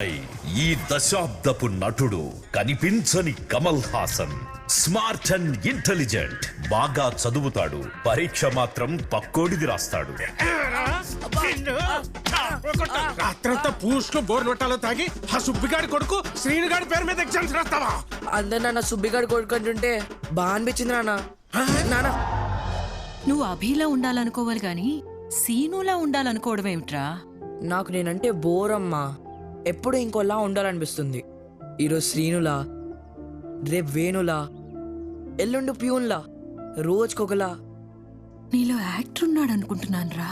ఈ దశాబ్దపు నటుడు కనిపించని Kamal Haasan. Smart and intelligent, బాగా చదువుతాడు, పరీక్ష మాత్రం పక్కోడిది రాస్తాడు. రాత్రంతా పూస్లో బోర్ నొట్టాలో తాగి ఆ సుబ్బిగాడి కొడుకు శ్రీనుగాడి పేరు మీద ఎగ్జామ్స్ రాస్తావా? అందరు నాన్న సుబ్బిగాడి కొడుకు అంటుంటే బాగా అనిపించింది నాన్న. నువ్వు అభిలా ఉండాలనుకోవాలి గాని సీనులా ఉండాలనుకోవడం ఏమిట్రా? నాకు నేనంటే బోరమ్మా. ఎప్పుడు ఇంకోలా ఉండాలనిపిస్తుంది. ఈరోజు శ్రీనులా, రేపు వేణులా, ఎల్లుండి ప్యూన్లా, రోజుకొకలా. నీలో యాక్టర్ ఉన్నాడు అనుకుంటున్నాను రా.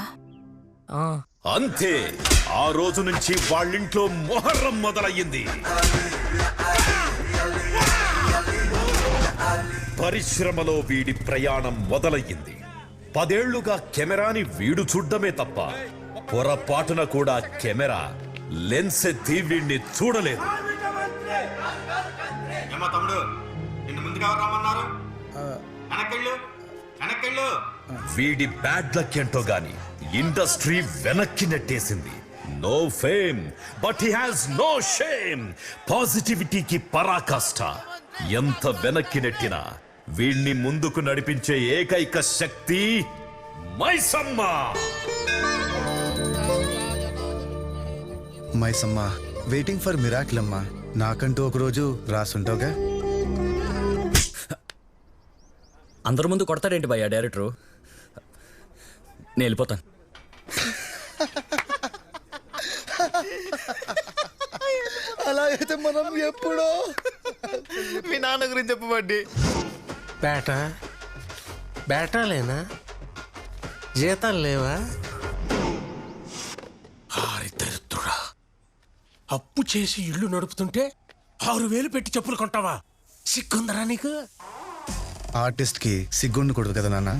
అంతే, ఆ రోజు నుంచి వాళ్ళింట్లో మొహర్రం మొదలయ్యింది. పరిశ్రమలో వీడి ప్రయాణం మొదలయ్యింది. 10 ఏళ్లుగా కెమెరాని వీడు చూడ్డమే తప్ప పొరపాటున కూడా కెమెరా లెన్స్ ఎత్తి వీడిని చూడలేదు. వీడి బ్యాడ్ లక్ ఏంటో గాని ఇండస్ట్రీ వెనక్కి నెట్టేసింది. No fame but he has no shame. పాజిటివిటీకి పరాకాష్ట. ఎంత వెనక్కి నెట్టినా వీణ్ణి ముందుకు నడిపించే ఏకైక శక్తి Maisamma. Maisamma, waiting for miracle అమ్మా. నాకంటూ ఒక రోజు రాసుంటావుగా. అందరి ముందు కొడతాడేంటి భయ్యా డైరెక్టరు? నేను వెళ్ళిపోతాను. అలా అయితే మనం ఎప్పుడో మీ నాన్న గురించి చెప్పబడ్డి. బేటాలేనా? జీతాలు లేవా? దరిద్రుడా, అప్పు చేసి ఇల్లు నడుపుతుంటే 6,000 పెట్టి చెప్పులు కొంటావా? సిగ్గుందరా నీకు? ఆర్టిస్ట్ కి సిగ్గు ఉండకూడదు కదా నాన్న.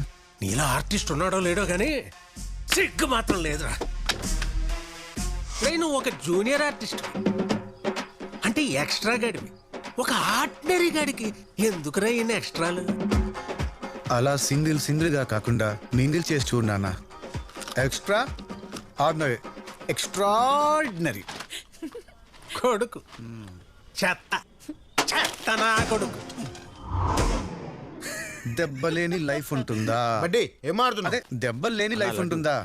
నీలా ఆర్టిస్ట్ ఉన్నాడో లేడో గానీ సిగ్గు మాత్రం లేదురా. నువ్వు ఒక జూనియర్ ఆర్టిస్ట్ అంటే ఎక్స్ట్రా గాడివి. ఒక ఆర్డినరీ గాడికి ఎందుకురా ఇన్ని ఎక్స్ట్రాలు? అలా సింగిల్ గా కాకుండా మింగిల్ చేసి చూడు నాన్న. ఎక్స్ట్రా ఆర్డినరీ, ఎక్స్ట్రాడినరీ కొడుకు. చెత్త చెత్త నా కొడుకు. దెబ్బలేని లైఫ్ ఉంటుందా? బడ్డీ ఏం ఆడుతున్నా? అదే, దెబ్బలు లేని లైఫ్ ఉంటుందా?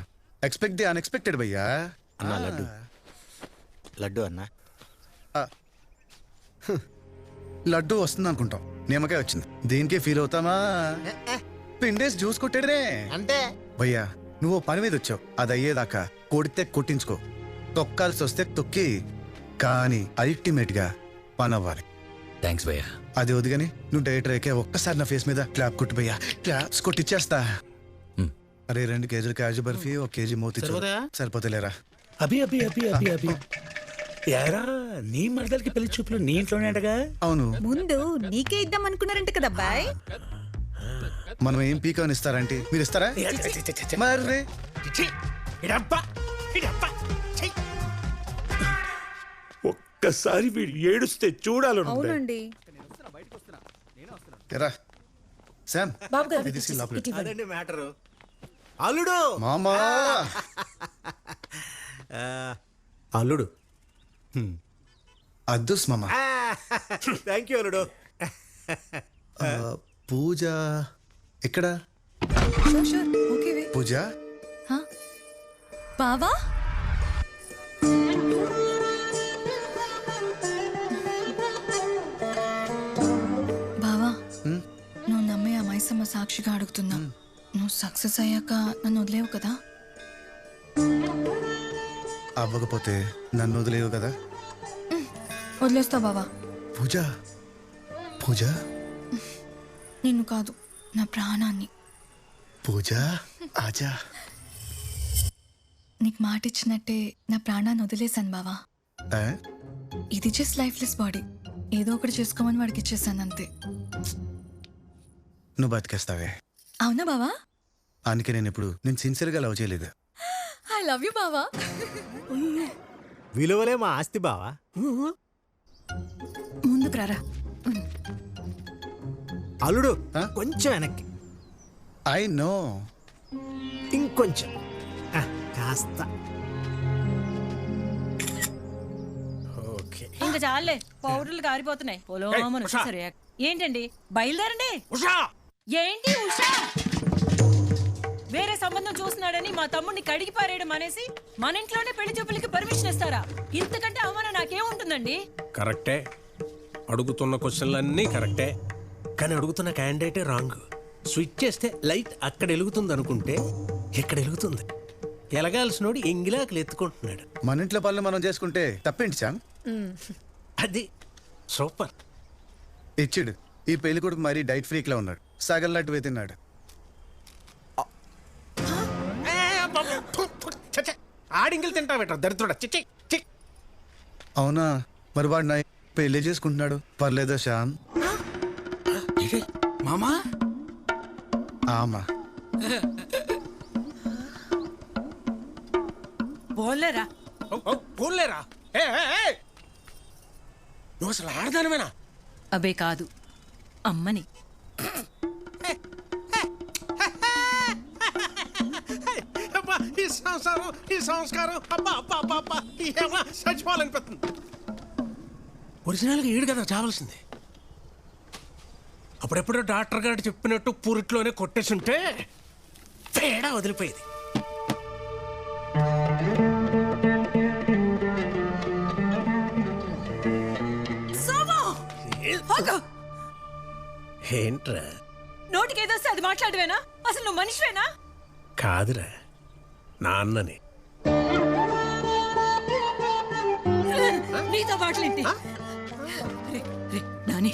ఎక్స్పెక్ట్ ది అన్ఎక్స్పెక్టెడ్ భయ్యా. అన్నా లడ్డు అన్నా. లడ్డు వస్తుంది అనుకుంటాం, నిమ్మకాయ వచ్చింది. దీనికే ఫీల్ అవుతామా? పిండేసి జ్యూస్ కొట్టాడనే అంటే భయ్యా. నువ్వు పని మీద వచ్చావు, అది అయ్యేదాకా కొడితే కొట్టించుకో, తొక్కాల్సి వస్తే తొక్కి, కానీ అల్టిమేట్ గా పని అవ్వాలి. థ్యాంక్స్ భయ్యా. అది వదిగాని నువ్వు డైరెక్టర్ అయితే ఒక్కసారి నా ఫేస్ మీద క్లాప్ కొట్టు భయ్యా. క్లాప్స్ కొట్టిచ్చేస్తా. అరే 2 కేజీలు కాజు బర్ఫీ, 1 కేజీ మోతి సరిపోతలేరా? అభి అభి అభి అభి అభి యారా, నీ మరదలకి పెళ్లి చూపులు నీ ఇంట్లోనేటగా? అవును. ముందు నీకే ఇద్దాం అనుకున్నారంట కదా అబ్బాయి. మనం ఏం పీకాని ఇస్తారంటే మీరు ఇస్తారా? మరి ఒక్కసారి వీడు ఏడుస్తే చూడాలను. అవునండి. శామ్, అదండి మ్యాటరు. అల్లుడు మామా. అల్లుడు అద్దుస్ మామ. థ్యాంక్ యూ అల్లుడు. పూజ ఎక్కడ? పూజ బావా, బావా, నువ్వు నమ్మే ఆ మైసమ్మ సాక్షిగా అడుగుతున్నా. నువ్వు సక్సెస్ అయ్యాక నన్ను వదిలేవు కదా? అవ్వకపోతే నన్ను వదిలేవు కదా? వదిలేస్తావు బావా. పూజ పూజ నిన్ను కాదు, నా ప్రాణాన్ని. పూజ ఆజా. నీకు మాట ఇచ్చినట్టే నా ప్రాణాన్ని వదిలేశాను బావా. ఇది జస్ట్ లైఫ్లెస్ బాడీ. ఏదో ఒకటి చేసుకోమని వాడికి ఇచ్చేసాను అంతే. నువ్వు బతికేస్తావే. అవునా బావా? అందుకే నేను ఇప్పుడు నేను సిన్సియర్గా లవ్ చేయలేదు. ఐ లవ్ యూ బావా. విలువలే మా ఆస్తి బావా. ముందుకు రారా. అల్లుడు కొంచెం వెనక్కి. I know. ఇంకొంచెం కాస్త. ఓకే ఇంకా చాలే పౌడర్లు కారిపోతున్నాయి పొలోమని ఉషా. సరే ఏంటండి బయలుదేరండి ఉషా ఏంటి ఉషా వేరే సంబంధం చూస్తున్నాడని మా తమ్ముడిని కడిగి పారేయడం అనేసి మన ఇంట్లోనే పెళ్లి చూపులకి పర్మిషన్ ఇస్తారా? ఇంతకంటే అవమానం నాకేముంటుందండి? కరెక్టే, అడుగుతున్న క్వశ్చన్లన్నీ కరెక్టే, కానీ అడుగుతున్న క్యాండిడేటే రాంగ్. స్విచ్ చేస్తే లైట్ అక్కడ వెలుగుతుంది అనుకుంటే ఇక్కడ వెలుగుతుంది. ఎలగాల్సినోడు ఎంగిలాకులు ఎత్తుకుంటున్నాడు. మన ఇంట్లో పనులు మనం చేసుకుంటే తప్పేంటి శ్యామ్? అది సూపర్. ఇచ్చిడు ఈ పెళ్లి కొడుకు మరీ డైట్ ఫ్రీక్ లా ఉన్నాడు, సగల్లట్టు తిన్నాడు. ఆడింగిలు తింటావేట దరిద్రుడా. చిచ్చి అవునా, మరి వాడు నా పెళ్లి చేసుకుంటున్నాడు, పర్లేదా శ్యామ్? మామా ఆమా పోలేరా పోలేరా? నువ్వు అసలు ఆడదానమేనా? అబే కాదు, అమ్మని. అబ్బా, ఈ సంసారం ఈ సంస్కారం అబ్బా అబ్బా అబ్బా అబ్బా ఏమా చచ్చిపోవాలనిపిస్తుంది. ఒరిజినల్గా ఏడు కదా చావాల్సింది. అప్పుడెప్పుడో డాక్టర్ గారు చెప్పినట్టు పూరిట్లోనే కొట్టేసుంటే తేడా వదిలిపోయేది. ఏంట్రా నోటికి ఏదొస్తే అది మాట్లాడవేనా? అసలు నువ్వు మనిషివేనా? కాదురా, నాన్నని. నీతో మాటలేంటి? నాని,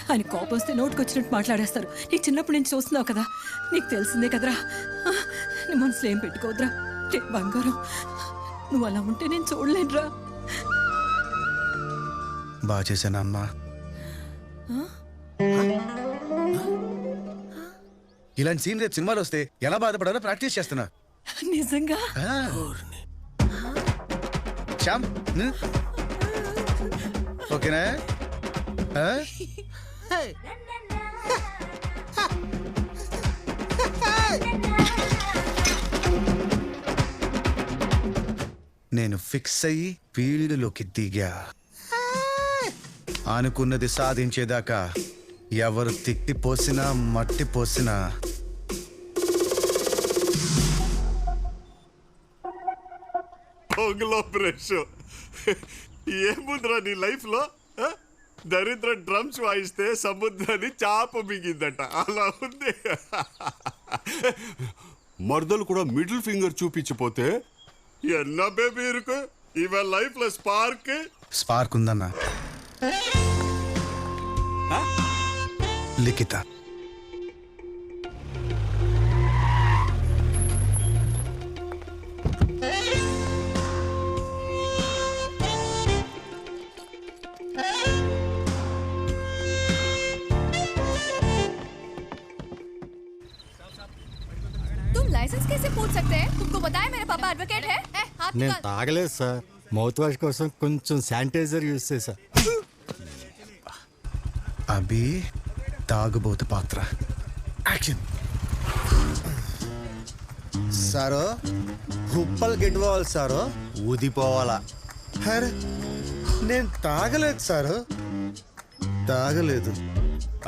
ఆయన కోపం వస్తే నోటికి వచ్చినట్టు మాట్లాడేస్తారు. నీకు చిన్నప్పటి నుంచి చూస్తున్నావు కదా, నీకు తెలిసిందే కదరా. నీ మనసులో ఏం పెట్టుకోవద్దురా. బంగారం, నువ్వు అలా ఉంటే నేను చూడలేనురా. బాగా చేశాను అమ్మా. ఇలాంటి సీన్ రేపు సినిమాలు వస్తే ఎలా బాధపడాలో ప్రాక్టీస్ చేస్తున్నా. నిజంగా శ్యామ్ ఓకేనా? నేను ఫిక్స్ అయ్యి ఫీల్డ్లోకి దిగా. అనుకున్నది సాధించేదాకా ఎవరు తిట్టి పోసినా మట్టి పోసినా ఫ్రెష్ ఏముందిరా నీ లైఫ్ లో? దరిద్ర డ్రమ్స్ వాయిస్తే సముద్రాన్ని చాప మిగిందట, అలా ఉంది. మర్దలు కూడా మిడిల్ ఫింగర్ చూపించిపోతే ఎన్న బేబీ ఇరుకు ఇవ లైఫ్ లో స్పార్క్ ఉందన్నా. లిఖిత तुम लाइसेंस कैसे पूछ सकते हैं? तुमको बताया मेरे पापा एडवोकेट है? हाथ నేను निकाल। తాగలేదు సార్, మౌత్ వాష్ కోసం కొంచెం శానిటైజర్ యూజ్ చేశా. అభి తాగుబోతు పాత్ర. యాక్షన్. సారో కుప్పలు గిట్టుకోవాలి సారో, ఊదిపోవాలా. అరే నేను తాగలేదు సారు, తాగలేదు.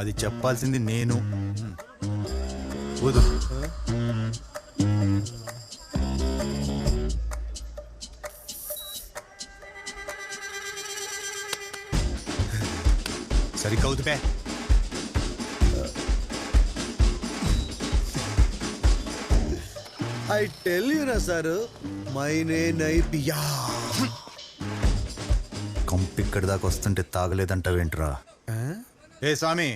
అది చెప్పాల్సింది నేను. ఊదు. సరిగ్గా ఊదిపే. ఐ టెల్ యూ నా సారు, మైనే నై పియా. కంపిక్కడి దాకా వస్తుంటే తాగలేదంటావేంట్రా? ఏ స్వామి,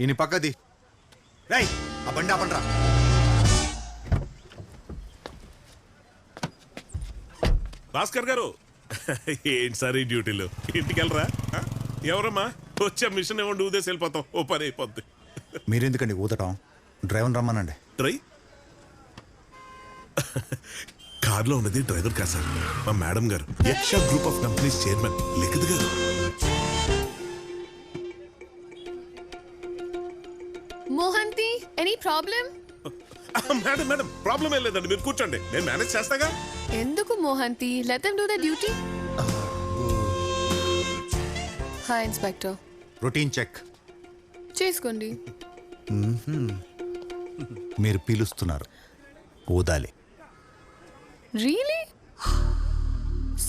ఈయన పక్కది. రై ఆ బండి ఆపండ్రా. భాస్కర్ గారు ఏంటి సార్ ఈ డ్యూటీలు? ఇంటికి వెళ్ళరా? ఎవరమ్మా వచ్చే మిషన్ ఇవ్వండి, ఊదేసి వెళ్ళిపోతాం, ఓ పని అయిపోద్ది. మీరెందుకండి ఊదటం? డ్రైవర్ రమ్మనండి. డ్రై కార్లో ఉన్నది డ్రైవర్ కాదు సార్, మా మేడం గారు, Yaksha group of companies chairman Likhith గారు. Mohanty, any problem? Madam madam problem ఏం లేదండి, మీరు కూర్చోండి, నేను మేనేజ్ చేస్తాగా. ఎందుకు Mohanty? Let them do the duty. Hi inspector. Routine check. చేసుకోండి. మీరు పీలుస్తున్నారు, ఊదాలి. Really?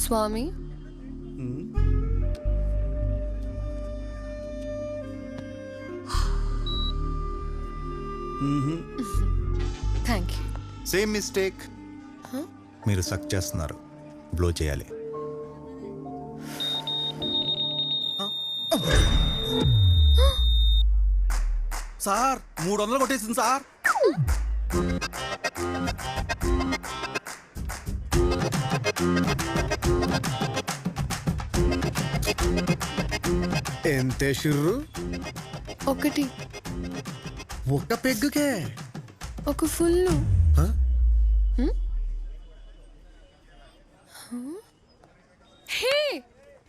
Swami thank you. Same mistake. మీరు సక్ చేస్తున్నారు, బ్లో చేయాలి. సార్ 300 కొట్టేసింది సార్. ఎంతే షుర్రు? ఒకటి. ఒక్క పెగ్గుకే? ఒక ఫుల్. హే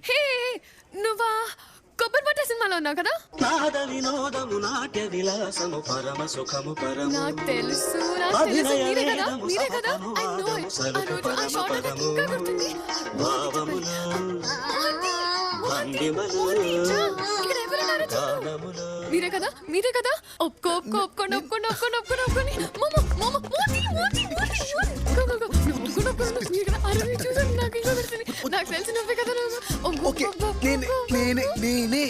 హే నువ్వా కొబ్బరి పట్ట సినిమాలో ఉన్నావు కదా? నాకు తెలుసు మీరే కదా, మీరే కదా. I know it. ఆ రోజు ఆ షాట్ నాకు ఇంకా గుర్తుంది. ఇక్కడ ఎవరున్నారో చూడు. మీరే కదా, మీరే కదా. ఒప్పుకోండి. నాకు తెలిసి నువ్వే కదా. నేనే.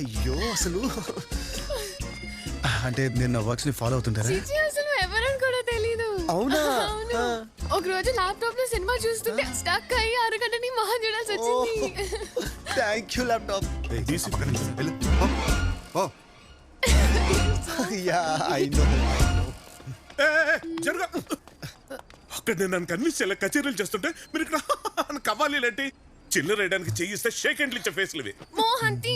అయ్యో అసలు అంటే నేను నా వర్క్స్ ని ఫాలో అవుతుంటారా? అసలు ఎవరని కూడా తెలీదు. అవునా? ఒక రోజు ల్యాప్టాప్ లో సినిమా చూస్తుంటే స్టక్ అయ్యి అరగంటని మహా చూడాల్సి వచ్చింది. Thank you laptop. Ya I know. జరుగా అక్కడ నేను నన్ను కన్విన్స్ చేయాలి. కచేరీలు చేస్తుంటే మీరు ఇక్కడ కవ్వాలి లేంటి? చిల్లర వేయడానికి చేయిస్తే షేక్ హ్యాండ్లు ఇచ్చే ఫేస్లు ఇవి. మోహంతి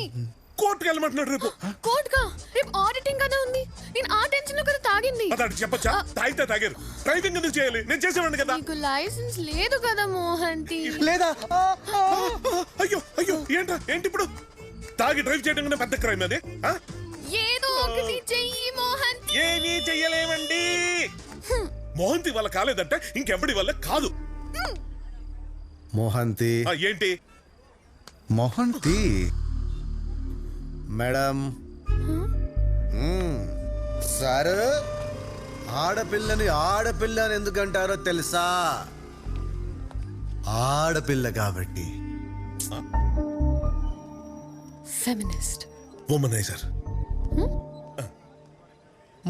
కోర్టుకు వెళ్ళమంటున్నాడు రేపు. కోర్టుగా? రేపు ఆడిటింగ్ కదా ఉంది. నేను ఆ టెన్షన్ లో కదా తాగింది. అతడు చెప్పచ్చా? తాగితే తాగారు. డ్రైవింగ్ ఎందుకు చేయాలి? నేను చేసేవాడిని కదా. నీకు లైసెన్స్ లేదు కదా మోహంతి. లేదా? అయ్యో ఏంటి ఇప్పుడు? తాగి డ్రైవ్ చేయడం కన్నా పెద్ద క్రైమ్ అది. ఏదో ఒకటి చెయ్యి మోహంతి. ఏమీ చెయ్యలేమండి. మోహంతి వల్ల కాలేదంటే ఇంకెవడి వల్ల కాదు. మోహంతి ఏంటి? మోహంతి మేడం సార్, ఆడపిల్లని ఆడపిల్లని ఎందుకంటారో తెలుసా? ఆడపిల్ల కాబట్టి. ఫెమినిస్ట్, వుమనైజర్.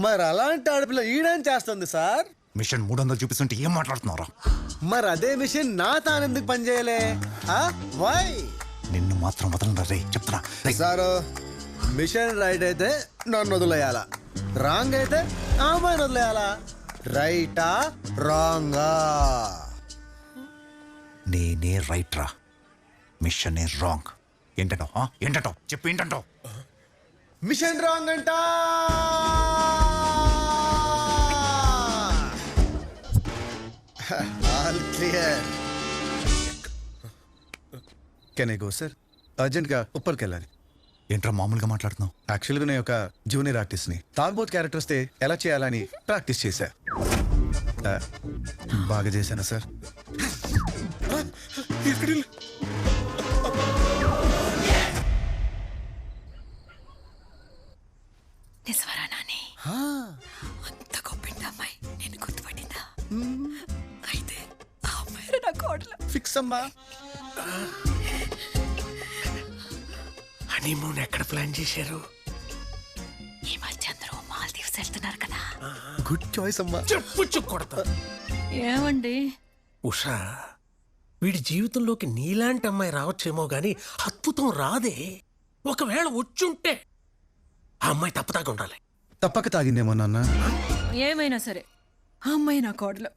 మరి అలాంటి ఆడపిల్ల ఈడేం చేస్తుంది సార్? మిషన్ 300 చూపిస్తుంటే ఏం మాట్లాడుతున్నారా? మరి అదే మిషన్ నా తానెందుకు పనిచేయలే? వై? నిన్ను మాత్రం వదలరా రే, చెప్తున్నా. సారు, మిషన్ రైట్ అయితే నన్ను వదిలేయాలా, రాంగ్ అయితే అమ్మాయిని వదిలేయాలా? రైటా రాంగా? నేనే రైట్ రా, మిషన్ ఏ రాంగ్. ఏంటంటావు చెప్పు, ఏంటంటావు? మిషన్ రాంగ్ అంట. All clear. Can I go sir? అర్జెంట్గా ఉప్పర్కి వెళ్ళాలి. ఏంట్రా మామూలుగా మాట్లాడుతున్నావు? యాక్చువల్గా నేను ఒక జూనియర్ ఆర్టిస్ట్ని. తాగుబోత్ క్యారెక్టర్ వస్తే ఎలా చేయాలని ప్రాక్టీస్ చేశా. బాగా చేశానా సార్? నిజవరా నాని? అంత గొప్ప అమ్మాయి నేను గుర్తుపట్టిందా? అయితే ఆ అమ్మాయి నా కోడలు. ఫిక్స్ అమ్మా. హనీమూన్ ఎక్కడ ప్లాన్ చేశారు? ఈ మధ్య అందరూ మాల్దీవ్స్ వెళ్తున్నారు కదా. గుడ్ చాయిస్ అమ్మా. చెప్పు కొడతా. ఏమండి ఉషా, వీడి జీవితంలోకి నీలాంటి అమ్మాయి రావచ్చేమో గాని అద్భుతం రాదే. ఒకవేళ వచ్చుంటే ఆ అమ్మాయి తప్పదాకా ఉండాలి. తప్పక తాగిందేమో నాన్న. ఏమైనా సరే ఆ అమ్మాయి నా కోడలు.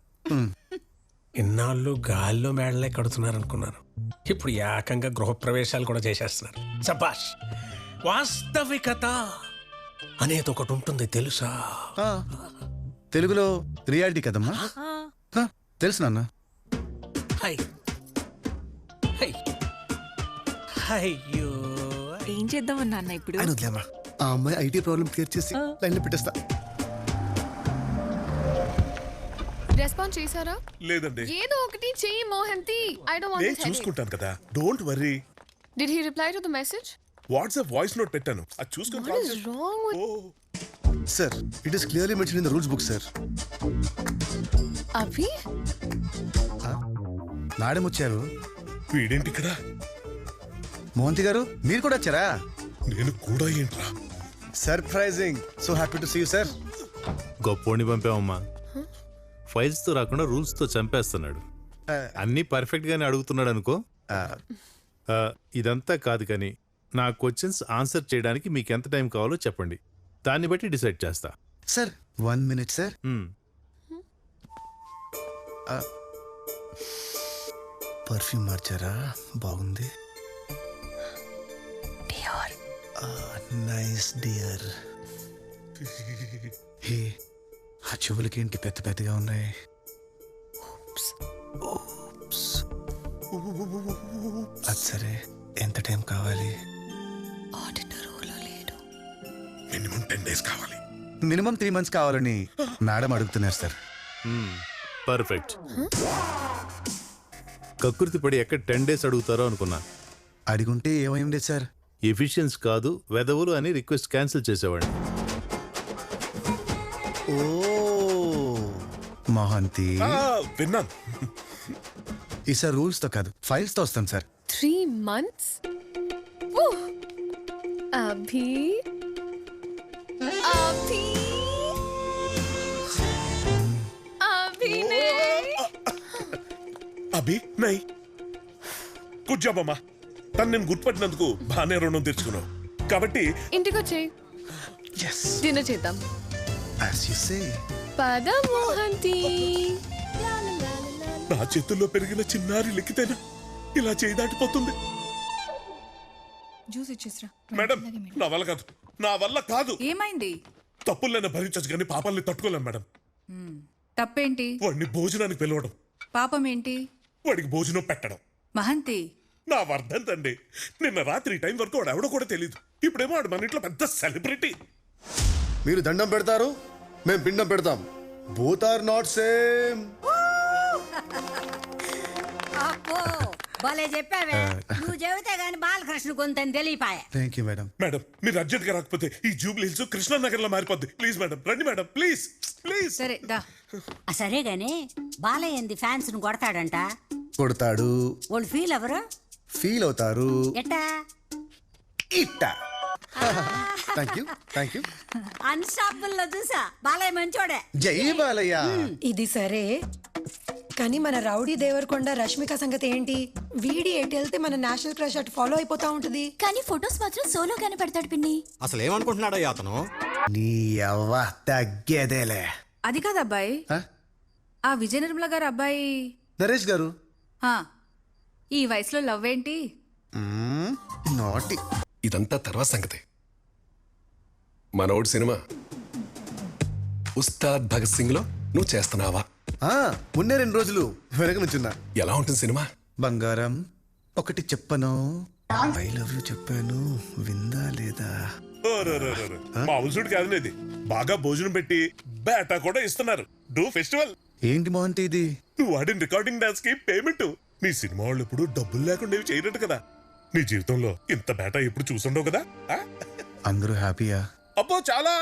ఇన్నాళ్ళు గాల్లో మేడలే కడుతున్నారు అనుకున్నాను. ఇప్పుడు ఏకంగా గృహప్రవేశాలు కూడా చేసేస్తున్నారు. సబాష్. వాస్తవికత అనేది ఒకటి ఉంటుంది తెలుసా? తెలుగులో రియాలిటీ కదమ్మా. తెలుసు నాన్న. అయ్యో, ఏం చేద్దామన్నా అన్న ఇప్పుడు? ఆ అమ్మాయి ఐటీ ప్రాబ్లం క్లియర్ చేసి లైన్లో పెట్టేస్తా. రెస్పాన్స్ చేశారా? లేదండి. ఏదో ఒకటి చెయ్యి Mohanty. I don't want to. నేను చూసుకుంటాను కదా, don't worry. Did he reply to the message? WhatsApp voice note పెట్టాను, అది చూసుకొని What is wrong with sir it is clearly mention in the rules book sir. Abhi? Madam వచ్చారు. వీడేంటి ఇక్కడ? మోహంతి గారు మీరు కూడా వచ్చారా? నేను కూడా ఏంట్రా? Surprising. So happy to see you sir. గొప్పోడిని పంపామమ్మా. ఫైల్స్ తో రాకుండా రూల్స్ తో చంపేస్తున్నాడు. అన్నీ పర్ఫెక్ట్ గానే అడుగుతున్నాడు అనుకో. ఇదంతా కాదు కానీ నా క్వశ్చన్స్ ఆన్సర్ చేయడానికి మీకు ఎంత టైం కావాలో చెప్పండి, దాన్ని బట్టి డిసైడ్ చేస్తా. Sir 1 minute sir. పర్ఫ్యూమ్ మార్చారా? బాగుంది. Nice dear. హే ఆ చెవులకి ఏంటి పెద్ద పెద్దగా ఉన్నాయి? అది సరే, ఎంత టైం కావాలి? మినిమం 10 days కావాలి. మినిమం 3 months కావాలని మేడం అడుగుతున్నారు సార్. పర్ఫెక్ట్. కకృతి పడి ఎక్కడ 10 days అడుగుతారో అనుకున్నా. అడిగుంటే ఏమైంది సార్? ఎఫిషియన్స్ కాదు వెదవులు అని రిక్వెస్ట్ క్యాన్సిల్ చేసేవాడిని. ఓ మోహంతి, విన్నాను. ఈసారి రూల్స్ తో కాదు ఫైల్స్ తో వస్తాం సార్. 3 months? అభి అభి అభినయ్. అభి నై, గుడ్ జాబ్ అమ్మా. తను నేను గుర్తుపట్టినందుకు బాగానే రుణం తెచ్చుకున్నావు. కాబట్టి ఇంటికి వచ్చేయ్, డిన్నర్ చేద్దాం. As you say. పద మోహంతి. నా చేతుల్లో పెరిగిన చిన్నారి లెక్కితేనా ఇలా చేయి దాటిపోతుంది? జ్యూస్ ఇచ్చేసిరా. మేడం నా వల్ల కాదు, నా వల్ల కాదు. ఏమైంది? తప్పులైనా భరించచ్చు కానీ పాపాలని తట్టుకోలేను మేడం. తప్పేంటి? వాడిని భోజనానికి పిలవడం. పాపం ఏంటి? వాడికి భోజనం పెట్టడం. మహంతి, నా వర్ధంతండి. నిన్న రాత్రి టైం వరకు వాడు ఎవడో కూడా తెలియదు. ఇప్పుడేమో వాడు మన ఇంట్లో పెద్ద సెలబ్రిటీ. మీరు దండం పెడతారు, మేము పిండం పెడతాం. Both are not same. భలే చెప్పావే. నువ్వు చెబితే గాని బాలకృష్ణ కొంత తెలియపాయ. Thank you madam. మేడం మీరు అర్జెంట్ గా రాకపోతే ఈ జూబ్లీ హిల్స్ కృష్ణానగర్ లో మారిపోద్ది. ప్లీజ్ మేడం రండి మేడం, ప్లీజ్ ప్లీజ్. సరే దా. సరే గాని బాలయ్య ఏంది ఫ్యాన్స్ ను కొడతాడంట? కొడతాడు. వాళ్ళు ఫీల్ ఎవరు? ఫీల్ అవుతారు. ఎట్టా? ఇట్టా. Thank you thank you. Unstoppable లో చూసా బాలయ్య మంచోడే. జై బాలయ్య. ఇది సరే కానీ మన రౌడీ దేవరకొండ రష్మిక సంగతి ఏంటి? వీడి ఎటు వెళ్తే మన నేషనల్ క్రష్ అటు ఫాలో అయిపోతా ఉంటది. కానీ ఫొటోస్ మాత్రం సోలోగానే పెడతాడు పిన్ని. అసలు ఏమనుకుంటున్నాడో అతను? నీ అవ్వ తగ్గేదేలే. అది కాదు అబ్బాయి, ఆ విజయ నిర్మల గారు అబ్బాయి నరేష్ గారు. ఈ వయసులో లవ్ ఏంటి? నాటి. ఇదంతా తర్వాత సంగతి. మనోడు సినిమా ఉస్తాద్ భగత్ సింగ్ లో నువ్వు చేస్తున్నావా? ఉన్నే 2 రోజులు వెనక నుంచున్నా. ఎలా ఉంటుంది సినిమా? బంగారం ఒకటి చెప్పను, ఐ లవ్ యూ చెప్పాను, విందా లేదా? మామూలుసుడు కాదు ఇది. బాగా భోజనం పెట్టి బేటా కూడా ఇస్తున్నారు. Do festival. ఏంటి మోహంతి ఇది? నువ్వు వాడిన రికార్డింగ్ డాన్స్ కి పేమెంట్. నీ సినిమా వాళ్ళు ఎప్పుడు డబ్బులు లేకుండా చేయనట్టు కదా. నీ జీవితంలో ఇంత బేటా ఎప్పుడు చూసుండవు కదా. అందరూ హ్యాపీయా? అబ్బో చాలా.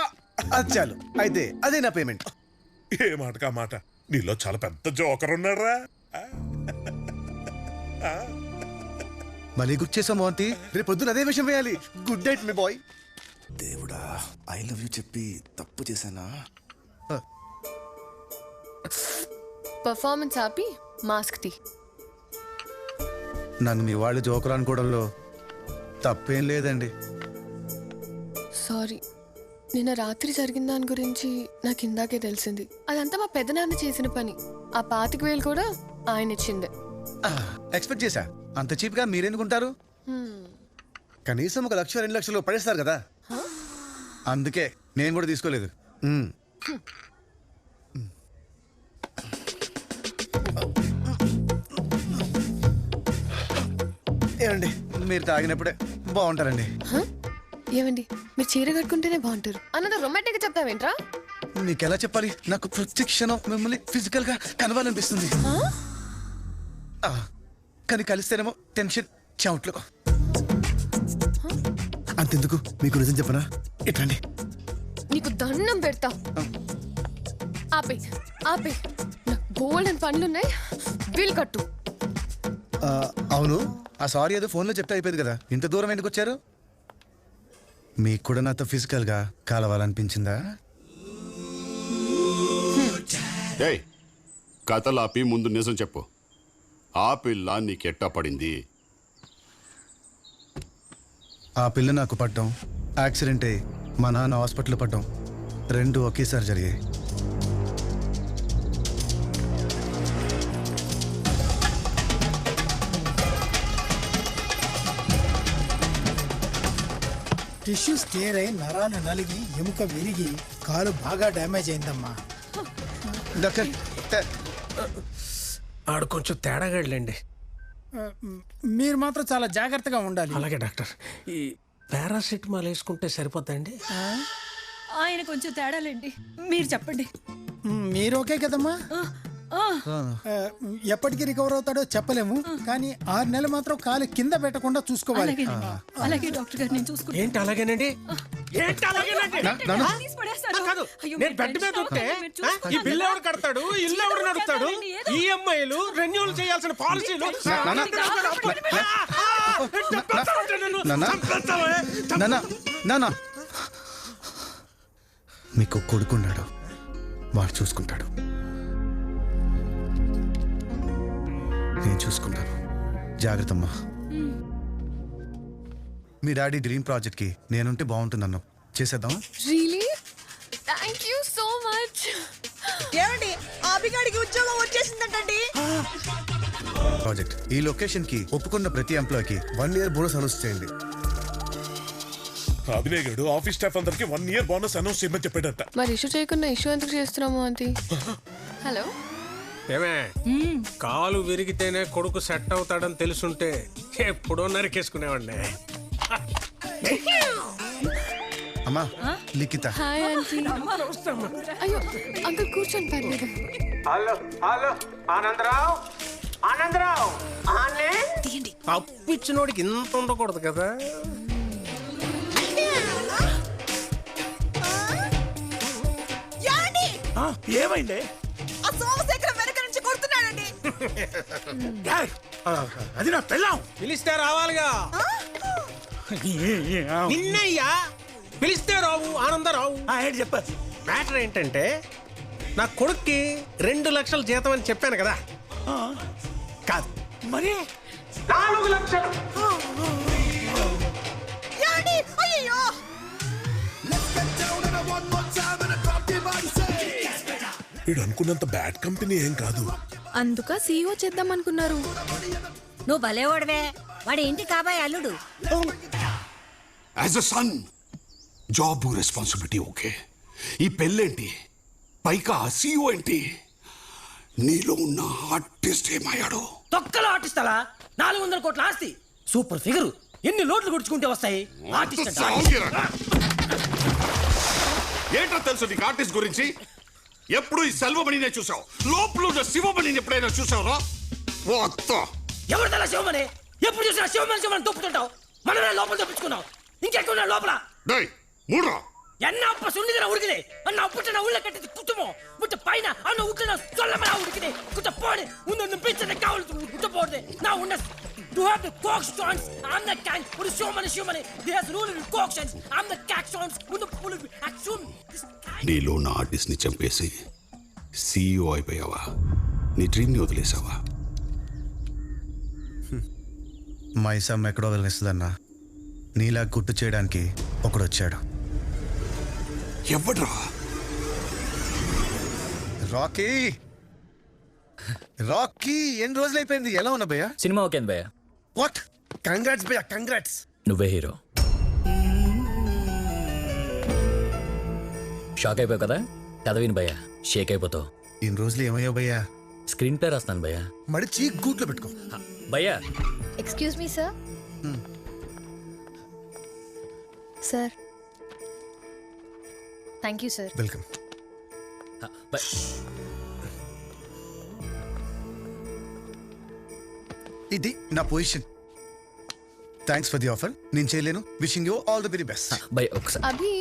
చాలు అయితే అదే నా పేమెంట్. ఏ మాటకా మాట. నీలో చాలా పెద్ద జోకర్ ఉన్నారా. మళ్ళీ గుర్తు చేసాం మోహంతి, రేపు పొద్దున అదే విషయం వేయాలి. గుడ్ నైట్ మీ బాయ్. దేవుడా, ఐ లవ్ యూ చెప్పి తప్పు చేశానా? పర్ఫార్మెన్స్ ఆపి మాస్క్ తీ. నన్ను మీ వాళ్ళు జోకర్ అనుకోవడంలో తప్పేం లేదండి. సారీ, నిన్న రాత్రి జరిగిన దాని గురించి నాకు ఇందాకే తెలిసింది. అదంతా మా పెద్దనాన్న చేసిన పని. ఆ 25,000 కూడా ఆయన ఇచ్చిందే. ఎక్స్పెక్ట్ చేశా. అంత చీప్ గా మీరెందుకుంటారు? కనీసం 1 లక్ష 2 లక్షలు పడేస్తారు కదా. అందుకే నేను కూడా తీసుకోలేదు. ఏమండి మీరు తాగినప్పుడే బాగుంటారండి. ఏమండి మీరు చీర కట్టుకుంటేనే బాగుంటారు అన్నది రొమాంటిక్ గా చెప్తావేంట్రా? మీకెలా చెప్పాలి? నాకు ప్రతి క్షణం మిమ్మల్ని ఫిజికల్ గా కనవాలనిపిస్తుంది. కానీ కలిస్తేనేమో టెన్షన్ చెమట్లు. అంతెందుకు, మీకు నిజం చెప్పనా? ఎట్లండి? నీకు దండం పెడతా. ఆపే ఆపే, నాకు బోల్డెన్ పనులున్నాయి, బిల్ కట్టు. అవును, ఆ సారీ ఏదో ఫోన్లో చెప్తే అయిపోయింది కదా, ఇంత దూరం ఎందుకు వచ్చారు? మీకు కూడా నాతో ఫిజికల్గా కలవాలనిపించిందా? ఏయ్, కథలాపి ముందు నిజం చెప్పు. ఆ పిల్ల నీకెట్టా పడింది? ఆ పిల్ల నాకు పడ్డం, యాక్సిడెంట్ అయ్యి మా నాన్న హాస్పిటల్ పడ్డం, రెండు ఒకేసారి జరిగాయి. టిష్యూస్ టేర్ అయి నరాలు నలిగి ఎముక విరిగి కాలు బాగా డ్యామేజ్ అయిందమ్మా. డాక్టర్, ఆడు కొంచెం తేడాగాడులేండి. మీరు మాత్రం చాలా జాగ్రత్తగా ఉండాలి. అలాగే డాక్టర్. ఈ పారాసిటమాల్ వేసుకుంటే సరిపోతాయండి? ఆయన కొంచెం తేడాలేండి, మీరు చెప్పండి. మీరు ఓకే కదమ్మా? ఎప్పటికి రికవర్ అవుతాడో చెప్పలేము, కానీ 6 నెలలు మాత్రం కాలు కింద పెట్టకుండా చూసుకోవాలి. అలాగే డాక్టర్ గారు, నేను చూసుకుంటాను. ఏంటి అలాగేనండి? ఏంటి అలాగేనండి? నేను బెడ్ మీద ఉంటే ఈ బిల్లు ఎవరు కడతాడు, ఇల్లు ఎవరు నడుపుతాడు, ఈఎంఐలు రెన్యూల్ చేయాల్సిన పాలసీలు. మీకు కొడుకున్నాడు, వాడు చూసుకుంటాడు. నేను చూసుకుంటాను. జాగ్రత్తమ్మా. మీ డాడీ డ్రీమ్ ప్రాజెక్ట్ కి నేనుంటే బాగుంటుందన్నా, చేసేద్దామా? రియలీ? Thank you so much. ఏమండి, అభిగాడికి ఉద్యోగం వచ్చేసిందంటండి. ప్రాజెక్ట్ ఈ లొకేషన్ కి ఒప్పుకున్న ప్రతి ఎంప్లాయ్ కి 1 year బోనస్ అనౌన్స్ చేయండి. అభినయ్ గడు ఆఫీస్ స్టాఫ్ అందరికి 1 year బోనస్ అనౌన్స్ చేయమని చెప్పాడట. మరి ఇష్యూ చేయకుండా ఇష్యూ ఎందుకు చేస్తున్నాము ఆంటీ? హలో, ఏమే, కాలు విరిగితేనే కొడుకు సెట్ అవుతాడని తెలుసుంటే ఎప్పుడో నరికేసుకునేవాడిని. అమ్మా, లిఖిత. Hi aunty. అయ్యో అంకుల్, కూర్చోండి, పర్లేదు. హలో హలో, ఆనందరావు, ఆనందరావు, అప్పు ఇచ్చినోడికి ఇంత ఉండకూడదు కదా. ఏమైంది? సోమశేఖరం వెనక నుంచి కొడుతున్నాడండి. అది నా పెళ్ళాం. పిలిస్తే రావాలిగా. నిన్నయ్యా పిలిస్తే రావు, ఆనందరావు. ఏంటి చెప్ప? మ్యాటర్ ఏంటంటే, నా కొడుక్కి 2 లక్షల జీతం అని చెప్పాను కదా. కాదు మరి 4 లక్షలు. అయ్యో, వీడు అనుకున్నంత బ్యాడ్ కంపెనీ ఏం కాదు. అందుక సీఈఓ చేద్దాం అనుకున్నారు. నువ్వు భలేవాడవే, వాడి ఇంటి కాబోయే అల్లుడు. As a son job responsibility okay, ఈ పెళ్ళేంటి, పైగా సీఈఓ ఏంటి? నీలో ఉన్న ఆర్టిస్ట్ ఏమయ్యాడు? తొక్కలో ఆర్టిస్ట్ అలా 400 కోట్ల ఆస్తి, సూపర్ ఫిగర్, ఎన్ని లోట్లు గుడుచుకుంటే వస్తాయి. ఏంటో తెలుసు నీకు ఆర్టిస్ట్ గురించి? ఎప్పుడు ఈ సెల్వమణినే చూసావు, లోపల శివమణిని ఎప్పుడైనా చూసావురా? ఎవరు తల శివమని? ఎప్పుడు చూసినా శివమని శివమని తొప్పుతుంటావు. మనమే లోపల తప్పించుకున్నావు, ఇంకెక్కున్నా లోపల. என்ன அப்ப சொன்னதுல உடுக்குதே அண்ணா புட்டன உள்ள கட்டி குத்துமோ முட்ட பைனா அண்ணா உட்டன சொல்லமா உடுக்குதே குத்த போடு உன்ன பிச்சன காவல் குத்த போடு நான் உன்ன to have the coxstones I'm the king for so many there's rule in coxstones I'm the coxstones with the full action నీలో ఉన్న ఆర్టిస్ట్ ని చంపేసి సీఈఓ అయిపోయావా? నీ డ్రీమ్ ని వదిలేసావా? మైసమ్మ ఎక్కడో వదిలేస్తుందన్నా, నీలా గుర్తు చేయడానికి ఒకడు వచ్చాడు. ఎవడ్రా? రాకీ. రాకీ, ఎన్ని రోజులు అయిపోయింది, ఎలా ఉన్నా భయ్యా? సినిమా ఓకే భయ్య. వాట్? కంగ్రాట్స్ భయ్యా, కంగ్రాట్స్. నువ్వే హీరో. షాక్ అయిపోయావు కదా, కథ విని భయ్య, షేక్ అయిపోతావు. ఇన్ని రోజులు ఏమయ్యావు భయ్యా? స్క్రీన్ ప్లే రాస్తాను భయ్య. మడిచి గూట్లో పెట్టుకో భయ్యా. Excuse me sir. Sir, thank you sir. Welcome. ఇది నా position. Thanks for the offer. నేను చేయలేను. Wishing you all the very best. భయ్యా ఒకసారి అభి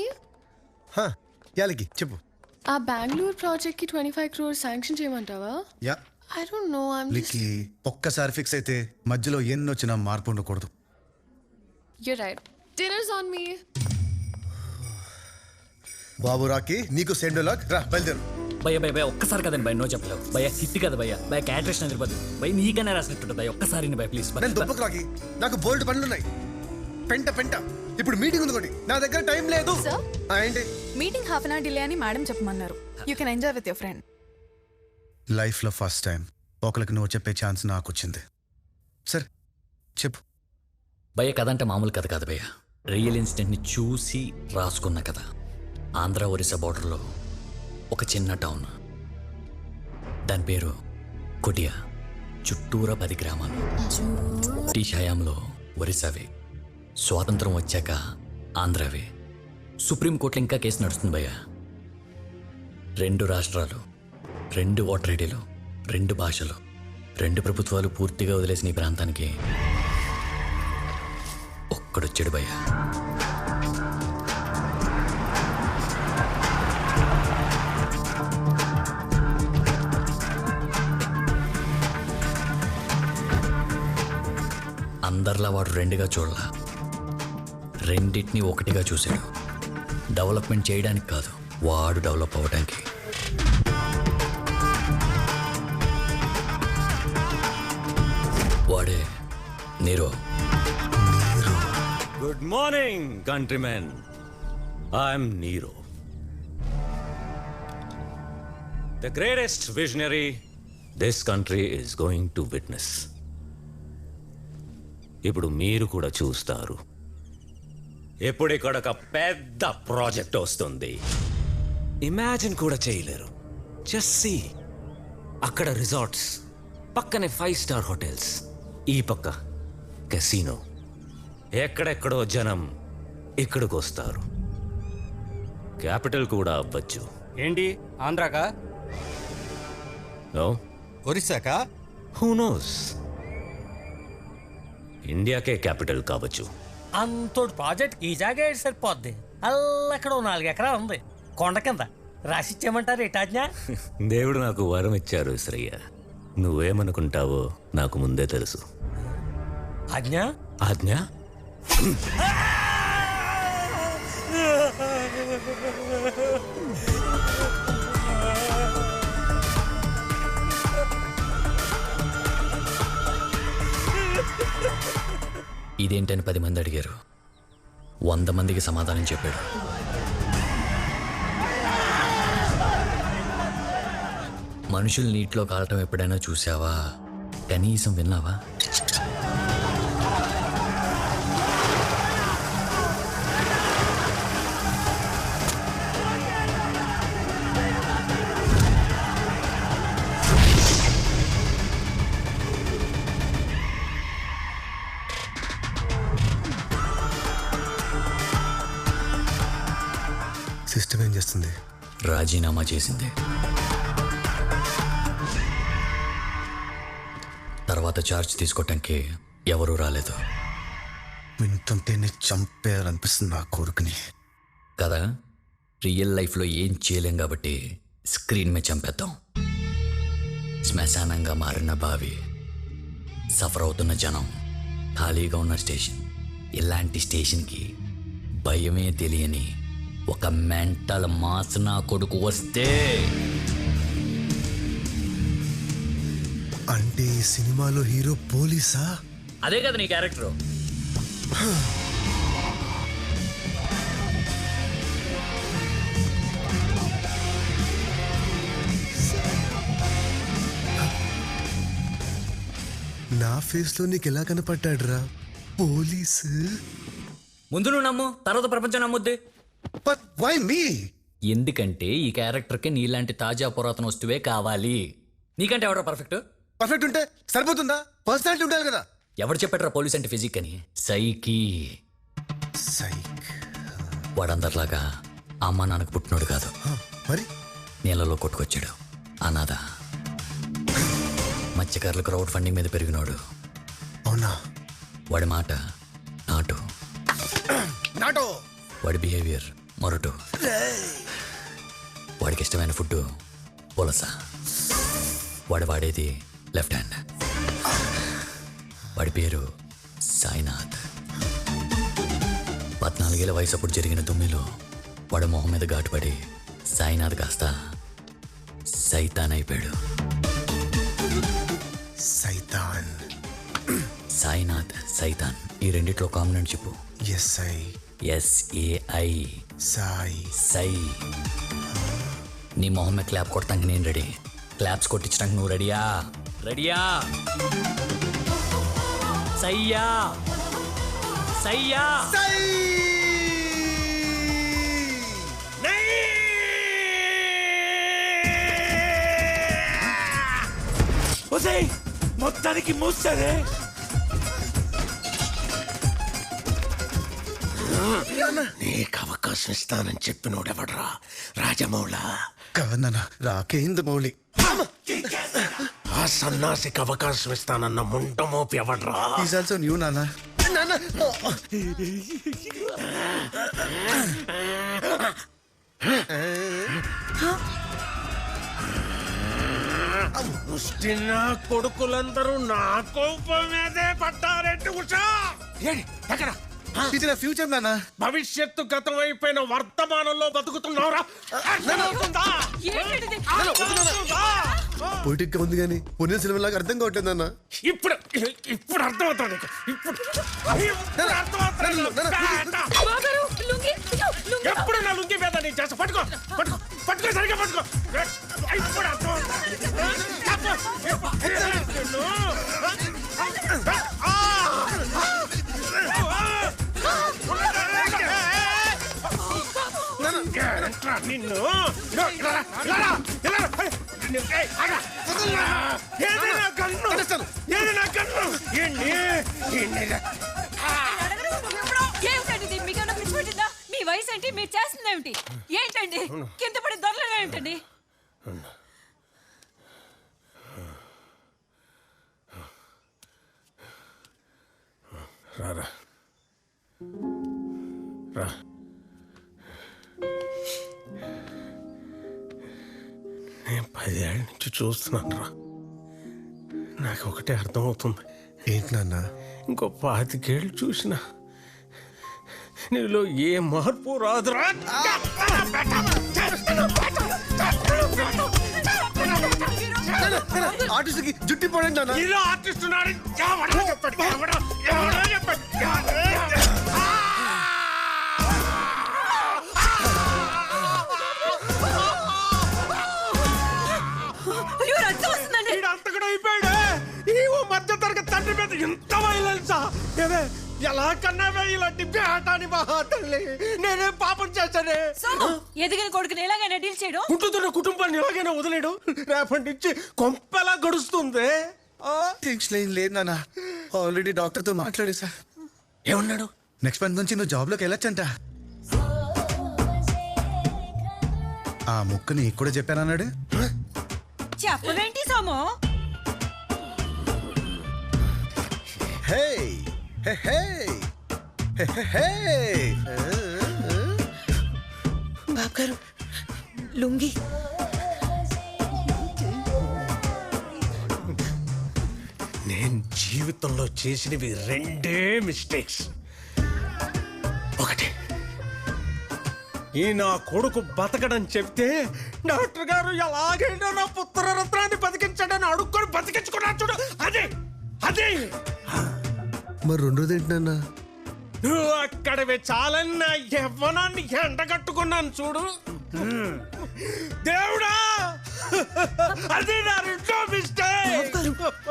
యాలకి చెప్పు. ఆ బెంగళూరు ప్రాజెక్ట్ కి 25 crores శాంక్షన్ చేయమంటావా? Ya I don't know. లికి ఒక్కసారి ఫిక్స్ అయితే మధ్యలో ఎన్నొచ్చినా మార్పు ఉండకూడదు. You're right. Dinner's on me. బాబు రాకి నీకు సెండ్ లాక్ రా బయలుదేరు. భయ్యా భయ్య భయ్య ఒక్కసారి కదండి భయ నో చెప్పలేవు భయ్యా హిట్ కదా భయ్యా భయ క్యారెక్టర్స్ తిరుపతి భయ నీకనే రాసినట్టు భయ ఒక్కసారి భయ ప్లీజ్. నేను దుబ్బకు రాకి, నాకు బోల్డ్ పనులున్నాయి. పెంట ఇప్పుడు మీటింగ్ ఉంది, నా దగ్గర టైం లేదు. ఏంటి meeting half an hour delay అని మేడం చెప్పమన్నారు. You can enjoy with your friend. లైఫ్లో ఫస్ట్ టైం ఒకరికి నువ్వు చెప్పే ఛాన్స్ నాకు వచ్చింది. సరే చెప్పు. భయ్య కథ అంటే మామూలు కథ కాదు భయ్య, రియల్ ఇన్సిడెంట్ని చూసి రాసుకున్న కథ. ఆంధ్ర ఒరిస్సా బార్డర్లో ఒక చిన్న టౌన్, దాని పేరు కుటియా. చుట్టూరా 10 గ్రామాలు. బ్రిటిష్ హయాంలో ఒరిస్సావే, స్వాతంత్రం వచ్చాక ఆంధ్రవే. సుప్రీంకోర్టులో ఇంకా కేసు నడుస్తుంది భయ్య. 2 రాష్ట్రాలు, 2 ఓటర్ ఐడీలు, 2 భాషలు, 2 ప్రభుత్వాలు పూర్తిగా వదిలేసిన ఈ ప్రాంతానికి ఒక్కడొచ్చాడు భయ్య. అందరిలా వాడు 2గా చూడలా, రెండింటిని ఒకటిగా చూశాడు. డెవలప్మెంట్ చేయడానికి కాదు, వాడు డెవలప్ అవ్వడానికి. వాడే Nero. Good morning countrymen, I'm Nero, the greatest visionary this country is going to witness. ఇప్పుడు మీరు కూడా చూస్తారు. ఇప్పుడు ఇక్కడ ఒక పెద్ద ప్రాజెక్ట్ వస్తుంది, ఇమాజిన్ కూడా చేయలేరు. జస్ట్ సీ, అక్కడ రిసార్ట్స్, పక్కనే 5 star హోటల్స్, ఈ పక్క కెసినో. ఎక్కడెక్కడో జనం ఇక్కడికి వస్తారు. క్యాపిటల్ కూడా అవ్వచ్చు. ఏంటి ఆంధ్రాకా? నో, ఒరిస్సాకా? హూ నోస్, ఇండియాకే క్యాపిటల్ కావచ్చు. అంతోటి ప్రాజెక్ట్ ఈ జాగా సరిపోద్ది. అల్లక్కడ 4 ఎకరాలు ఉంది కొండ కింద. రాసిచ్చేయమంటారు ఏటాజ్ఞా? దేవుడు నాకు వరం ఇచ్చారు శ్రయ్య. నువ్వేమనుకుంటావో నాకు ముందే తెలుసు. ఆజ్ఞ? ఆజ్ఞ? ఇదేంటని 10 మంది అడిగారు, 100 మందికి సమాధానం చెప్పాడు. మనుషులు నీటిలో కాలటం ఎప్పుడైనా చూసావా? కనీసం విన్నావా? సిస్టమ్ ఏం చేస్తుంది? రాజీనామా చేసింది. తర్వాత ఛార్జ్ తీసుకోవటానికి ఎవరూ రాలేదు. వింటుంటేనే చంపేయాలనిపిస్తుంది నా కొడుకుని. కదా, రియల్ లైఫ్లో ఏం చేయలేం కాబట్టి స్క్రీన్ మీద చంపేద్దాం. శ్మశానంగా మారిన బావి, సఫర్ అవుతున్న జనం, ఖాళీగా ఉన్న స్టేషన్. ఇలాంటి స్టేషన్కి భయమే తెలియని ఒక మెంటల్ మాస్ నా కొడుకు వస్తే, అంటే ఈ సినిమాలో హీరో పోలీసా? అదే కదా నీ క్యారెక్టరు. నా ఫేస్ లో నీకు ఎలా కనపడ్డాడురా పోలీసు? ముందు నువ్వు నమ్ము, తర్వాత ప్రపంచం నమ్ముద్ది. Why me? ఎందుకంటే ఈ క్యారెక్టర్కి నీలాంటి తాజా పురాతన వస్తువే కావాలి. నీకంటే ఎవడో పర్ఫెక్ట్? పర్ఫెక్ట్ ఉంటే సరిపోతుందా? పర్సనాలిటీ ఉండాలి కదా. ఎవడు చెప్పాడురా పోలీస్ అంటే ఫిజిక్ అని? సైకి. వాడందరిలాగా అమ్మ నాన్నకు పుట్టినోడు కాదు, మరి నీళ్ళలో కొట్టుకొచ్చాడు. అనాథ, మత్స్యకారులు క్రౌడ్ ఫండింగ్ మీద పెరిగినోడు. అవునా? వాడి మాట నాటో. వాడి బిహేవియర్ మొరటు. వాడికి ఇష్టమైన ఫుడ్ పులస. వాడు వాడేది లెఫ్ట్ హ్యాండ్. వాడి పేరు సాయినాథ్. 14 ఏళ్ల వయసు అప్పుడు జరిగిన దుమ్మిలో వాడు మొహం మీద ఘాటుపడి సాయినాథ్ కాస్త సైతాన్ అయిపోయాడు. సైతాన్. సాయినాథ్ సైతాన్ ఈ రెండిట్లో కామన్ చెప్పు. ఎస్ఐ. SAI. సాయి. సై. నీ మొహం మీద క్లాప్ కొడతానికి నేను రెడీ. క్లాప్స్ కొట్టించడానికి నువ్వు రెడీయా? రెడీయా? సయ్యా సయ్యా. మొత్తానికి మూసారే. నీకు అవకాశం ఇస్తానని చెప్పినోడెవడ్రా? రాజమౌళ కాదన్న, రాకేంద్ర మౌళి. ఆ సన్నాసికి అవకాశం ఇస్తానన్న ముంటమోపి ఎవడ్రా? ఈజ్ ఆల్సో న్యూ నాన్న. ముష్టినా కొడుకులందరూ నా కోపం మీదే పట్టారెట్టు. ఉషా ఎక్కడ ఫ్యూచర్ నాన్న. భవిష్యత్తు గతం అయిపోయిన వర్తమానంలో బతుకుతున్నావురా? పొలిటిక్ గా ఉంది కానీ పొన్నిన సినిమా లాగా అర్థం కావట్లేదు నాన్న. ఇప్పుడు ఇప్పుడు అర్థమవుతుంది. ఇప్పుడు ఎప్పుడు నా లుంగి మీద నీ చేస్తా. పట్టుకో పట్టుకో పట్టుకో, సరిగ్గా పట్టుకో. ఇప్పుడు అర్థమవుతుంది. నిన్ను ఏమిటండి మీకన్నా పిచ్చి పెట్టిందా? మీ వయసు ఏంటి? మీరు చేస్తుంది ఏమిటి? ఏంటండి కింద పడి దొరలగా ఏంటండి? రారా రా. నేను 10 ఏళ్ళ నుంచి చూస్తున్నాను రా. నాకు ఒకటే అర్థమవుతుంది. ఏంటి నాన్న? ఇంకో 25 ఏళ్ళు చూసిన నీలో ఏ మార్పు రాదురా. ఆర్టిస్ట్ కి జుట్టి పోడండి నాన్న. ఇలా ఆర్టిస్ట్ ఉన్నాడు. చెప్పండి అంతకడ అయిపోయాడు. ఈ మధ్య తరగతి తండ్రి మీద ఇంత వైలెన్సా? ఎలా కన్నావే ఇలాంటి బేటాని? మహా తల్లి, నేనే పాపం చేశానే. ఎదిగిన కొడుకుని ఎలాగైనా డీల్ చేయడం, పుట్టుతున్న కుటుంబాన్ని ఎలాగైనా వదిలేడు. రేపటి నుంచి కొంపెలా గడుస్తుంది. టెన్షన్ లేదు నాన్న. ఆల్రెడీ డాక్టర్ తో మాట్లాడేసా. ఏమన్నాడు? నెక్స్ట్ మంత్ నుంచి నువ్వు జాబ్ లోకి వెళ్ళొచ్చంట. ఆ ముక్క నీకు కూడా చెప్పానన్నాడు. చెప్పవేంటి సోము? హే హే హే హే. బాబు గారు లుంగి. నేను జీవితంలో చేసినవి 2 మిస్టేక్స్. ఒకటి, ఈ నా కొడుకు బతకడని చెప్తే డాక్టర్ గారు ఎలాగైనా నా పుత్రరత్నాన్ని బతికించడని అడుక్కొని బతికించుకున్నా చూడు. అదే అదే. మరి రెండోది ఏంటి నాన్న? నువ్వు అక్కడవి చాలన్న యవ్వనాన్ని ఎండగట్టుకున్నాను చూడు. దేవుడా, అది నా 2వ మిస్టేక్.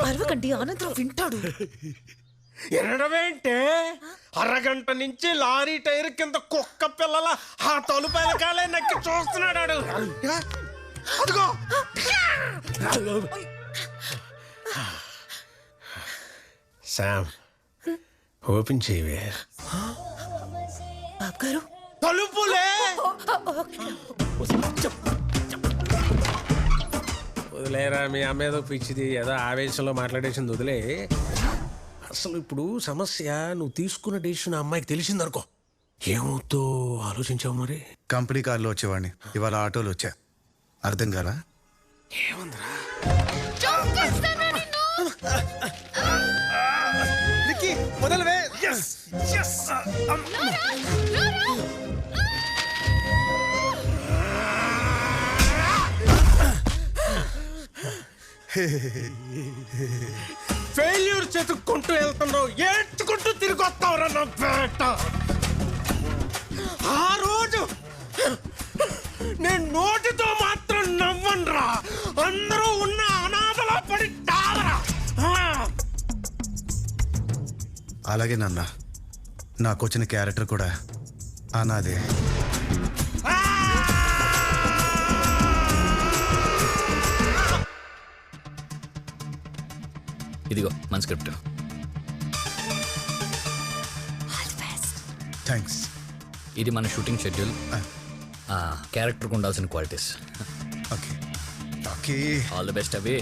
అరవకండి, ఆనందరావు వింటాడు. ఎనడమేంటే? అరగంట నుంచి లారీ టైర్ కింద కుక్క పిల్లల ఆ తలుపైన కాలే నక్కి చూస్తున్నాడు. అదిగో శామ్, ఓపెన్ చేయవే. బాబు గారు తలుపులే. వదిలేరా, మీ అమ్మ ఏదో పిచ్చిది, ఏదో ఆవేశంలో మాట్లాడేసింది, వదిలే. అసలు ఇప్పుడు సమస్య, నువ్వు తీసుకున్న డెసిషన్ ఆ అమ్మాయికి తెలిసిందనుకో, ఏమవుతో ఆలోచించావు మరి? కంపెనీ కార్లో వచ్చేవాడిని, ఇవాళ ఆటోలో వచ్చా. అర్థం కాలా? ఏముందిరా? మొదలువే. ఫెయిల్యూర్ చెతుక్కుంటూ వెళ్తున్నావు, ఏడ్చుకుంటూ తిరిగి వస్తావురా నా పేట. ఆ రోజు నేను నోటితో మాత్రం నవ్వనురా, అందరూ ఉన్న అనాథలా పడి తావరా. అలాగే నాన్న, నాకు వచ్చిన క్యారెక్టర్ కూడా అనాదే. ఇదిగో మన స్క్రిప్ట్. థ్యాంక్స్. ఇది మన షూటింగ్ షెడ్యూల్, క్యారెక్టర్కి ఉండాల్సిన qualities. Okay okay, all the best అవి.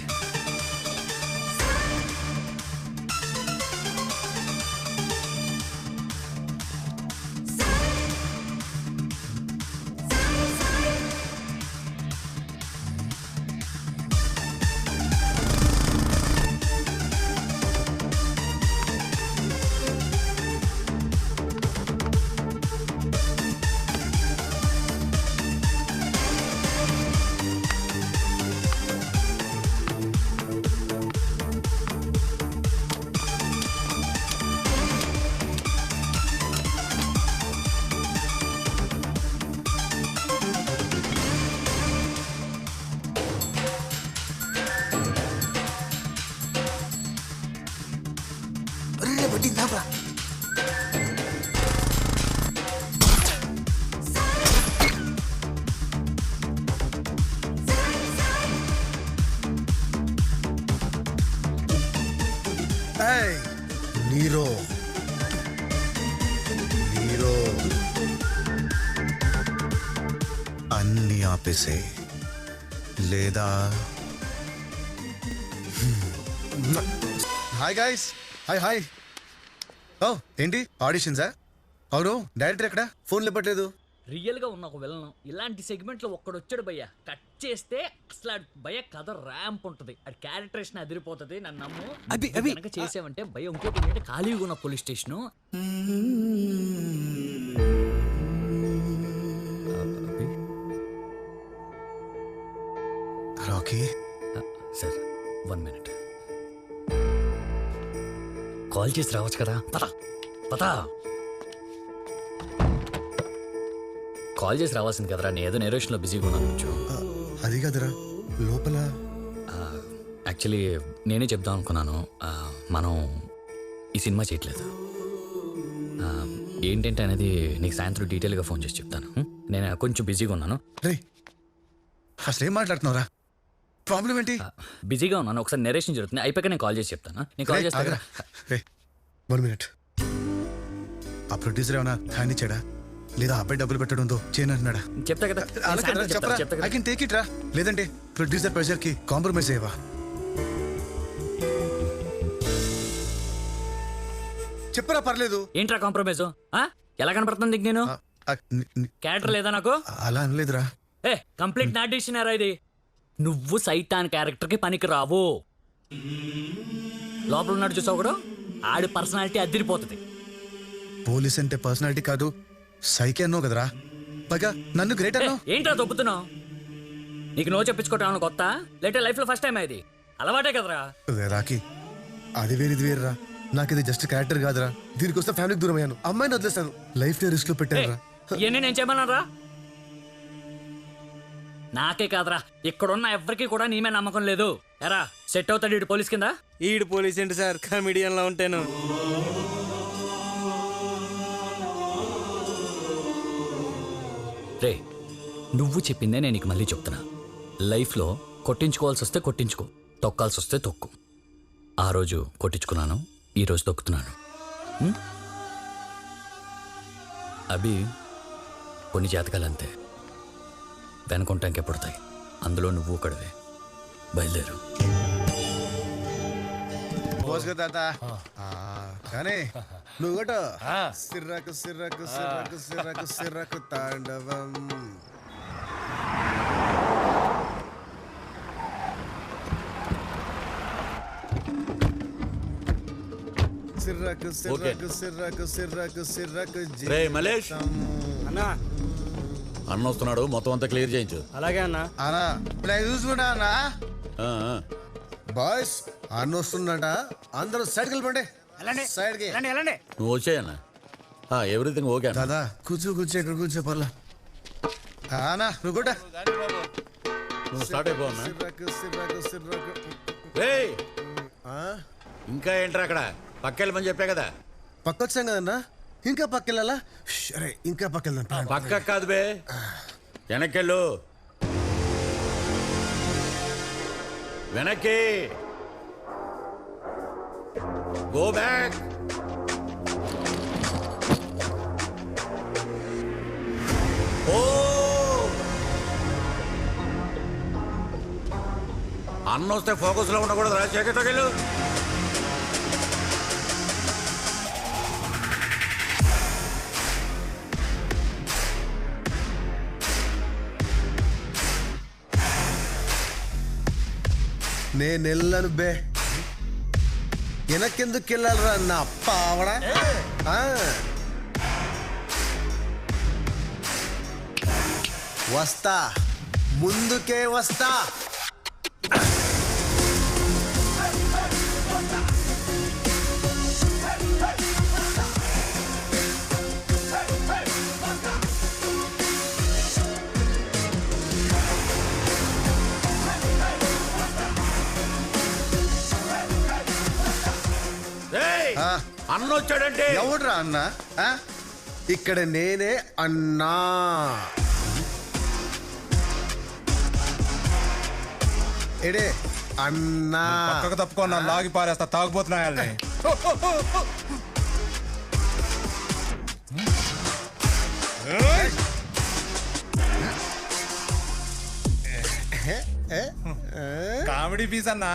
నీరో నీరో అన్ని ఆపేసే, లేదా హాయ్ గాయ్స్. హాయ్. ఓ ఏంటి ఆడిషన్సా? అవును, డైరెక్టర్ ఎక్కడ? ఫోన్ లేపట్లేదు. రియల్గా ఉన్న ఒక విలన్ ఇలాంటి సెగ్మెంట్లో ఒక్కడొచ్చాడు భయ్య, కట్ చేస్తే అసలు భయ్య కథ ర్యాంప్ ఉంటుంది, అది క్యారెక్టరేషన్ అదిరిపోతుంది. నన్ను నమ్ము. అవి కనుక చేసావంటే భయ్య ఇంకోటి ఏంటంటే ఖాళీగా ఉన్న police station. Rocky sir 1 minute. Call చేసి రావచ్చు కదా. పతా కాల్ చేసి రావాల్సింది కదరా, నేను ఏదో నేరేషన్లో బిజీగా ఉన్నాను. కొంచెం అది కదరా లోపల. యాక్చువల్లీ నేనే చెప్దాం అనుకున్నాను, మనం ఈ సినిమా చేయట్లేదు. ఏంటంటే అనేది నీకు సాయంత్రం డీటెయిల్గా ఫోన్ చేసి చెప్తాను. నేను కొంచెం బిజీగా ఉన్నాను. అసలు ఏం మాట్లాడుతున్నావురా? ప్రాబ్లం ఏంటి? బిజీగా ఉన్నాను, ఒకసారి నెరేషన్ జరుగుతుంది, అయిపోయాక నేను కాల్ చేసి చెప్తాను. నేను కాల్ చేస్తాను. 1 minute. ఆ ప్రొడ్యూసర్ ఏమన్నా హ్యాండ్ ఇచ్చాడా, లేదా అబ్బాయి డబ్బులు పెట్టడంతో చేయను అంటున్నాడా? చెప్తా కదా, ఐ కెన్ టేక్ ఇట్ రా. లేదంటే ప్రొడ్యూసర్ ప్రెషర్ కి కాంప్రమైజ్ అయ్యవా? చెప్పరా, పర్లేదు. ఏంట్రా కాంప్రమైజ్? ఎలా కనపడుతుంది నేను? క్యారెక్టర్ లేదా నాకు? అలా అనలేదురా. కంప్లీట్ నా డిసిషన్ రా ఇది. నువ్వు సైతాన్ క్యారెక్టర్కి పనికి రావు. లోపల ఉన్నాడు చూసావు కూడా, ఆడి పర్సనాలిటీ అదిరిపోతుంది. పోలీస్ అంటే పర్సనాలిటీ కాదు, సైకి అన్నావు కదరా. పైగా నన్ను గ్రేట్ అన్నావు. ఏంట్రా తొప్పుతున్నావు? నీకు నో చెప్పించుకోవటం కొత్త, లేటే లైఫ్ లో ఫస్ట్ టైం అది అలవాటే కదరా. రాకి అది వేరు ఇది వేరురా. నాకు ఇది జస్ట్ క్యారెక్టర్ కాదురా. దీనికోసం ఫ్యామిలీకి దూరం అయ్యాను, అమ్మాయిని వదిలేస్తాను, లైఫ్ ని రిస్క్ లో పెట్టాను. ఇవన్నీ నేను చేయమన్నారా? నాకే కాదురా, ఇక్కడున్న ఎవరికి కూడా నీ మీద నమ్మకం లేదు. ఎరా సెట్ అవుతాడు ఈడు పోలీస్ కింద? ఈడు పోలీస్ ఏంటి సార్, కమిడియన్ లా ఉంటాను. రే నువ్వు చెప్పిందే నేను నీకు మళ్ళీ చెప్తున్నా. లైఫ్లో కొట్టించుకోవాల్సి వస్తే కొట్టించుకో, తొక్కాల్సి వస్తే తొక్కు. ఆ రోజు కొట్టించుకున్నాను, ఈరోజు తొక్కుతున్నాను. అవి కొన్ని జాతకాలు అంతే, వెనుకుంటాకే పుడతాయి. అందులో నువ్వు ఒకడివే. బయలుదేరు. కానీ నువ్వు కూడా సిర్రకు సిర్రకు సిర్రకు సిర్రకు సిర్రకు తాండవం. సిర్రకు సిర్రకు సిర్రకు సిర్రకు సిర్రకు రే మలేష్ అన్నా అన్న వస్తున్నాడు, మొత్తం అంతా క్లియర్ చేయించు. అలాగే అన్నా. అన్నా ఇప్పుడు చూసుకుంటా అన్నా. ఆ, ఆ. బాయ్స్ అన్న వస్తుందట, అందరూ సైడ్కి వెళ్ళిపోండి. సైడ్కి నువ్వు వచ్చాయన్నా. ఎవ్రీథింగ్ ఓకే దాదా కూర్చో కూర్చో ఇక్కడ కూర్చో పర్లా. అన్నా నువ్వు కూడా నువ్వు స్టార్ట్ అయిపోవన్నా. సిర్రకు సిర్రకు సిర్రకు. రేయ్ ఇంకా ఏంట్రా అక్కడ పక్కెళ్ళమని చెప్పా కదా. పక్కొచ్చాం కదన్నా, ఇంకా పక్కెళ్ళాలా? సరే ఇంకా పక్కెళ్దాం. పక్క కాదు బే, వెనక్కెళ్ళు. వెనక్కి గో బ్యాక్. ఓ అన్న వస్తే ఫోకస్ లో ఉండకూడదు రా. చీకట్లోకెళ్ళు. నేను వెళ్ళను బే, వెనకెందుకు వెళ్ళాలరా నా పావడా. వస్తా, ముందుకే వస్తా. అన్న వచ్చాడంటే ఎవడ్రా అన్న? ఇక్కడ నేనే అన్నా. ఎడే అన్నా. పక్కకు తప్పుకున్నా లాగి పారేస్తా తాగుపోతున్నాయని. కామెడీ పీస్ అన్నా.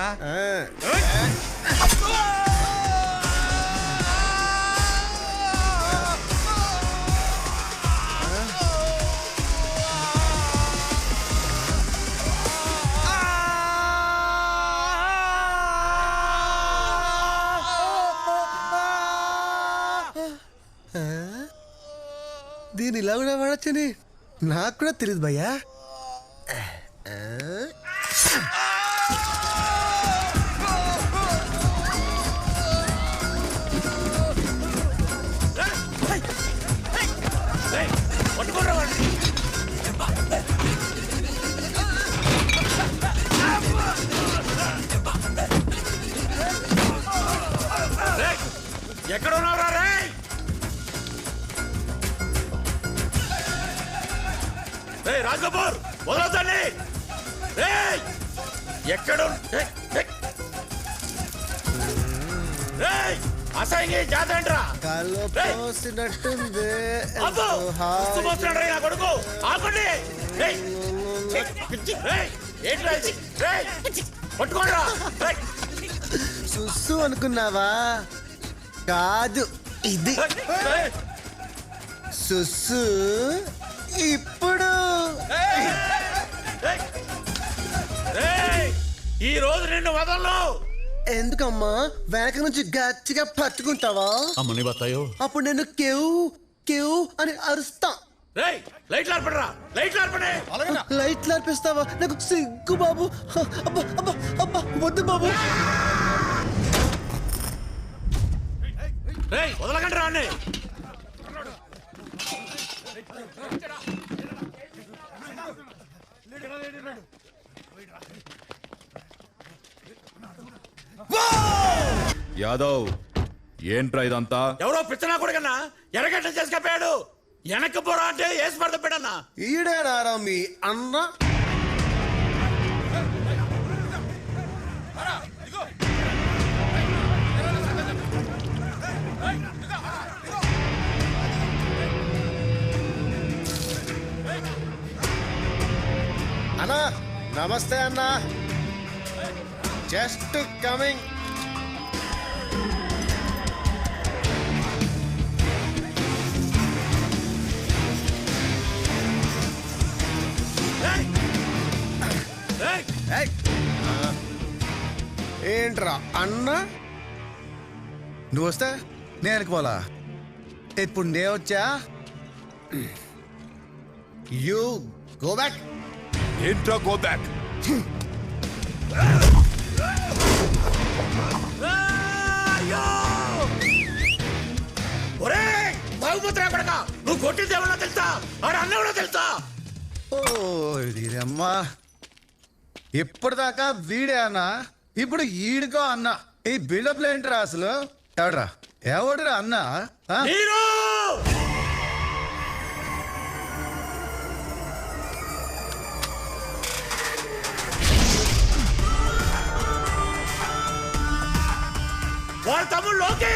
దీని ఇలా కూడా వాడచ్చని నాకు కూడా తెలియదు భయ్యా. ఎక్కడ ఉన్నావురా రే? రాజకపూర్ వదలొద్దండి. ఎక్కడ అసహ్యంగా జాతరంట్రా. పోసినట్టుంది కొడుకు ఆపండి. పట్టుకోండిరా. సుస్సు అనుకున్నావా? కాదు, ఇది సుస్సు. ఇప్పుడు ఈ రోజు నిన్ను వదలను. ఎందుకమ్మా? వెనక నుంచి గట్టిగా పట్టుకుంటావా? అమ్మని బతాయో. అప్పుడు నేను కేవ్ కేవ్ అని అరుస్తా. లైట్లు ఆర్పడరా, లైట్లు ఆర్పడే. లైట్లు ఆర్పిస్తావా? నాకు సిగ్గు బాబు. అబ్బా అబ్బా అబ్బా వద్దు బాబు. వదలకండి రాండి. యాదవ్ ఏంట్రా ఇదంతా? ఎవరో పిచ్చనా కొడుకన్నా ఎరగట్ల చేసి కప్పాడు. వెనక్కి పోరా అంటే వేసి పడతాడన్నా. ఈడేనారా మీ అన్న? అన్నా నమస్తే అన్నా. Just coming. ఏంట్రా అన్న నువ్వు వస్తే నేను పోలా ఇప్పుడు నే వచ్చా యూ గో బ్యాక్ ఏంట్రా గో బ్యాక్ ఒరే బాగుపోతున్నా కొడక నువ్వు కొట్టింది ఎవరో తెలుసా ఆడ అన్న ఎవరో తెలుసా ఓ వీరమ్మా ఇప్పటిదాకా వీడే అన్న ఇప్పుడు ఈడుకో అన్న ఈ బిల్డప్ ఏంట్రా అసలు ఎవడురా అన్న ఆ? వాళ్ళ తమ్ముడు లోకే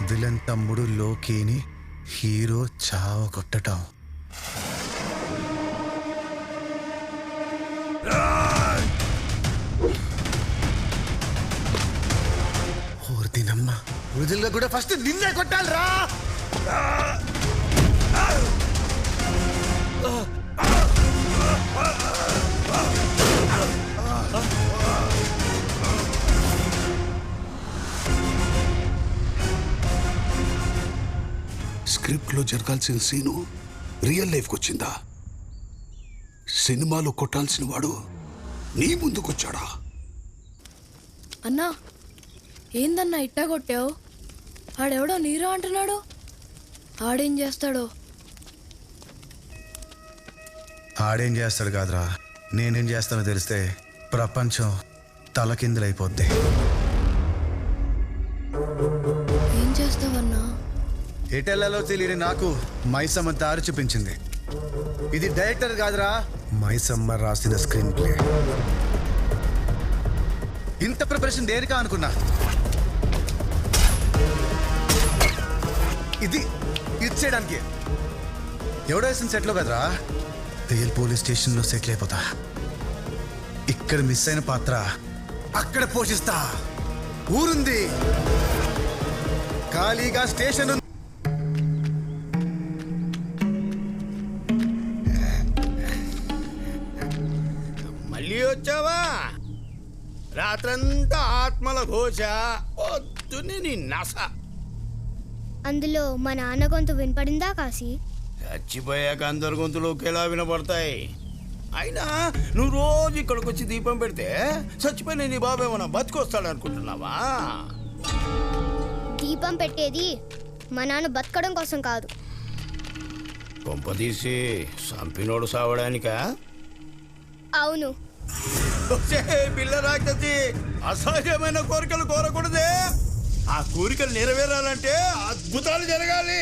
విలన్ తమ్ముడు లోకేని హీరో చావ కొట్టటం దినమ్మ వృధుల్లో కూడా ఫస్ట్ నిన్నే కొట్టాలిరా స్క్రిప్ట్ లో జరగాల్సిన సీను రియల్ లైఫ్కి వచ్చిందా? సినిమాలో కొట్టాల్సిన వాడు నీ ముందుకొచ్చాడా? అన్నా ఏందన్నా ఇట్టా కొట్టావు? ఆడెవడో నీరో అంటున్నాడు. ఆడేం చేస్తాడో? ఆడేం చేస్తాడు కాదురా, నేనేం చేస్తానో తెలిస్తే ప్రపంచం తలకిందులైపోద్ది. ఏం చేస్తావన్నా? ఎటెల్లలో తెలియని నాకు మైసమ్మ దారి చూపించింది. ఇది డైరెక్టర్ కాదురా, మైసమ్మ రాసిన స్క్రీన్ ప్లే. ఇంత ప్రిపరేషన్ దేనికా అనుకున్నా. ఇది ఇచ్చేయడానికి ఎవడో వేసిన సెట్లో కదరా, రియల్ పోలీస్ స్టేషన్లో సెటిల్ అయిపోతా. ఇక్కడ మిస్ అయిన పాత్ర అక్కడ పోషిస్తా. ఊరుంది, ఖాళీగా స్టేషన్ ఉంది. మళ్ళీ వచ్చావా? రాత్రంతా ఆత్మల ఘోష, పొద్దున్నే నీ నస. అందులో మా నాన్న గొంతు వినపడిందా కాశీ? చచ్చిపోయాక అందరి గొంతులు ఒకేలా వినపడతాయి. అయినా నువ్వు రోజు ఇక్కడికి వచ్చి దీపం పెడితే చచ్చిపోయిన నీ బాబు ఏమన్నా బతికొస్తాడు అనుకుంటున్నావా? దీపం పెట్టేది మా నాన్న బతకడం కోసం కాదు. కొంపదీసి సంపినోడు సావడానికా? అవును. పిల్ల రాక్షసి, అసహ్యమైన కోరికలు కోరకూడదే. ఆ కోరికలు నెరవేరాలంటే అద్భుతాలు జరగాలి,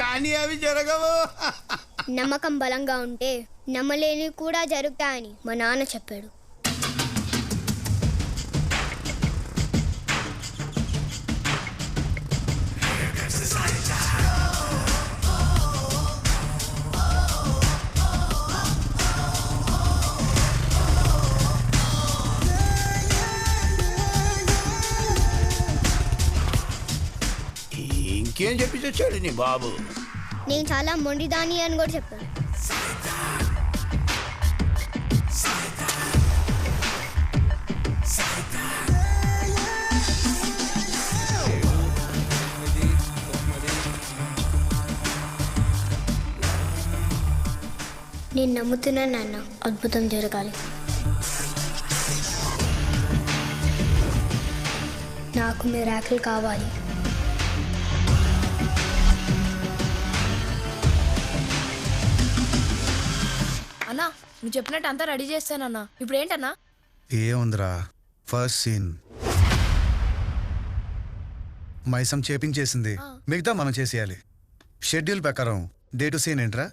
కానీ అవి జరగవు. నమ్మకం బలంగా ఉంటే నమ్మలేని కూడా జరుగుతాయని మా నాన్న చెప్పాడు. ఇంకేం చెప్పి తెచ్చాడు నీ బాబు? నేను చాలా మొండిదాని అని కూడా చెప్పాను. నేను నమ్ముతున్నాను నాన్న, అద్భుతం జరగాలి. నాకు మిరాకిల్ కావాలి. అన్నా నువ్వు చెప్పినట్టు అంతా రెడీ చేస్తానన్నా. ఇప్పుడు ఏంటన్నా? ఏముందిరా, ఫస్ట్ సీన్ మైసం చేపించేసింది, మిగతా మనం చేసేయాలి. షెడ్యూల్ ప్రకారం డే టు సీన్ ఏంట్రా?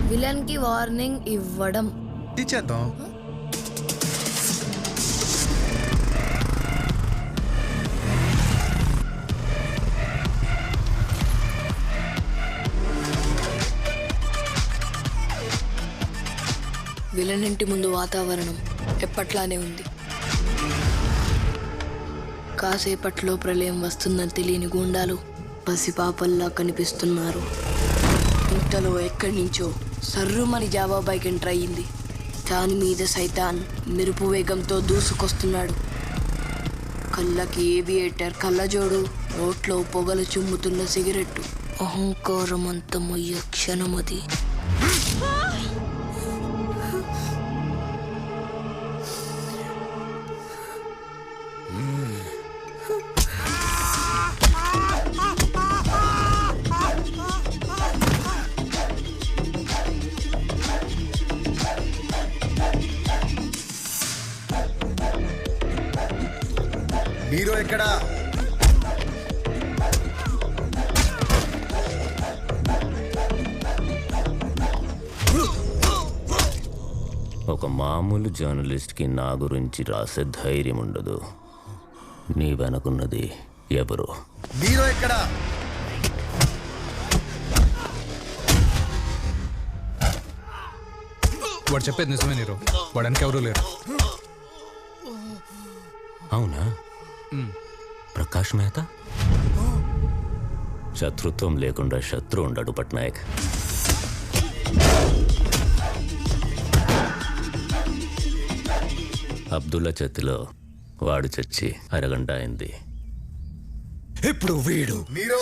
విలన్ కి వార్నింగ్ ఇవ్వడం. ఇచ్చేద్దాం. విలన్ ఇంటి ముందు వాతావరణం ఎప్పట్లానే ఉంది. కాసేపట్లో ప్రళయం వస్తుందని తెలియని గూండాలు పసిపాపల్లా కనిపిస్తున్నారు. ఇంతలో ఎక్కడి నుంచో సర్రుమని జావా బైక్ ఎంటర్ అయ్యింది. దాని మీద సైతాన్ మెరుపు వేగంతో దూసుకొస్తున్నాడు. కళ్ళకి ఏవియేటర్ కళ్ళజోడు, నోట్లో పొగలు చుమ్ముతున్న సిగరెట్టు. అహంకారం అంతమయ్యే క్షణమది. హీరో ఎక్కడా? ఒక మామూలు జర్నలిస్ట్కి నా గురించి రాసే ధైర్యం ఉండదు. నీ వెనకున్నది ఎవరు? హీరో ఎక్కడా? వాడు చెప్పేది నిజమే నీరు. వాడు వెనకెవరూ లేరు. అవునా? ప్రకాష్ మెహతా? శత్రుత్వం లేకుండా శత్రు ఉండడు పట్నాయక్. అబ్దుల్లా చేతిలో వాడు చచ్చి అరగంట అయింది. ఇప్పుడు వీడు మీరు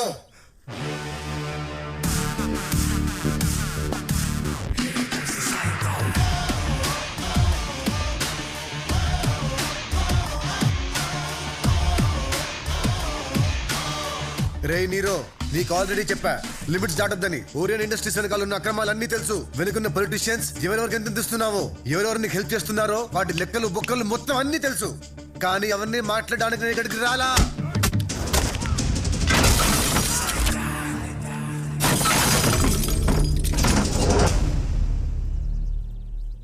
రే నీరో, నీకు ఆల్రెడీ చెప్పా లిమిట్స్ దాటొద్దని. ఓరియన్ ఇండస్ట్రీస్ వెనకాల ఉన్న అక్రమాలన్నీ తెలుసు. వెనుకున్న పొలిటీషియన్స్ ఎవరెవరికి ఎంత ఇస్తున్నావో, ఎవరెవరు నీకు హెల్ప్ చేస్తున్నారో వాటి లెక్కలు బొక్కలు మొత్తం అన్ని తెలుసు. కానీ అవన్నీ మాట్లాడడానికి నేను ఇక్కడికి రాలా.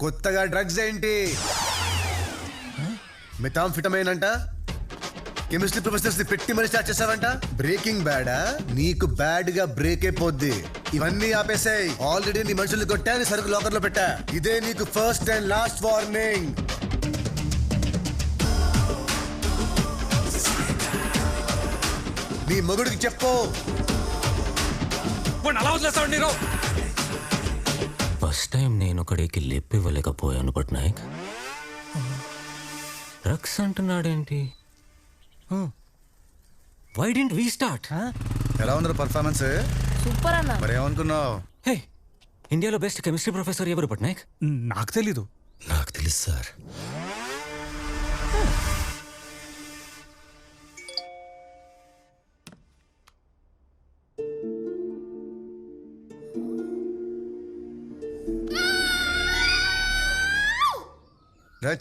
కొత్తగా డ్రగ్స్ ఏంటి? మెథాంఫిటమైన్ అంట. కెమిస్ట్రీ ప్రొఫెసర్స్ ని పెట్టి మరి స్టార్ట్ చేసావంట. బ్రేకింగ్ బ్యాడా? నీకు బ్యాడ్ గా బ్రేక్ అయిపోద్ది. ఇవన్నీ ఆపేసాయి. ఆల్రెడీ నీ మనుషులు కొట్టా, నీ సరుకు లాకర్ లో పెట్టా. ఇదే నీకు ఫస్ట్ అండ్ లాస్ట్ వార్నింగ్. నీ మొగుడికి చెప్పు. ఫస్ట్ టైం నేను ఒకడికి లేపివ్వలేకపోయాను పట్నాయక్. డ్రగ్స్ అంటున్నాడేంటి? Why didn't we start? ఎలా ఉంది పర్ఫార్మెన్స్? సూపర్ అన్న. మరి ఏమనుకున్నావు? హే, ఇండియాలో బెస్ట్ కెమిస్ట్రీ ప్రొఫెసర్ ఎవరు పట్నాయక్? నాకు తెలీదు. నాకు తెలుసు సార్.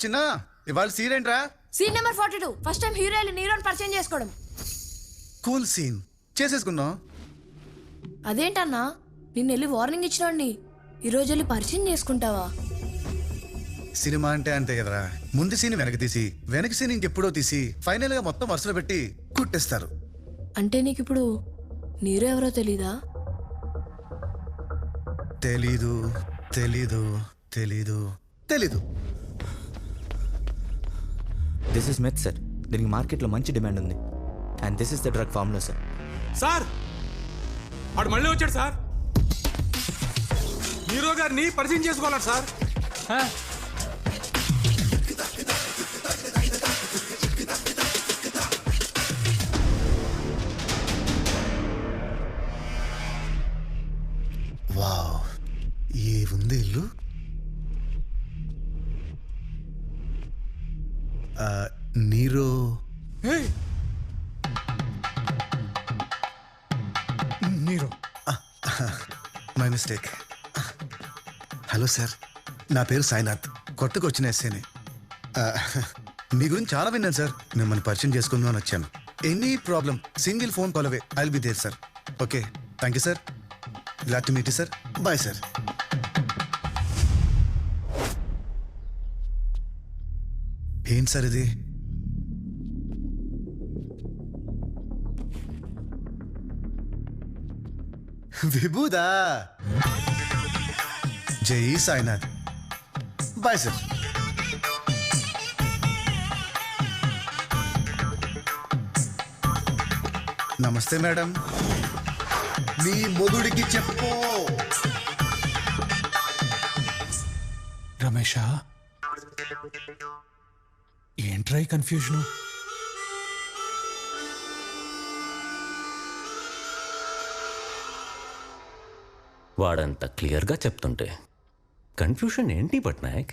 చిన్న ఇవాళ సీన్ ఏంట్రా? Scene number 42. First time heroine నీరోని పరిచయం చేసుకోవడం. కూల్ సీన్ చేసేసుకున్నాం. అదేంటన్నా, నిన్న వెళ్ళి వార్నింగ్ ఇచ్చినోడిని ఈరోజు వెళ్ళి పరిచయం చేసుకుంటావా? సినిమా అంటే అంతే కదరా. ముందు సీన్ వెనక్కి తీసి, వెనక సీన్ ఇంకెప్పుడో తీసి, ఫైనల్ గా మొత్తం వరుసలో పెట్టి కుట్టేస్తారు. అంటే నీకు ఇప్పుడు నీరో ఎవరో తెలీదా? తెలీదు తెలీదు తెలీదు తెలీదు. This is meth sir. దీనికి మార్కెట్లో మంచి డిమాండ్ ఉంది. And this is the drug formula sir. Sir వాడు మళ్ళీ వచ్చాడు సార్. హీరో గారిని పరిచయం చేసుకోవాలి సార్. వావ్, ఏ ఉంది ఇల్లు. Nero Nero my mistake. Hello sir, నా పేరు సాయినాథ్. కొత్తగా వచ్చిన ఎస్ఏని. మీ గురించి చాలా విన్నాను సార్. మిమ్మల్ని పరిచయం చేసుకుందాం అని వచ్చాను. Any problem single phone call away. I will be there sir. Okay, thank you sir. Glad to meet you sir. Bye sir. ఏంటి సార్ ఇది? విభూదా? జై సాయినాథ్. Bye sir. నమస్తే మేడం. మీ మొగుడికి చెప్పు. రమేషా, ఏంట్రా ఈ కన్ఫ్యూజను? వాడంత క్లియర్గా చెప్తుంటే కన్ఫ్యూషన్ ఏంటి పట్నాయక్?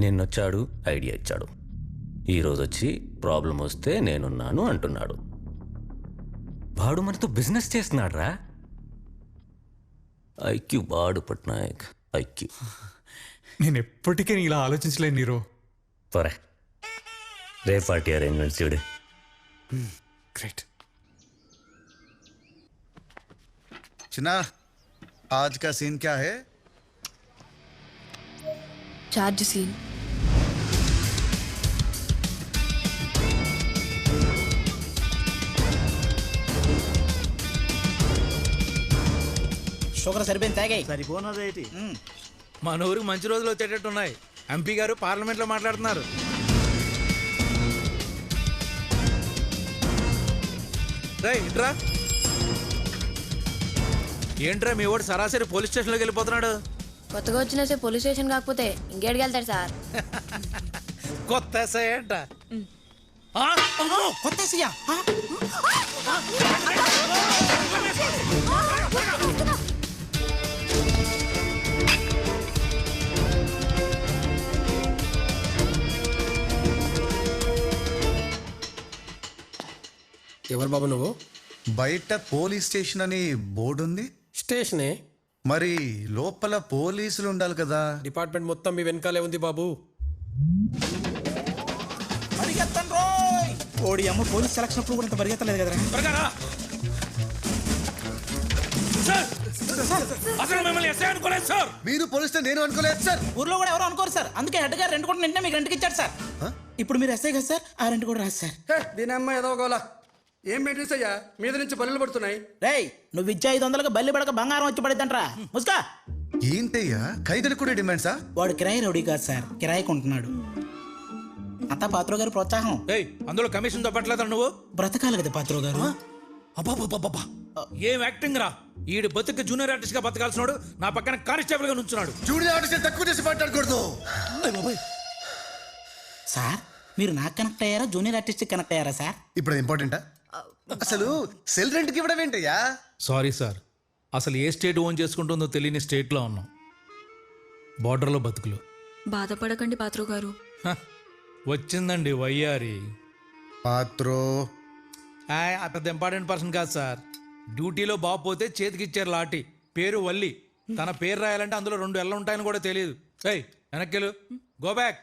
నిన్నొచ్చాడు, ఐడియా ఇచ్చాడు. ఈరోజు వచ్చి ప్రాబ్లం వస్తే నేనున్నాను అంటున్నాడు. వాడు మనతో బిజినెస్ చేస్తున్నాడు రా. ఐక్యూ వాడు పట్నాయక్, ఐక్యూ. నేను ఎప్పటికీ ఇలా ఆలోచించలేను నీరో. పరే రే పార్టీ అరేంజ్మెంట్స్ చూడు. గ్రేట్. చిన్నా, आज का सीन क्या है? Charge scene. షుగర్ సరిపోయింది, తాగాయి. సరిపోనదేటి. మన ఊరికి మంచి రోజులు వచ్చేటట్టున్నాయి. ఎంపీ గారు పార్లమెంట్లో మాట్లాడుతున్నారు. ఇట్రా. ఏంట్రా మీ వాడు సరాసరి పోలీస్ స్టేషన్లోకి వెళ్ళిపోతున్నాడు? కొత్తగా వచ్చిన పోలీస్ స్టేషన్ కాకపోతే ఇంకేడికి వెళ్తాడు సార్? కొత్త ఎస్ఐ ఏంట? కొత్త ఎస్ఐయా? ఎవరు బాబు నువ్వు? బయట పోలీస్ స్టేషన్ అని బోర్డు ఉంది. స్టేషనే మరి లోపల పోలీసులు ఉండాలి కదా. డిపార్ట్మెంట్ మొత్తం మీ వెనకాలే ఉంది బాబు. పరిగెత్తండి రోయ్. ఓడి అమ్మ పోలీస్ సెలక్షన్ అప్పుడు కూడా ఇంత పరిగెత్తలేదు కదరా. అసలు మిమ్మల్ని ఎస్ఐ అనుకోలేదు సార్. మీరు పోలీస్ నేను అనుకోలేదు సార్. ఊర్లో కూడా ఎవరు అనుకోరు సార్. అందుకే హెడ్ గారు రెంట్ కూడా నిన్నే మీకు రెంట్కి ఇచ్చాడు సార్. ఇప్పుడు మీరు ఎస్ఐ కదా సార్, ఆ రెంట్ కూడా రాదు సార్. దీని అమ్మ ఏదో గోలా. ఏం మెయింటెన్స్ అయ్యా? మీద నుంచి బల్లులు పడుతున్నాయి. రేయ్, నువ్వు ఇచ్చే 500కి బల్లి పడక బంగారం వచ్చి పడిద్దంట్రా. ముసుకా. ఏంటయ్యా ఖైదీలు కూడా డిమాండ్సా? వాడు కిరాయి రౌడీ కాదు సార్, కిరాయికి ఉంటున్నాడు. అంతా పాత్రో గారు ప్రోత్సాహం. అందులో కమిషన్ తప్పట్లేదా నువ్వు? బ్రతకాలి కదా పాత్రో గారు. అబ్బాబాబాబా, ఏం యాక్టింగ్ రా. ఈడు బతుకు జూనియర్ ఆర్టిస్ట్ గా బతకాల్సినాడు, నా పక్కన కానిస్టేబుల్ గా నుంచున్నాడు. జూనియర్ ఆర్టిస్ట్ తక్కువ చేసి మాట్లాడకూడదు సార్. మీరు నాకు కనెక్ట్ అయ్యారా, జూనియర్ ఆర్టిస్ట్ కనెక్ట్ అయ్యారా సార్? ఇప్పుడు ఇంపార్టెంటా? అసలు సెల్ రెంట్కి ఇవ్వడం ఏంటయ్యా? సారీ సార్, అసలు ఏ స్టేట్ ఓన్ చేసుకుంటుందో తెలియని స్టేట్లో ఉన్నాం. బార్డర్లో బతుకులు. బాధపడకండి పాత్రో గారు. వచ్చిందండి వయ్యారి. పాత్రో పెద్ద ఇంపార్టెంట్ పర్సన్ కాదు సార్. డ్యూటీలో బాబు పోతే చేతికిచ్చారు లాఠీ. పేరు వల్లి. తన పేరు రాయాలంటే అందులో 2 ఎల్ల ఉంటాయని కూడా తెలియదు. వెనక్కెళ్ళు, గో బ్యాక్.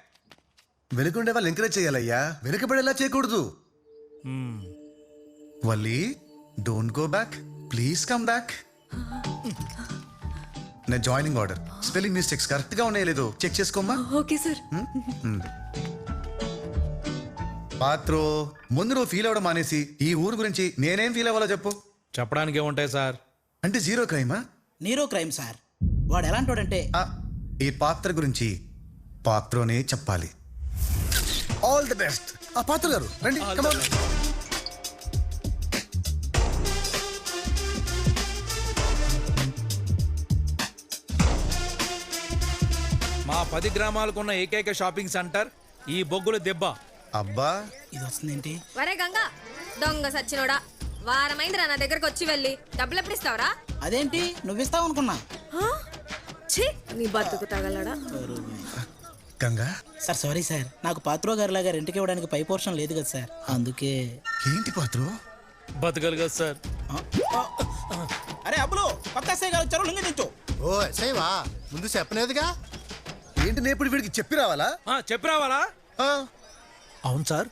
వెనుకుండే వాళ్ళు ఎంకరేజ్ చేయాలయ్యా, వెనుకబడేలా చేయకూడదు. Valli, don't go back, please come back. నా joining order spelling mistakes correct గా ఉన్నాయో లేదో చెక్ చేసుకోమ్మా. Okay sir. పాత్రో, ముందు నువ్వు ఫీల్ అవ్వడం మానేసి ఈ ఊరు గురించి నేనేం ఫీల్ అవ్వాలో చెప్పు. చెప్పడానికి ఏముంటాయి సార్? అంటే జీరో క్రైమా? Nero crime sir. వాడు ఎలాంటోడంటే ఈ పాత్ర గురించి పాత్రోనే చెప్పాలి. All the best. ఆ పాత్ర గారు రండి. Come on. మా 10 గ్రామాలకున్న ఏకైక షాపింగ్ సెంటర్ ఈ బొగ్గుల దెబ్బ. అబ్బా, ఇది వస్తుందేంటి? వరే గంగా, దొంగ సచ్చినోడా, వారమైందిరా నా దగ్గరకు వచ్చి వెళ్ళి డబ్బులు ఎప్పుడు ఇస్తావరా? అదేంటి నువ్విస్తావు అనుకున్నా. నీ బతుకు తగలడా. Ganga sir, sorry sir. నాకు పాత్రో గారి లాగా రెంట్కి ఇవ్వడానికి పై పోర్షన్ లేదు కదా సార్, అందుకే. ఏంటి పాత్రో? బతకలు కదా సార్. అరే అబ్బులు, కొత్త ఎస్ఐ గారు వచ్చారు, లింగి దించు. ఓ ఎస్ఐవా, ముందు చెప్పలేదుగా. ఏంటి నేను ఇప్పుడు వీడికి చెప్పి రావాలా? చెప్పి రావాలా? అవును సార్,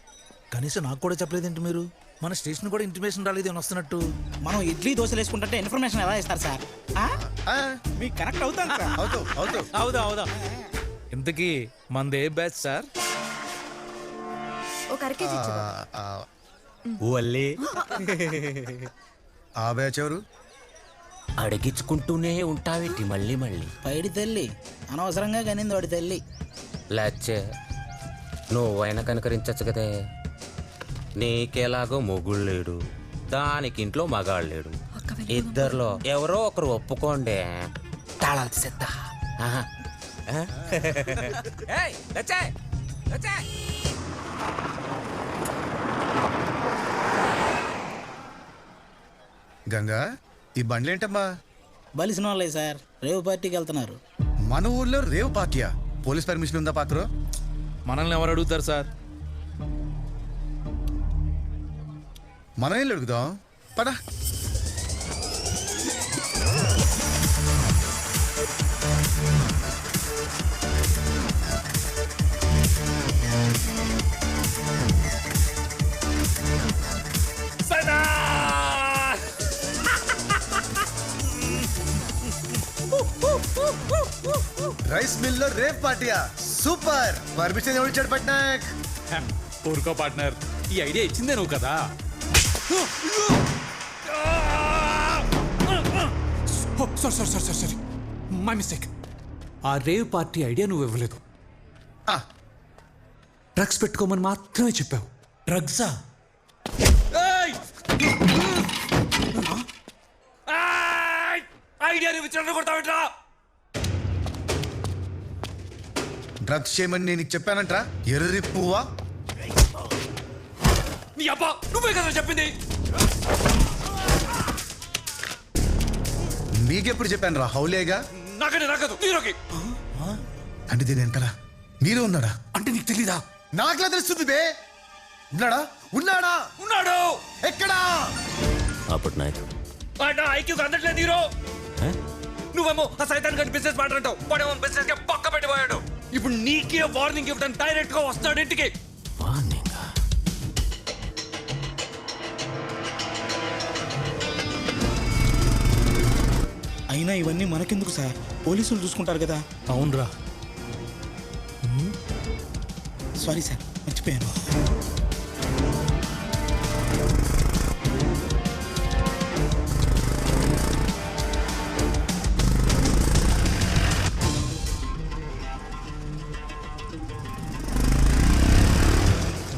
కనీసం నాకు కూడా చెప్పలేదేంటి మీరు? మన స్టేషన్ కూడా ఇంటిమేషన్ రాలేదు అని వస్తున్నట్టు. మనం ఇడ్లీ దోశలు వేసుకుంటే ఇన్ఫర్మేషన్ ఎలా ఇస్తారు సార్? మీకు కనెక్ట్ అవుతాను సార్. అవుదా. ఇంతకీ మనది ఏ బ్యాచ్ సార్? ఒక అరకేజీ వల్లే. ఆ బ్యాచ్ ఎవరు? అడిగించుకుంటూనే ఉంటావేటి మళ్ళీ మళ్ళీ. పైడి తల్లి అనవసరంగా కనింది వాడి తల్లి. లేచే నువ్వైనా కనుకరించచ్చు కదే. నీకేలాగో మొగుళ్ళు లేడు, దానికి ఇంట్లో మగాళ్ళు లేడు. ఇద్దరిలో ఎవరో ఒకరు ఒప్పుకోండి. తాళాలు తీసేద్దా. గంగా, ఈ బండ్లేంటమ్మా? బలిసిన వాళ్ళే సార్, రేవు పార్టీకి వెళ్తున్నారు. మన ఊర్లో రేవు పార్టీయా? పోలీస్ పర్మిషన్ ఉందా పాత్ర? మనల్ని ఎవరు అడుగుతారు సార్? మనం ఏం అడుగుదాం పడా. రైస్ మిల్ లో రేవ్ పార్టీయా? సూపర్. పర్మిషన్ ఎవరు ఇచ్చాడు పట్నాయక్? ఊరుకో పార్ట్నర్, ఈ ఐడియా ఇచ్చిందే నువ్వు కదా. Sorry my mistake. ఆ రేవ్ పార్టీ ఐడియా నువ్వు ఇవ్వలేదు, డ్రగ్స్ పెట్టుకోమని మాత్రమే చెప్పావు. డ్రగ్సా? ఐడియా కొడతావేట్రా? డ్రగ్స్ చేయమని నేను చెప్పానంట్రా ఎర్రి పువ్వా? నీ అబ్బా నువ్వే కదా చెప్పింది. మీకెప్పుడు చెప్పాను రా హౌలేగా? నాకనే నాకదు నీరోకి. అంటే దీని వెనకాల నీరు ఉన్నాడా? అంటే నీకు తెలీదా? నాకులా తెలుస్తుంది బే. ఉన్నాడా? ఉన్నాడా? ఉన్నాడు. ఎక్కడా? అప్పుడు నాయకు ఐక్యూకి అందట్లేదు నీరో. నువ్వేమో ఆ సైతాన్ గడి బిజినెస్ మాట్లాడతావు, వాడేమో బిజినెస్ కి పక్క పెట్టిపోయాడు. ఇప్పుడు నీకే వార్నింగ్ ఇవ్వడానికి డైరెక్ట్ గా వస్తాడు ఇంటికి. అయినా ఇవన్నీ మనకెందుకు సార్, పోలీసులు చూసుకుంటారు కదా. అవునరా. సారీ సార్, మర్చిపోయాను.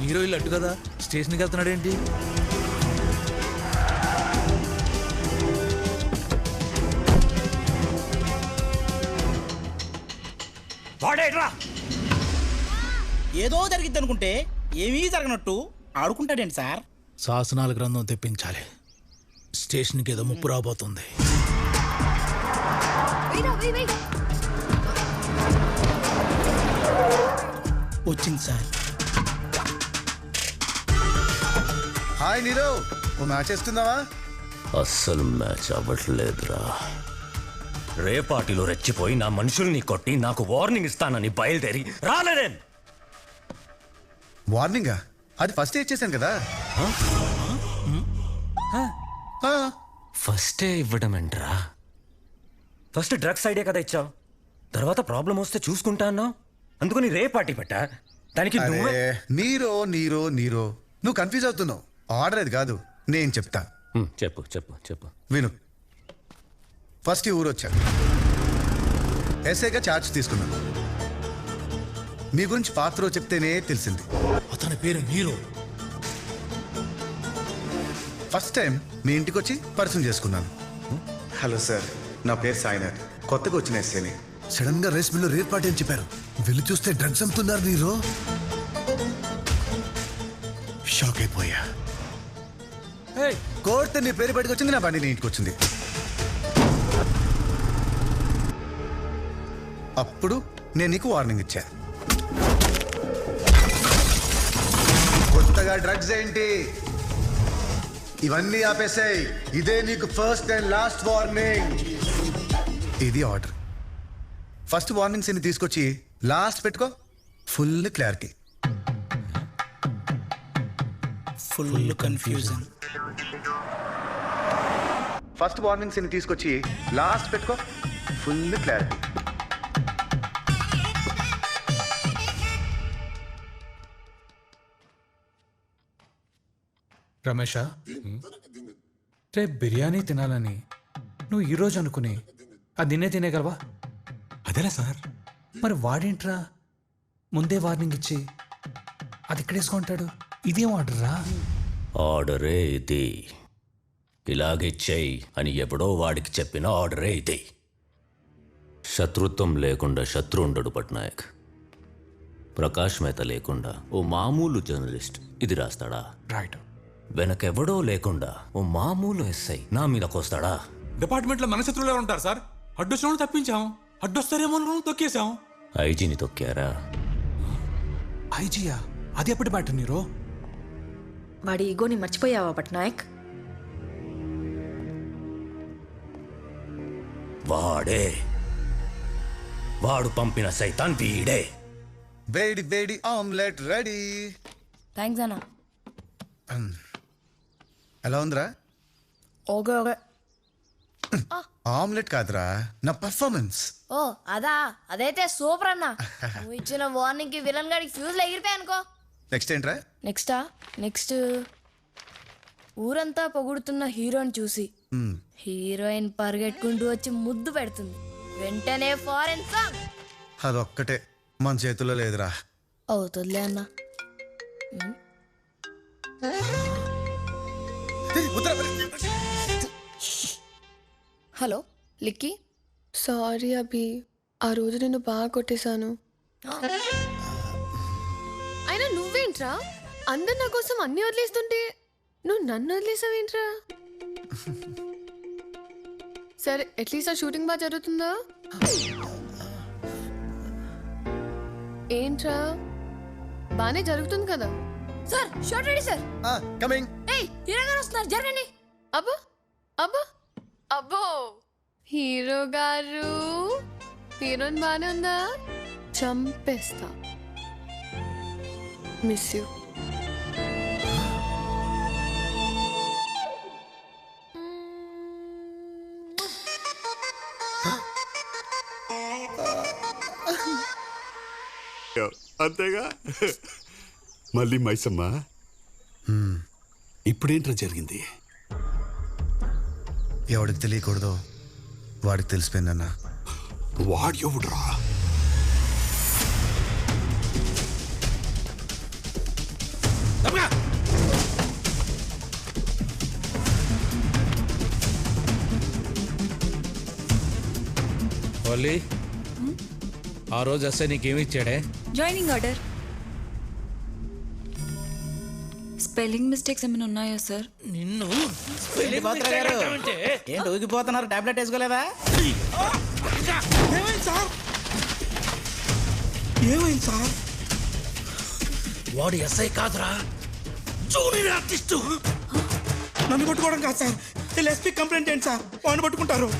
హీరో ఇల్లు అట్టు కదా, స్టేషన్కి వెళ్తున్నాడు ఏంటి? ఏదో జరిగిద్ది అనుకుంటే ఏమీ జరగనట్టు ఆడుకుంటాడేంటి సార్? శాసనాల గ్రంథం తెప్పించాలి, స్టేషన్కి ఏదో ముప్పు రాబోతుంది. వచ్చింది సార్. హాయ్ నీరో, ఓ మ్యాచ్ వేసుకుందావా? అస్సలు మ్యాచ్ అవ్వట్లేదురా. రే పార్టీలో రెచ్చిపోయి నా మనుషుల్ని కొట్టి నాకు వార్నింగ్ ఇస్తానని బయలుదేరి రాలేదే. వార్నింగా? అది ఫస్ట్ ఇచ్చేసాను కదా. ఫస్టే ఇవ్వడం ఏంట్రా? ఫస్ట్ డ్రగ్స్ ఐడియా కదా ఇచ్చావు, తర్వాత ప్రాబ్లం వస్తే చూసుకుంటా అన్నావు, అందుకని రే పార్టీ పెట్టా. దానికి నీరో నీరో నీరో నువ్వు కన్ఫ్యూజ్ అవుతున్నావు. ఆర్డర్ అది కాదు, నేను చెప్తా. చెప్పు చెప్పు చెప్పు. విను. ఫస్ట్ ఈ ఊరు వచ్చా, ఎస్ఐగా ఛార్జ్ తీసుకున్నాను. మీ గురించి పాత్ర చెప్తేనే తెలిసింది. అతని పేరు నీరో. ఫస్ట్ టైం మీ ఇంటికి వచ్చి పరిచయం చేసుకున్నాను. హలో సార్, నా పేరు సాయినాథ్, కొత్తగా వచ్చిన ఎస్ఐని. సడన్ గా రేస్ మిల్లో రేర్ పార్టీ అని చెప్పారు. వెళ్ళి చూస్తే డ్రగ్స్ అమ్ముతున్నారు. నీరో షాక్ అయిపోయా. కోర్టు నీ పేరు బయటకు వచ్చింది, నా బండి నీ ఇంటికి వచ్చింది. అప్పుడు నేను నీకు వార్నింగ్ ఇచ్చా. కొత్తగా డ్రగ్స్ ఏంటి, ఇవన్నీ ఆపేసాయి. ఇదే నీకు ఫస్ట్ అండ్ లాస్ట్ వార్నింగ్. ఇది ఆర్డర్. ఫస్ట్ వార్నింగ్స్ ఎన్ని తీసుకొచ్చి లాస్ట్ పెట్టుకో. Full clarity. Full confusion. First warnings ఎన్ని తీసుకొచ్చి లాస్ట్ పెట్టుకో. Full clarity. రమేష, రేపు బిర్యానీ తినాలని నువ్వు ఈరోజు అనుకుని అది నిన్నే తినేగలవా? అదేలా సార్? మరి వాడేంట్రా ముందే వార్నింగ్ ఇచ్చి అది ఇక్కడేసుకుంటాడు? ఇదేం ఆర్డర్రా? ఆర్డరే ఇది. ఇలాగే చెయ్యి అని ఎవడో వాడికి చెప్పిన ఆర్డరే ఇది. శత్రుత్వం లేకుండా శత్రు ఉండడు పట్నాయక్. ప్రకాష్ మేత లేకుండా ఓ మామూలు జర్నలిస్ట్ ఇది రాస్తాడా? రైట్. వెనకెవడో లేకుండా ఓ మామూలు ఎస్ఐ నా మీదకొస్తాడా? డిపార్ట్మెంట్లో మన శత్రువులు ఉంటారు సార్. అడ్డొచ్చిన తప్పించాం, అడ్డొస్తారేమో తొక్కేశాం. ఐజీని తొక్కారా? ఐజీయా? అది ఎప్పటి మాట నీరో? వాడి ఈగోని మర్చిపోయావా పట్నాయక్? వాడు పంపిన సైతాన్ వీడే. వేడి వేడి ఆమ్లెట్ రెడీ. థ్యాంక్స్ అన్న. ఎలా ఉందిరా? Okay okay. ఆమ్లెట్ కాదురా, నా పర్ఫార్మెన్స్. ఓ అదా, అదైతే సూపర్ అన్న. నువ్వు ఇచ్చిన వార్నింగ్ కి విలన్ గాడికి ఫ్యూజ్ ఎగిరిపోయా అనుకో. నెక్స్ట్ ఏంట్రా? నెక్స్ట్ ఊరంతా పొగుడుతున్న హీరోని చూసి హీరోయిన్ పరిగెట్టుకుంటూ వచ్చి ముద్దు పెడుతుంది. వెంటనే ఫారెన్ సాంగ్. అదొక్కటే మన చేతుల్లో లేదురా. అవుతుందిలే అన్న. హలో లిక్కీ. సారీ అభి, ఆ రోజు నేను బాగా కొట్టేశాను. అయినా నువ్వేంట్రా అందరు నా కోసం అన్ని వదిలేస్తుంటే నువ్వు నన్ను వదిలేసావేంట్రా? సరే అట్లీస్ట్ ఆ షూటింగ్ బాగా జరుగుతుందా? ఏంట్రా బానే జరుగుతుంది కదా? Sir shot ready sir. Coming. ఏయ్ హీరో గారు వస్తున్నారు, జరగండి. అబ్బో అబ్బో అబ్బో, హీరో గారు హీరోయిన్ బానే ఉందా? చంపేస్తా. Miss you. అంతేగా. మళ్ళీ మైసమ్మ, ఇప్పుడేంట్రా జరిగింది? ఎవడికి తెలియకూడదు వాడికి తెలిసిపోయిందన్నా. వాడు ఎవడురా? వల్లి, ఆ రోజు అస్సే నీకేమి ఇచ్చాడే? Joining order. స్పెల్లింగ్ మిస్టేక్స్ ఏమైనా ఉన్నాయా సార్? నిన్ను ఏంటి ఊగిపోతున్నారు? టాబ్లెట్ వేసుకోలేదా? ఏమైంది సార్? ఏమైంది సార్? వాడు ఎస్ఐ కాదురా, జూనియర్ ఆర్టిస్టు. నన్ను పట్టుకోవడం కాదు సార్, వీళ్ళు ఎస్పీ కంప్లైంట్ ఏంటి సార్? వాడిని పట్టుకుంటారు.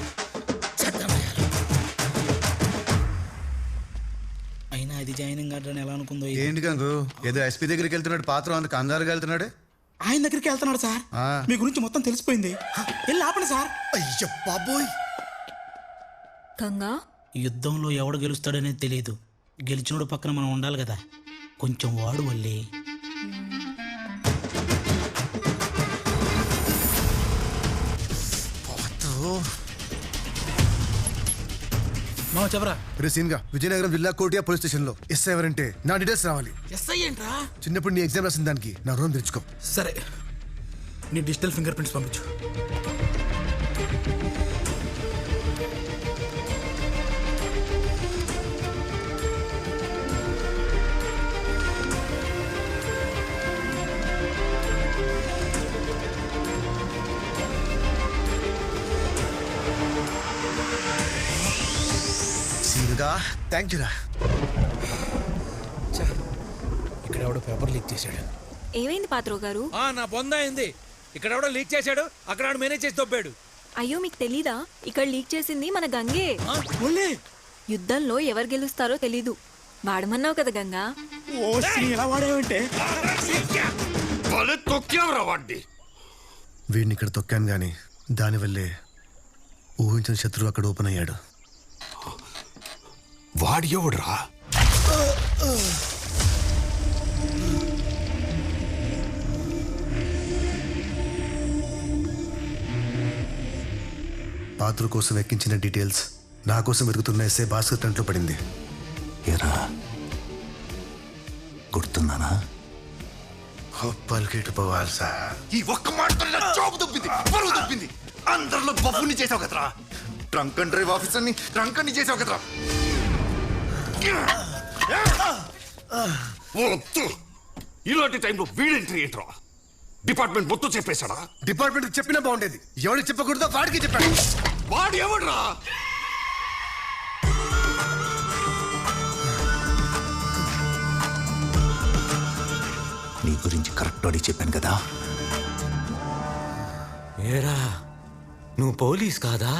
అయినా ఇది జాయినింగ్ ఆర్డర్ ఎలా అనుకుందో. ఏంటి గంగు, ఏదో ఎస్పీ దగ్గరికి వెళ్తున్నాడు, పాత్ర అంత కంగారుగా వెళ్తున్నాడు. ఆయన దగ్గరికి వెళ్తున్నాడు సార్. మీ గురించి మొత్తం తెలిసిపోయింది. వెళ్ళి ఆపండి సార్. అయ్యో బాబోయ్. గంగా, యుద్ధంలో ఎవడు గెలుస్తాడనేది తెలియదు. గెలిచినోడు పక్కన మనం ఉండాలి కదా. కొంచెం వాడు వల్లి. చెప్పరా గా విజయనగరం జిల్లా కోటియా పోలీస్ స్టేషన్ లో ఎస్ఐ ఎవరంటే నా డీటెయిల్స్ రావాలి. ఎస్ఐ ఏంట్రా? చిన్నప్పుడు నీ ఎగ్జామ్ రాసిన దానికి నా రూమ్ తెచ్చుకో. సరే, నీ డిజిటల్ ఫింగర్ ప్రింట్స్ పంపించు. థ్యాంక్ యూ రా. ఇక్కడ ఎవడో పేపర్ లీక్ చేశాడు. ఏమైంది పాత్రో గారు? నా బొంద అయింది. ఇక్కడ ఎవడో లీక్ చేశాడు, అక్కడ మేనేజ్ చేసి దొబ్బాడు. అయ్యో మీకు తెలీదా? ఇక్కడ లీక్ చేసింది మన గంగే. యుద్ధంలో ఎవరు గెలుస్తారో తెలీదు. వాడమన్నావు కదా గంగా. వీడిని ఇక్కడ తొక్కాను గాని దానివల్లే ఊహించిన శత్రువు అక్కడ ఓపెన్ అయ్యాడు. వాడు ఎవడురా? పాత్ర కోసం ఎక్కించిన డీటెయిల్స్ నా కోసం వెతుకుతున్న ఎస్ఏ భాస్కర్ టంట్లో పడింది. ఏరా గుర్తున్నానా? పలికేటు పోవాలి సార్. ఈ ఒక్క మాటతో నా జాబ్ దొబ్బింది, పరువు దొబ్బింది. అందరిలో బఫుని చేసావు కదరా. ట్రంక్ అండ్ డ్రైవ్ ఆఫీసర్ని ట్రంక్ అని చేసావు కదరా. ఇలాంటి టైంలో వీడెంట్రీ ఏంట్రా? డిపార్ట్మెంట్ మొత్తం చెప్పేశాడా? డిపార్ట్మెంట్ చెప్పినా బాగుండేది. ఎవరికి చెప్పకూడదో వాడికి చెప్పాడు. వాడు ఎవడ్రా? నీ గురించి కరెక్ట్ అడిగి చెప్పాను కదా. ఏరా నువ్వు పోలీస్ కాదా?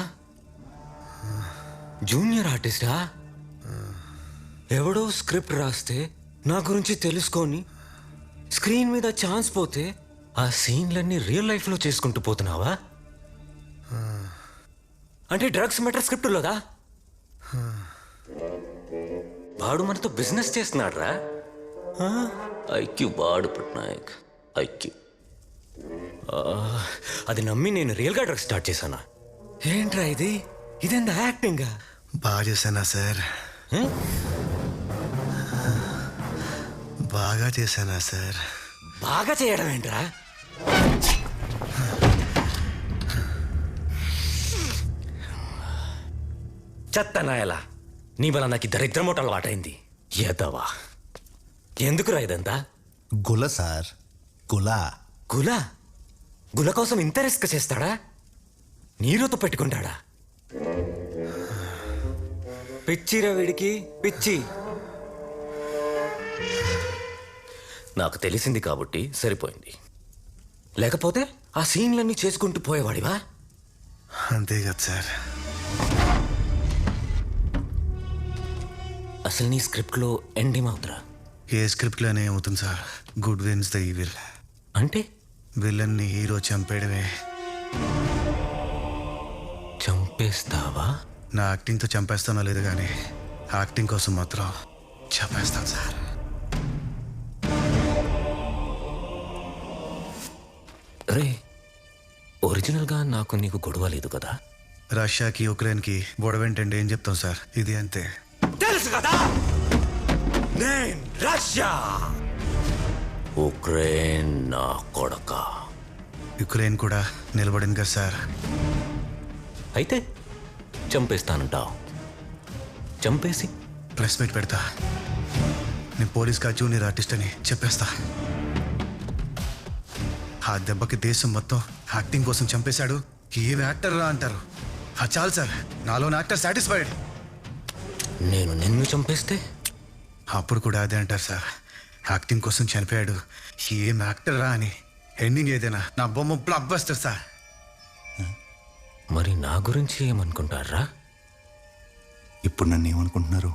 జూనియర్ ఆర్టిస్టా? ఎవడో స్క్రిప్ట్ రాస్తే నా గురించి తెలుసుకొని స్క్రీన్ మీద ఛాన్స్ పోతే ఆ సీన్లన్నీ రియల్ లైఫ్లో చేసుకుంటూ పోతున్నావా? అంటే డ్రగ్స్ మెటర్ స్క్రిప్టులోదా? వాడు మనతో బిజినెస్ చేస్తున్నాడు రా. ఐక్యూ బాడు పట్నాయక్ ఐక్యూ. అది నమ్మి నేను రియల్గా డ్రగ్స్ స్టార్ట్ చేశానా? ఏంట్రా ఇది? ఇదెంత యాక్టింగా? బాగా చేశానా సార్? బాగా చేశానా సార్? బాగా చేయడం ఏంట్రా? చెత్తనాయలా నీ వల్ల నాకు దరిద్ర మూటలు వాటైంది. ఎదవా ఎందుకురా ఇదంతా? గుల సార్, గుల. గుల గుల కోసం ఇంత రిస్క్ చేస్తాడా? నీరుతో పెట్టుకుంటాడా? పిచ్చిరా వీడికి పిచ్చి. నాకు తెలిసింది కాబట్టి సరిపోయింది, లేకపోతే ఆ సీన్లన్నీ చేసుకుంటూ పోయేవాడివా? అంతే కదా సార్. అసలు నీ స్క్రిప్ట్లో ఎండింగ్ అవుతురా? ఏ స్క్రిప్ట్లోనే ఏమవుతుంది sir? Good wins the evil. అంటే విలన్ని హీరో చంపేయడమే. చంపేస్తావా? నా యాక్టింగ్తో చంపేస్తానో లేదు కానీ యాక్టింగ్ కోసం మాత్రం చంపేస్తాను సార్. రే ఒరిజినల్గా నాకు నీకు గొడవ లేదు కదా? రష్యాకి యుక్రెయిన్కి గొడవేంటండి, ఏం చెప్తాం సార్? ఇది అంతే. తెలుసు కదా నేను రష్యా, ఉక్రెయిన్ నా కొడక. యుక్రెయిన్ కూడా నిలబడింది కదా సార్. అయితే చంపేస్తానంటావు? చంపేసి ప్రెస్ మీట్ పెడతా. నేను పోలీస్ కా జూనియర్ ఆర్టిస్ట్ అని చెప్పేస్తా. ఆ దెబ్బకి దేశం మొత్తం యాక్టింగ్ కోసం చంపేశాడు, ఏం యాక్టర్ రా అంటారు. చాలు సార్, నాలోని యాక్టర్ సాటిస్ఫైడ్. నేను నిన్ను చంపేస్తే అప్పుడు కూడా అదే అంటారు సార్, యాక్టింగ్ కోసం చనిపోయాడు, ఏం యాక్టర్ రా అని. ఎండింగ్ ఏదైనా నా బొమ్మ బ్లాక్ బస్టర్ సార్. మరి నా గురించి ఏమనుకుంటారా? ఇప్పుడు నన్ను ఏమనుకుంటున్నారు?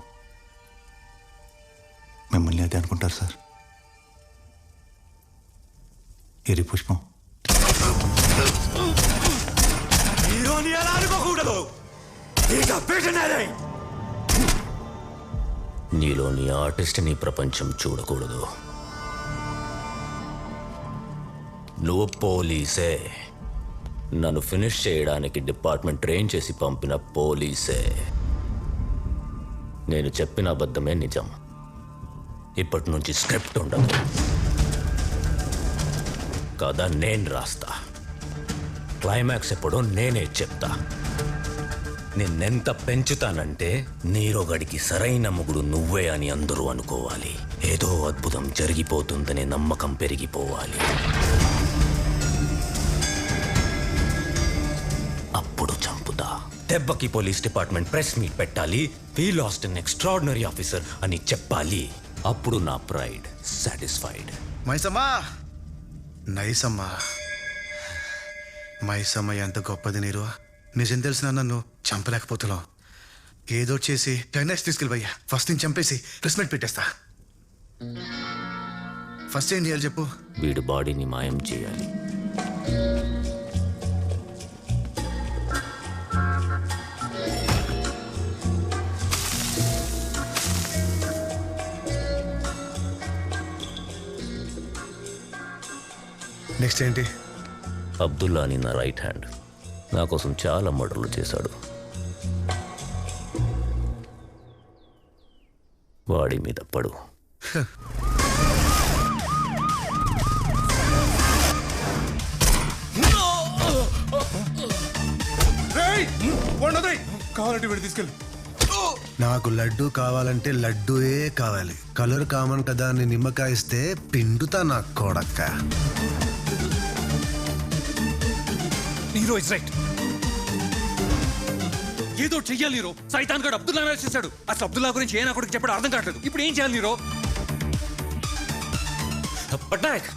మిమ్మల్ని అదే అనుకుంటారు సార్. ఎరి పుష్పం హీరోని ఎలా అనుకోకూడదు. నీలోని ఆర్టిస్ట్ ని ప్రపంచం చూడకూడదు. నువ్వు పోలీసే, నన్ను ఫినిష్ చేయడానికి డిపార్ట్మెంట్ ట్రైన్ చేసి పంపిన పోలీసే. నేను చెప్పిన అబద్ధమే నిజం. ఇప్పటి నుంచి స్క్రిప్ట్ ఉండదు, కథ నేను రాస్తా. క్లైమాక్స్ ఎప్పుడో నేనే చెప్తా. నిన్నెంత పెంచుతానంటే నీరోగడికి సరైన మొగుడు నువ్వే అని అందరూ అనుకోవాలి. ఏదో అద్భుతం జరిగిపోతుందనే నమ్మకం పెరిగిపోవాలి. అప్పుడు చంపుతా. దెబ్బకి పోలీస్ డిపార్ట్మెంట్ ప్రెస్ మీట్ పెట్టాలి. వి లాస్ట్ ఎన్ ఎక్స్ట్రాడినరీ ఆఫీసర్ అని చెప్పాలి. అప్పుడు నా ప్రైడ్ సాటిస్ఫైడ్. మైసమ్మా, నైసమ్మా, మైసమ్మ ఎంత గొప్పది. నీరు నిజం తెలిసిన నన్ను చంపలేకపోతున్నావు. ఏదో చేసి 10 nights తీసుకెళ్ళిపోయా. ఫస్ట్ నేను చంపేసి ప్రెస్ మీట్ పెట్టేస్తా. ఫస్ట్ ఏం చేయాలి చెప్పు? వీడి బాడీని మాయం చేయాలి. నెక్స్ట్ ఏంటి? అబ్దుల్లా అని నా రైట్ హ్యాండ్, నా కోసం చాలా మర్డర్లు చేశాడు. వాడి మీద పడు. కావాలంటే వీడు తీసుకెళ్ళి. నాకు లడ్డు కావాలంటే లడ్డూయే కావాలి. కలర్ కామన్ కదా అని నిమ్మకాయ ఇస్తే పిండుతా నా కొడక్క. Hero is right. ఏదో చెయ్యాలి హీరో. సైతాన్ గడు అబ్దుల్లా చేశాడు. అసలు అబ్దుల్లా గురించి ఏ నా కొడుకు చెప్పడం అర్థం కావట్లేదు. ఇప్పుడు ఏం చేయాలి హీరో? పట్నాయక్,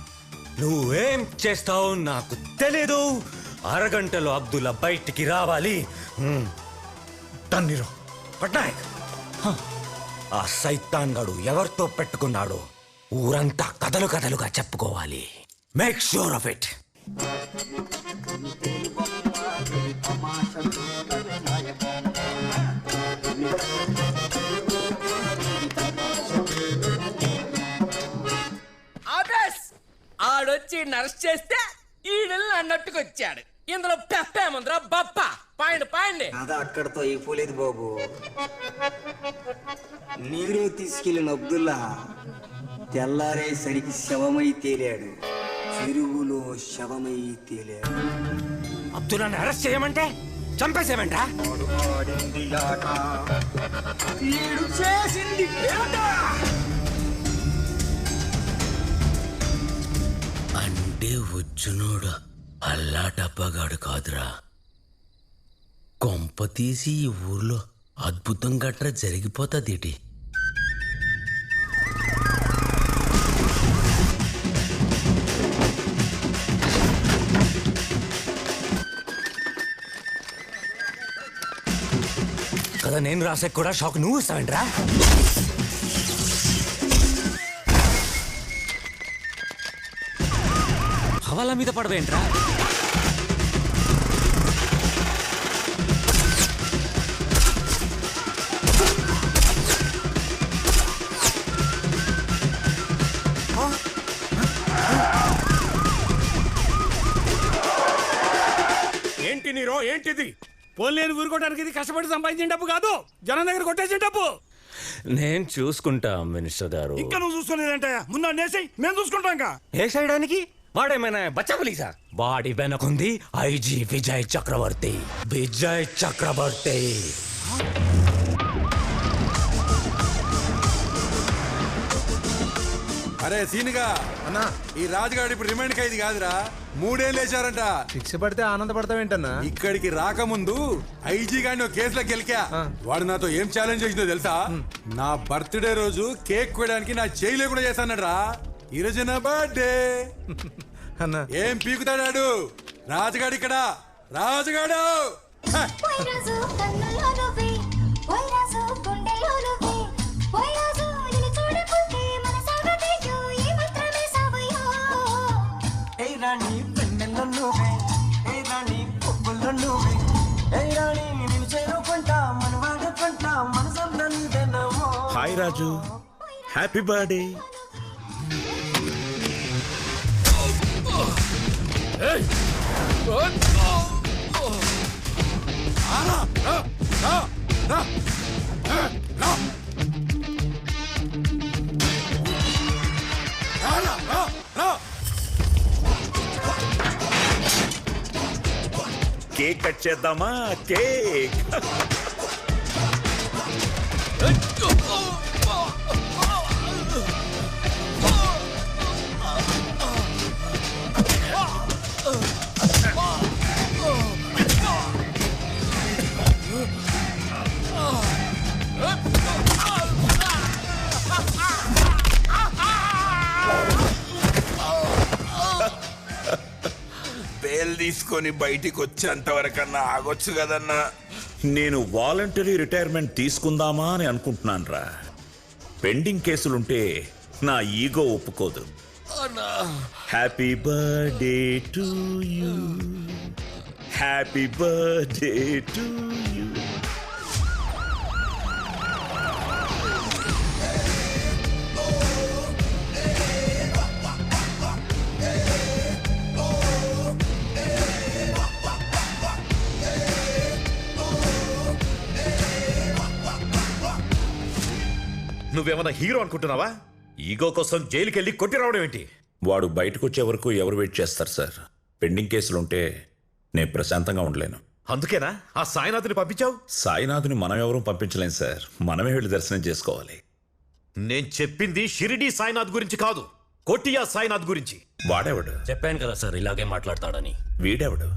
నువ్వేం చేస్తావు నాకు తెలీదు. అరగంటలో అబ్దుల్లా బయటికి రావాలి. తన్నీరో పట్నాయక్, ఆ సైతాన్ గడు ఎవరితో పెట్టుకున్నాడు ఊరంతా కథలు కథలుగా చెప్పుకోవాలి. Make sure of it. ఆడొచ్చి నర్స్ చేస్తే ఈడెల్ని అన్నట్టుకొచ్చాడు. ఇందులో పెప్పేముందిరా బప్ప. పాయండి పాయండి. అది అక్కడతో అయిపోలేదు బాబు. నీరు తీసుకెళ్లిన అబ్దుల్లా తెల్లారేసరికి శవమై తేలాడు. చెరువులో శవమై తేలాడు. అబ్దుల్లాని అరెస్ట్ చేయమంటే చంపేసేమంటా? అంటే వచ్చునోడు అల్లాటప్పగాడు కాదురా. కొంప తీసి ఈ ఊర్లో అద్భుతం గట్రా జరిగిపోతుంది. కదా నేను రాసే కూడా షాక్ నువ్వు ఇస్తావేంట్రా? హవాలా మీద పడవేంట్రా? ఏంటి నీరో? ఏంటిది? పోలేని ఊరుకోవడానికి ఇది కష్టపడి సంపాదించిన డబ్బు కాదు, జనం దగ్గర కొట్టేసిన డబ్బు. నేను చూసుకుంటా మినిస్టర్ గారు. ఇంకా నువ్వు చూసుకోలేదంటే ముందు నేసి మేము చూసుకుంటాం. వేసేయడానికి వాడేమైనా బచ్చపులీసా? వాడి వెనకుంది ఐజీ విజయ్ చక్రవర్తి. విజయ్ చక్రవర్తి. అరే సీనుగా అన్నా, ఈ రాజుగాడు ఇప్పుడు రిమైండ్ ఖైదీ కాదురా, 3 ఏళ్ళు వేశారంట. శిక్ష పడితే ఆనందపడతావేంటన్నా? ఇక్కడికి రాకముందు ఐజీ గాని ఒక కేసులో గెలికా. వాడు నాతో ఏం ఛాలెంజ్ చేసిందో తెలుసా? నా బర్త్డే రోజు కేక్ కోయడానికి నా చేయి లేకుండా చేస్తానరా. ఈరోజు నా బర్త్డే అన్నా. ఏం పీకుతాడాడు రాజుగాడు ఇక్కడ. రాజుగాడు హాయ్ రాజు, హ్యాపీ బర్త్డే. కేక్ కట్ చేద్దామా? కేక్ బెయిల్ తీసుకొని బయటికి వచ్చేంత వరకన్నా ఆగొచ్చు కదన్నా. నేను వాలంటరీ రిటైర్మెంట్ తీసుకుందామా అని అనుకుంటున్నాను రా. పెండింగ్ కేసులుంటే నా ఈగో ఒప్పుకోదు. Happy birthday to you, happy birthday to you. నువ్వేమన్నా హీరో అనుకుంటున్నావా? ఈగో కోసం జైలుకి వెళ్ళి కొట్టి రావడం ఏంటి? వాడు బయటకు వచ్చే వరకు ఎవరు వెయిట్ చేస్తారు సార్? పెండింగ్ కేసులుంటే నేను ప్రశాంతంగా ఉండలేను. అందుకేనా ఆ సాయినాథ్ని పంపించావు? సాయినాథ్ని మనం ఎవరూ పంపించలేం సార్, మనమే వెళ్ళి దర్శనం చేసుకోవాలి. నేను చెప్పింది షిరిడి సాయినాథ్ గురించి కాదు, కోటియా సాయినాథ్ గురించి. వాడెవడు? చెప్పాను కదా సార్ ఇలాగే మాట్లాడతాడని. వీడెవడు?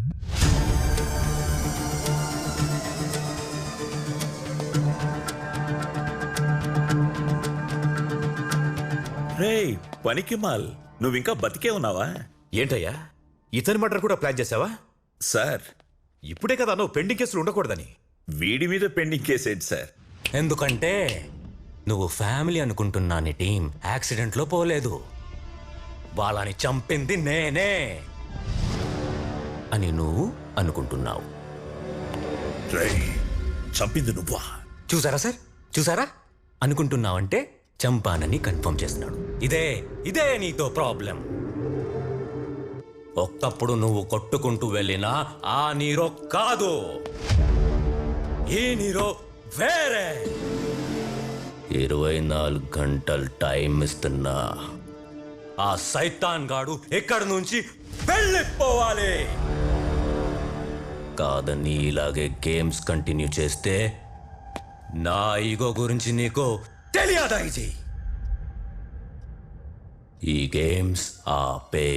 రేయ్ పనికిమాల్, నువ్వింకా బతికే ఉన్నావా? ఏంటయ్యా ఇతని మర్డర్ కూడా ప్లాన్ చేసావా? సార్ ఇప్పుడే కదా నువ్వు పెండింగ్ కేసులు ఉండకూడదని. వీడి మీద పెండింగ్ కేసు ఏంటి సార్? ఎందుకంటే నువ్వు ఫ్యామిలీ అనుకుంటున్నా నీ టీం యాక్సిడెంట్లో పోలేదు, వాళ్ళని చంపింది నేనే అని నువ్వు అనుకుంటున్నావు. చంపింది నువ్వా? చూసారా సార్, చూసారా? అనుకుంటున్నావంటే చంపానని కన్ఫర్మ్ చేస్తున్నాడు. ఇదే నీతో ప్రాబ్లం. ఒక్కప్పుడు నువ్వు కొట్టుకుంటూ వెళ్ళినా ఆ నీరో కాదు, ఈ నీరో వేరే. 24 గంటలు టైం ఇస్తున్నా ఆ సైతాన్ గాడు ఎక్కడి నుంచి వెళ్ళిపోవాలి. కాదని ఇలాగే గేమ్స్ కంటిన్యూ చేస్తే నా ఈగో గురించి నీకు తెలియదా? ఈ గేమ్స్ ఆపే.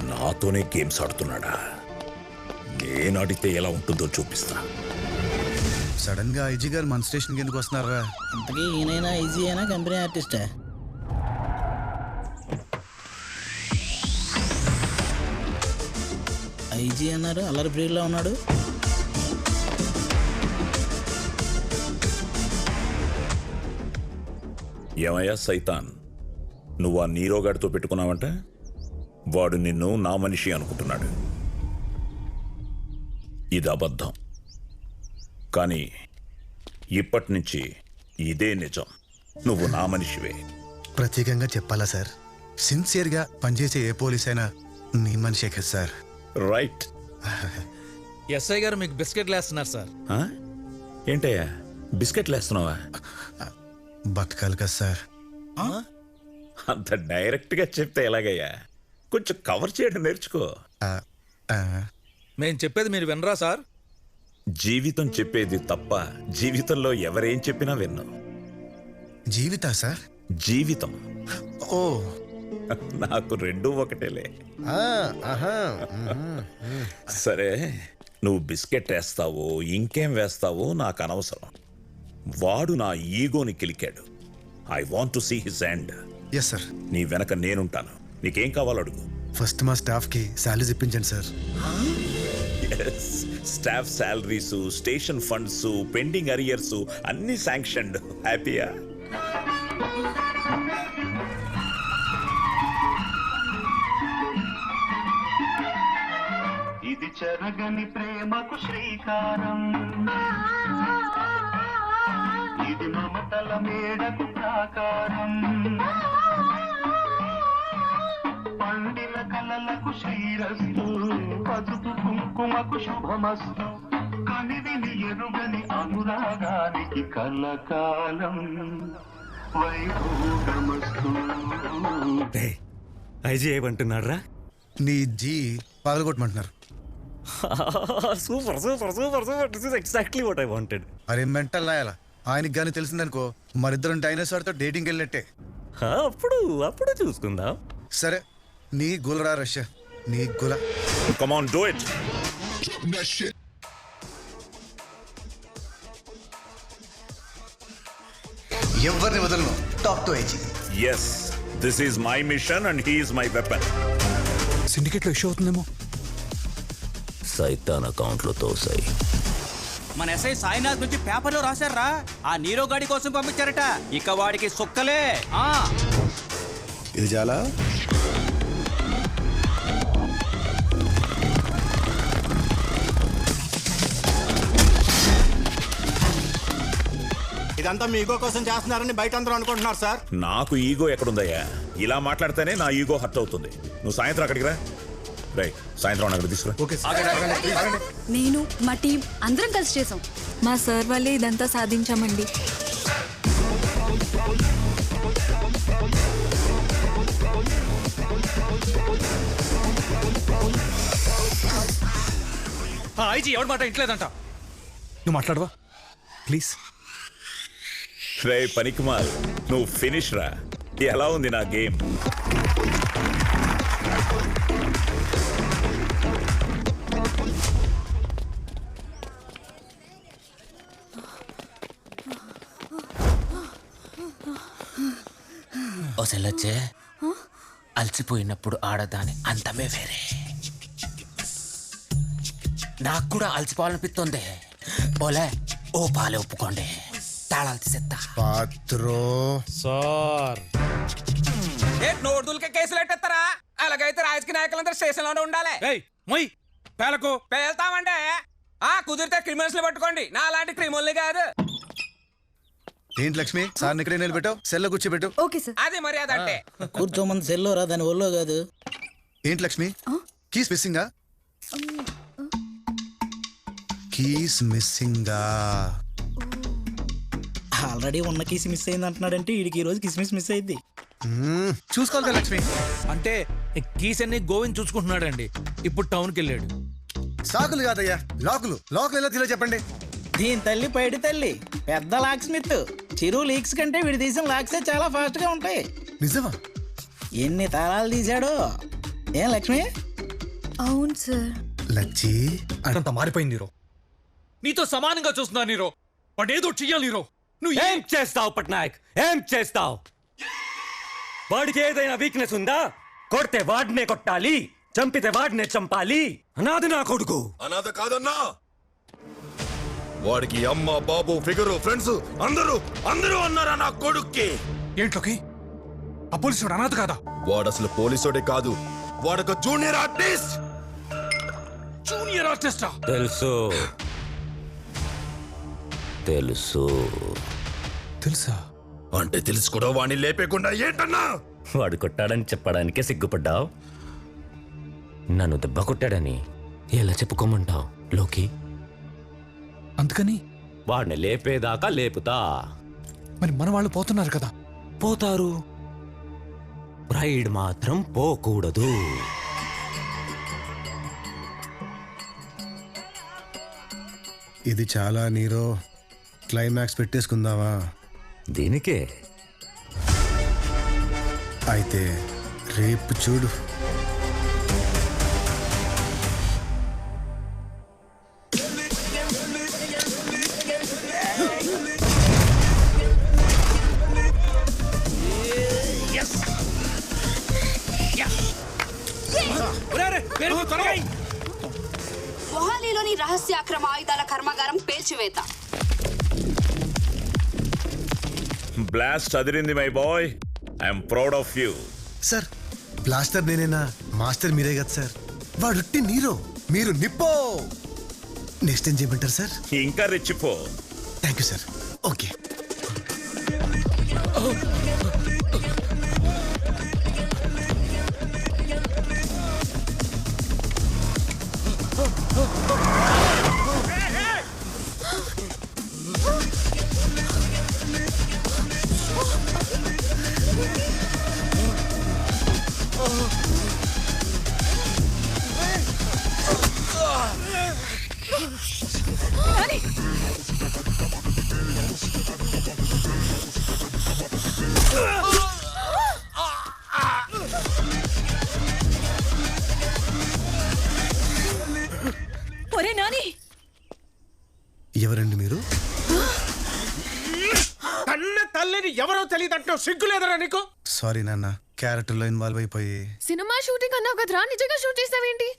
నాతోనే గేమ్స్ ఆడుతున్నాడా? నేను ఆడితే ఎలా ఉంటుందో చూపిస్తా. సడన్ గా ఐజీ గారు మన స్టేషన్కి ఎందుకు వస్తున్నారా? ఇంతకీ ఈయనైనా ఐజీ అయినా కంపెనీ ఆర్టిస్టా? ఐజీ అన్నారు, అల్లరి ఫ్రీలో ఉన్నాడు. ఏమయ్యా సైతాన్, నువ్వు ఆ నీరోగాడితో పెట్టుకున్నావంట? వాడు నిన్ను నా మనిషి అనుకుంటున్నాడు. ఇది అబద్ధం, కానీ ఇప్పటి నుంచి ఇదే నిజం. నువ్వు నా మనిషివే. ప్రత్యేకంగా చెప్పాలా సార్? సిన్సియర్గా పనిచేసే ఏ పోలీస్ అయినా మీ మనిషే కదా సార్. రైట్. ఎస్ఐ గారు మీకు బిస్కెట్లు వేస్తున్నారు సార్. ఏంటయ్యా బిస్కెట్లు వేస్తున్నావా? బతకాలి కదా సార్. అంత డైరెక్ట్ గా చెప్తే ఎలాగయ్యా? కొంచెం కవర్ చేయడం నేర్చుకో. మేము చెప్పేది మీరు వినరా సార్? జీవితం చెప్పేది తప్ప జీవితంలో ఎవరేం చెప్పినా విన్నాం. జీవితా సార్? జీవితం. ఓ నాకు రెండూ ఒకటేలే. సరే, నువ్వు బిస్కెట్ వేస్తావో ఇంకేం వేస్తావో నాకు అనవసరం. వాడు నా ఈగోని కిలికాడు. I want to see his end. Yes sir. నీ వెనక నేనుంటాను. నీకేం కావాలో అడుగు. ఫస్ట్ మా స్టాఫ్ కి శాలరీస్ ఇప్పించండి sir. Staff salaries, station funds, pending arrears అన్ని శాంక్షన్డ్. హ్యాపీయా? ఇది చెరగని ప్రేమకు శ్రీకారం, ఇది మమతల మేడకు ప్రాకారం, పండిన కలలకు శ్రీరస్తు, పసుపు కుంకుమకు శుభమస్తు, కనివిని ఎరుగని అనురాగానికి కలకాలం వైభోగమస్తు. ఐజీ ఏమంటున్నారా? నీ జీ పగలగొట్టమంటున్నారు. Super super super super. This is exactly what I wanted. అరే మెంటల్ నాయాలా, ఆయనకి కానీ తెలిసిందనుకో మరిద్దరం డైనోసార్తో డేటింగ్ వెళ్ళినట్టే. అప్పుడు చూసుకుందాం. సరే, నీ గులరా రష్యా, నీ గుల. Come on, do it. ఎవరిని వదలను. Talk to IG. Yes, this is my mission and he is my weapon. సిండికేట్లో ఇష్యూ అవుతుందేమో. సైతాన్ అకౌంట్లో తోసాయి. మన ఎస్ఐ సాయినాథ్ నుంచి పేపర్లో రాశారా, ఆ నీరో గాడి కోసం పంపించారట. ఇక వాడికి సుక్కలే. ఇది చాలా ఇదంతా మీ ఈగో కోసం చేస్తున్నారని బయట అందరూ అనుకుంటున్నారు సార్. నాకు ఈగో ఎక్కడుందయ్యా? ఇలా మాట్లాడితేనే నా ఈగో హర్ట్ అవుతుంది. నువ్వు సాయంత్రం అక్కడికి రా. రైట్, సాయంత్రం అక్కడ తీసుకురా. నేను మా టీం అందరం కలిసి చేసాం. మా సార్ వల్లే ఇదంతా సాధించామండి. ఐజీ ఎవరి మాట ఇంట్లేదంట. నువ్వు మాట్లాడవా ప్లీజ్? రే పనికిమాల్, నువ్వు ఫినిష్ రా. ఎలా ఉంది నా గేమ్? ఒసెల్లొచ్చే అలసిపోయినప్పుడు ఆడదాని అంతమే వేరే. నాకు కూడా అలసిపోవాలనిపిస్తుంది. ఓలే ఓ పాలే ఒప్పుకోండి, తాళాలు తీసేస్తా. పాత్రో సార్ నోటులకే కేసులు ఎట్టేస్తారా? అలాగైతే రాజకీయ నాయకులందరూ స్టేషన్ లోనే ఉండాలి. పేలకు పేల్తామంటే కుదిరితే క్రిమినల్స్ పట్టుకోండి, నా అలాంటి క్రిమినల్ కాదు. ఏంటి లక్ష్మి, సార్ ఇక్కడే నిలబెట్టావు, సెల్లో కూర్చోబెట్టు. Okay sir. అది మర్యాద అంటే. కూర్చోమంది సెల్లోరా, దాని ఒళ్ళో కాదు. ఏంటి లక్ష్మి, కీస్ మిస్సింగా? కీస్ మిస్సింగా? ఆల్రెడీ ఉన్న కీస్ మిస్ అయింది అంటున్నాడంటే వీడికి ఈ రోజు కిస్మిస్ మిస్ అయింది. చూసుకోవాలి కదా లక్ష్మి. అంటే కీస్ అన్ని గోవింద్ చూసుకుంటున్నాడండి. ఇప్పుడు టౌన్కి వెళ్ళాడు. సాకులు కాదయ్యా, లాకులు. లాకులు ఎలా తీలో చెప్పండి. దీని తల్లి పైడి తల్లి పెద్ద లాక్ స్మిత్. చెరువు లీక్స్ కంటే వీడి తీసిన లాక్సే చాలా ఫాస్ట్ గా ఉంటాయి. నిజమా? ఎన్ని తాళాలు తీశాడు. ఏం లక్ష్మి? అవును సార్. లచ్చి అంత మారిపోయింది నీరో. నీతో సమానంగా చూస్తున్నా నీరో. వాడేదో చెయ్యాలి నీరో. నువ్వు ఏం చేస్తావు పట్నాయక్? ఏం చేస్తావు? వాడికి ఏదైనా వీక్నెస్ ఉందా? కొడితే వాడినే కొట్టాలి, చంపితే వాడినే చంపాలి. అనాథ నా కొడుకు. అనాథ కాదన్నా, వాడికి అమ్మ బాబు ఫిగరు ఫ్రెండ్స్ అందరూ అన్నారా నా కొడుక్కి. ఏంట్లోకి ఆ పోలీసు అనాథ కాదా? వాడు అసలు పోలీసుడే కాదు, వాడొక జూనియర్ ఆర్టిస్ట్. జూనియర్ ఆర్టిస్టా? తెలుసు తెలుసు. తెలుసా? అంటే తెలుసు కూడా వాడిని లేపేకుండా ఏంటన్నా? వాడు కొట్టాడని చెప్పడానికే సిగ్గుపడ్డావు. నన్ను దెబ్బ కొట్టాడని ఎలా చెప్పుకోమంటావు లోకి? అందుకని వాడిని లేపేదాకా లేపుతా. మరి మన వాళ్ళు పోతున్నారు కదా? పోతారు, ప్రైడ్ మాత్రం పోకూడదు. ఇది చాలా నీరో. క్లైమాక్స్ పెట్టేసుకుందావా? దీనికే అయితే రేపు చూడు. మొహాలీలోని రహస్య అక్రమ ఆయుధాల కర్మాగారం పేల్చివేత. బ్లాస్ట్ అదిరింది my boy. I'm proud of you. Sir blaster నేనేనా? మాస్టర్ మీరే కదా సార్. వాడుట్టి నీరో, మీరు నిప్పో. నెక్స్ట్ ఏం చేయమంటారు సార్? ఇంకా రెచ్చిపో. Thank you sir. ఓకే. ఒరే నాని, ఎవరండి మీరు? కన్న తల్లిని ఎవరో తెలియదంటావు, సిగ్గు లేదరా నీకు? సారీ నాన్న, క్యారెక్టర్ లో ఇన్వాల్వ్ అయిపోయి. సినిమా షూటింగ్ అన్నావు కదరా, నిజంగా షూట్ చేసావేంటి?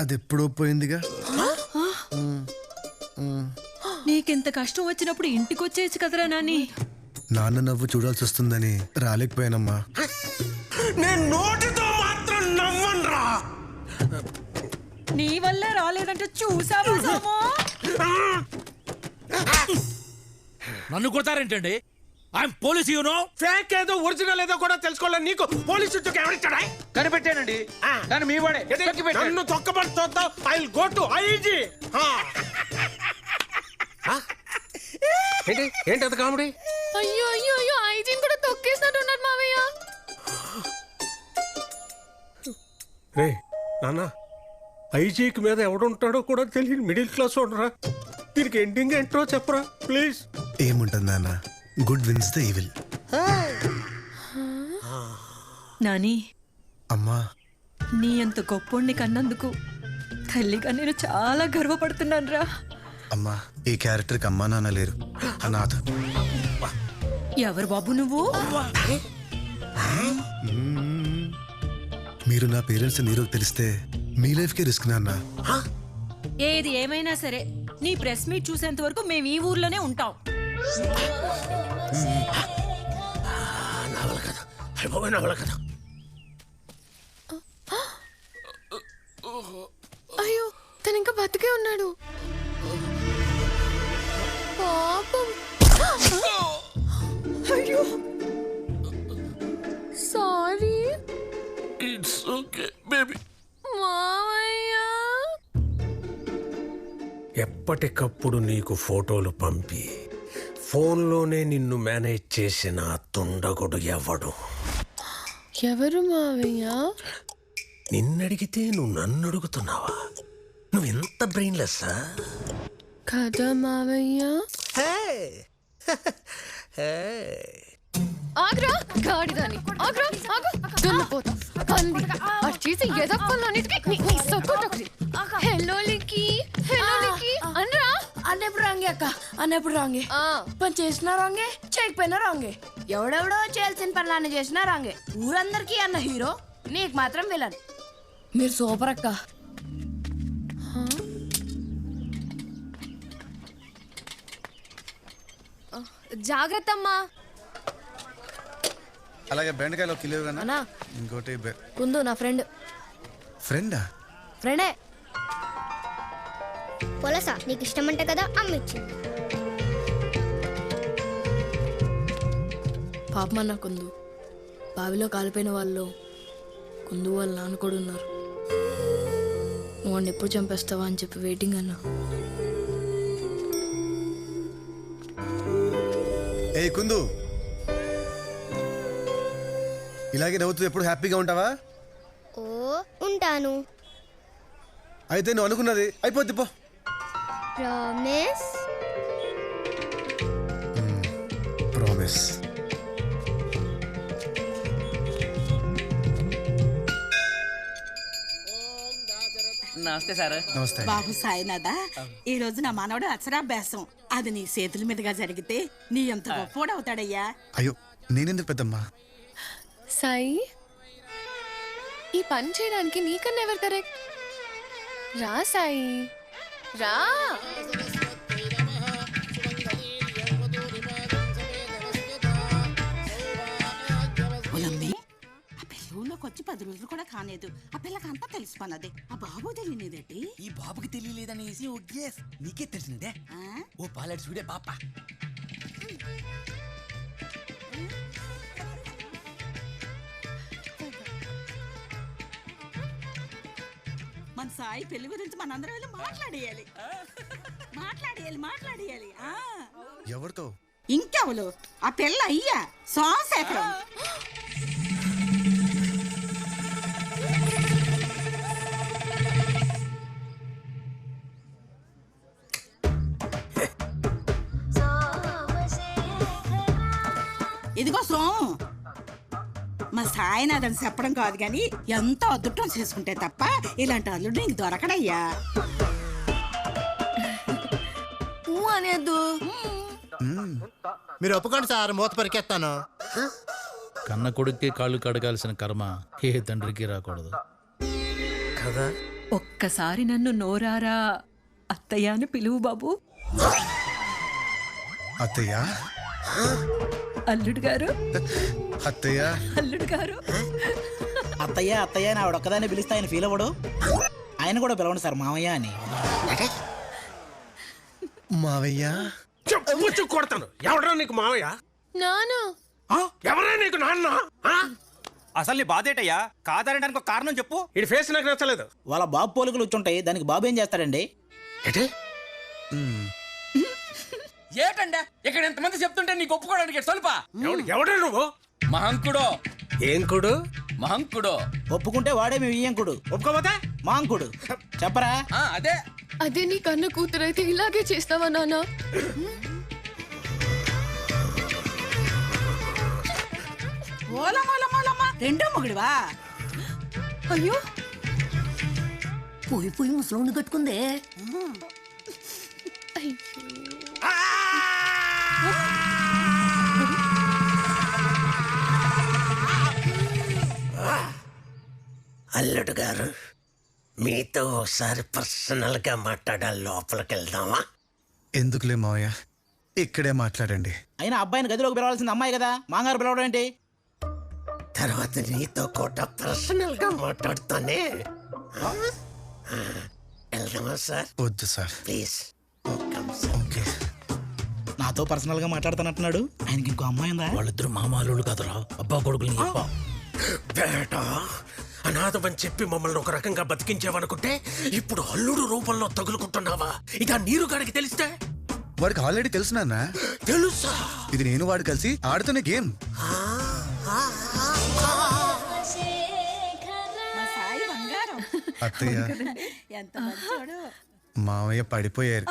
అది ఎప్పుడో పోయిందిగా. నీకెంత కష్టం వచ్చినప్పుడు ఇంటికి వచ్చేసి కదరా నాని. నాన్న నవ్వు చూడాల్సి వస్తుందని రాలేకపోయానమ్మా. నేను నోటితో మాత్రం నవ్వనురా. నీ వల్లే రాలేదంటే చూసావా? నన్ను కొడతారేంటండి? I'm police you know. ఫేక్ ఏదో ఒరిజినల్ ఏదో కూడా తెలుసుకోవాలి. నీకు పోలీసు ఉద్యోగం ఎవరిచ్చాడా? కనిపెట్టానండి కానీ మీ వాడే నన్ను తొక్కబడి చూద్దాం. I will go to IG. ఏంటి అది కామెడీ? అయ్యో అయ్యో అయ్యో ఐజీని కూడా తొక్కేసినట్టున్నారు మావయ్య. రే నాన్న, ఐజీకి మీద ఎవడుంటాడో కూడా తెలియదు. మిడిల్ క్లాస్ ఉండరా. దీనికి ఎండింగ్ ఏంటో చెప్పరా ప్లీజ్. ఏముంటుంది నాన్న, good wins the evil. Nani, అమ్మా నీ అంత గొప్పోడిని కన్నందుకు తల్లిగా నేను చాలా గర్వపడుతున్నాను రా. అమ్మా, ఈ క్యారెక్టర్కి అమ్మా నాన్న లేరు, అనాథ. ఎవరు బాబు నువ్వు? మీరు నా పేరెంట్స్ నీరు తెలిస్తే మీ లైఫ్కే రిస్క్ నాన్న. ఏది ఏమైనా సరే నీ ప్రెస్ మీట్ చూసేంత వరకు మేము ఈ ఊర్లోనే ఉంటాం. నవల కదా. అయ్యో తను ఇంకా బతికే ఉన్నాడు. పాపం. అయ్యో సారీ. It's okay baby. మావయ్య ఎప్పటికప్పుడు నీకు ఫోటోలు పంపి ఫోన్లోనే నిన్ను మేనేజ్ చేసిన తుండగుడు ఎవడు? ఎవరు మావయ్య? నిన్నడిగితే నువ్వు నన్ను అడుగుతున్నావా? నువ్వు ఎంత బ్రెయిన్లెస్సా కదా మావయ్య? ఆగ్రా గాడిదాని ఆగ్రా ఆగు దున్నపోతా పంది అటు చేసి ఎదప్పలన్నిటికీ నీ సొక్కటొకటి. హలో లిక్కీ, హలో లిక్కీ అనరా. అన్నెప్పుడు రాంగే అక్క, అన్నెప్పుడు రాంగే. పని చేసినా రాంగే, చేయకపోయినా రాంగే. ఎవడెవడో చేయాల్సిన పనులన్నీ చేసినా రాంగే. ఊరందరికీ అన్న హీరో, నీకు మాత్రం విలన్. మీరు సూపర్ అక్క. జాగ్రత్త అమ్మా. అలాగే బెండకాయలు కిలో అన్నా ఇంకోటి కుందు నా ఫ్రెండ్. ఫ్రెండా? ఫ్రెండే. పొలసా నీకు ఇష్టమంటే కదా అమ్మిచ్చింది. పాపమన్నా కుందు, బావిలో కాలిపోయిన వాళ్ళు కుందు వాళ్ళ నాన్న కూడా ఉన్నారు. నువ్వు వాడిని ఎప్పుడు చంపేస్తావా అని చెప్పి వెయిటింగ్ అన్నా. ఏ కుందు, ఇలాగే నవ్వుతూ ఎప్పుడు హ్యాపీగా ఉంటావా? ఓ ఉంటాను. అయితే నువ్వు అనుకున్నది అయిపోద్ది పో. ప్రామిస్. ప్రామిస్. నమస్తే సార్. నమస్తే బాబు సాయినాథా, ఈ రోజు నా మనవడు అక్షరాభ్యాసం. అది నీ చేతుల మీదుగా జరిగితే నీ ఎంత గొప్పోడు అవుతాడయ్యా. అయ్యో నేనెందుకు పెద్దమ్మా. సాయి, ఈ పని చేయడానికి నీకన్నా ఎవరు కరెక్ట్? రా సాయి రా. ఆ పిల్లలోకి వచ్చి 10 రోజులు కూడా కాలేదు. ఆ పిల్లకి అంతా తెలిసిపోన్నది. ఆ బాబు తెలియలేదటి. ఈ బాబుకి తెలియలేదనేసి నీకే తెలిసిందే. ఓ పాలెట్ చూడే పాప. మన సాయి పెళ్లి గురించి మనందరం వెళ్ళి మాట్లాడేయాలి. మాట్లాడేయాలి. ఎవరితో? ఇంకెవరు? ఆ పిల్ల అయ్యా సోమశేఖరం. ఇదిగో సోము, మా సాయినాథని చెప్పడం కాదు కానీ ఎంతో అదృష్టం చేసుకుంటే తప్ప ఇలాంటి అల్లుడు నీకు దొరకడయ్యా. అనేది మీరు ఒప్పుకోండి సార్, మూత పరికెత్తాను. కన్న కొడుక్కి కాళ్ళు కడగాల్సిన కర్మ ఏ తండ్రికి రాకూడదు కదా. ఒక్కసారి నన్ను నోరారా అత్తయ్య అని పిలువు బాబు. అత్తయ్య. అల్లుడు గారు. అత్తయ్య. అల్లుడు గారు. అత్తయ్య అత్తయ్య అని ఆవిడొక్కదాన్ని పిలిస్తే ఆయన ఫీల్ అవ్వడు. ఆయన కూడా పిలవండి సార్ మామయ్య అని. మావయ్య. చెప్పొచ్చు కొడతాను. ఎవడరా నీకు మావయ్య? నానా. ఎవరా నీకు నాన్న? అసలు నీ బాధ ఏంటయ్యా? కాదనడానికి ఒక కారణం చెప్పు. ఇడి ఫేస్ నాకు నచ్చలేదు. వాళ్ళ బాబు పోలికలు వచ్చుంటాయి, దానికి బాబు ఏం చేస్తాడండి? ఏటండా ఇక్కడ ఎంతమంది చెప్తుంటే నీకు ఒప్పుకోవడానికి స్వల్ప. ఎవడా నువ్వు? మహంకుడో. ఏం కుడు? మహంకుడో. ఒప్పుకుంటే వాడే మీ వియ్యంకుడు, ఒప్పుకోపోతే మాంకుడు. చెప్పరా? అదే అదే నీ కన్న కూతురైతే ఇలాగే చేస్తావా నాన్న? రెండో మొగుడివా? అయ్యో పోయి పోయి ముసలోని కట్టుకుందే. అల్లుడు గారు, మీతో ఒకసారి పర్సనల్ గా మాట్లాడాలి. లోపలికి వెళ్దామా? ఎందుకులే మావయ్య, ఇక్కడే మాట్లాడండి. అయినా అబ్బాయిని గదిలోకి పిలవాల్సింది అమ్మాయి కదా, మాంగారు పిలవడం ఏంటి? తర్వాత నీతో కూడా పర్సనల్ గా మాట్లాడుతానే. వెళ్దామా సార్? వద్దు సార్ ప్లీజ్. ఓకే. నాతో పర్సనల్ గా మాట్లాడుతానంటున్నాడు. ఆయనకి ఇంకో అమ్మాయి ఉందా? వాళ్ళిద్దరు మామాలు కదరా, అబ్బా కొడుకులు. బేటా, అనాథమని చెప్పి మమ్మల్ని ఒక రకంగా బతికించావనుకుంటే ఇప్పుడు అల్లుడు రూపంలో తగులుకుంటున్నావా? ఇక నీరు గారికి తెలిస్తే? వాడికి ఆల్రెడీ తెలుసు నాన్న. తెలుసా? ఇది నేను వాడు కలిసి ఆడుతున్న గేమ్. అత్తయ్య, మావయ్య పడిపోయారు.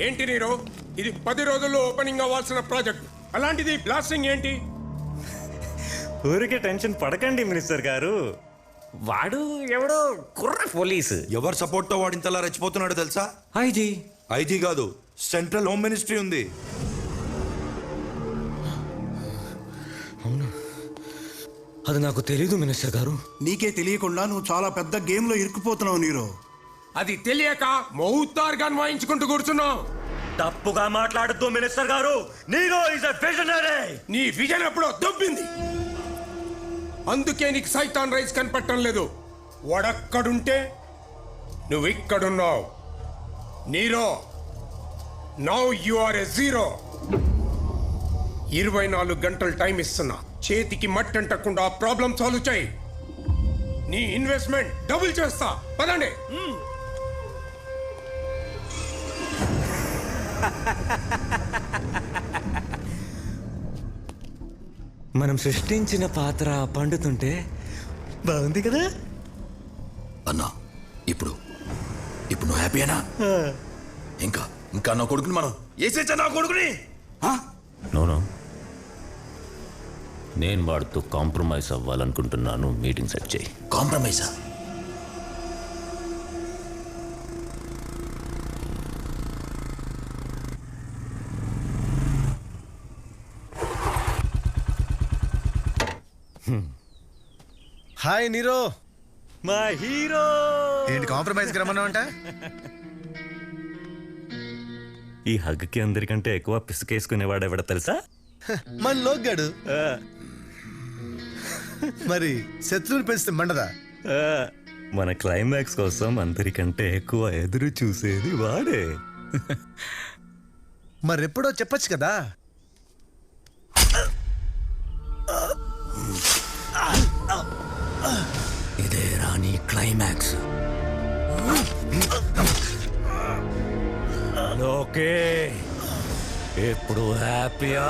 ఏంటి నీరు, ఇది 10 రోజుల్లో ఓపెనింగ్ అవ్వాల్సిన ప్రాజెక్ట్, అలాంటిది బ్లాస్టింగ్ ఏంటి? ఊరికే టెన్షన్ పడకండి మినిస్టర్ గారు. వాడు ఎవడో కుర్ర పోలీసు. ఎవరు సపోర్ట్ తో వాడు ఇంతలా రెచ్చిపోతున్నాడో తెలుసా? ఐజీ. ఐజీ కాదు, సెంట్రల్ హోమ్ మినిస్ట్రీ ఉంది. అవునా? అది నాకు తెలీదు మినిస్టర్ గారు. నీకే తెలియకుండా నువ్వు చాలా పెద్ద గేమ్ లో ఇరుక్కుపోతున్నావు నీరు. అది తెలియక మౌతార్గా వాయించుకుంటూ కూర్చున్నావు. తప్పుగా మాట్లాడద్దు మినిస్టర్ గారు. Nero is a visionary. నీ విజన్ ఎప్పుడో దొబ్బింది, అందుకే నీకు సైతాన్ రైస్ కనపడటం లేదు. వాడక్కడుంటే నువ్వు ఇక్కడున్నావు. Nero, now you are a zero. 24 గంటలు టైం ఇస్తున్నా, చేతికి మట్టి అంటకుండా ప్రాబ్లం సాల్వ్ చేయి. నీ ఇన్వెస్ట్మెంట్ డబుల్ చేస్తా. పదండి. మనం సృష్టించిన పాత్ర పండుతుంటే బాగుంది కదా అన్నా. ఇప్పుడు నువ్వు హ్యాపీనా? ఇంకా ఇంకా నా కొడుకుని మనం వేసేచ్చా? నా కొడుకుని నోనో, నేను వాడితో కాంప్రమైజ్ అవ్వాలనుకుంటున్నాను. మీటింగ్ సెట్ చేయి. కాంప్రమైజా? హాయ్ నీరో, మా హీరో. ఏంటి కాంప్రమైజ్ రమ్మన్నావంట? ఈ హగ్కి అందరికంటే ఎక్కువ పిసుకేసుకునేవాడు ఎవడ తెలుసా? మన లోగ్గాడు. మరి శత్రువుని పెంచితే మండదా? మన క్లైమాక్స్ కోసం అందరికంటే ఎక్కువ ఎదురు చూసేది వాడే. మరెప్పుడో చెప్పొచ్చు కదా. ఇదే రాని క్లైమాక్స్. ఓకే, ఇప్పుడు హ్యాపీయా?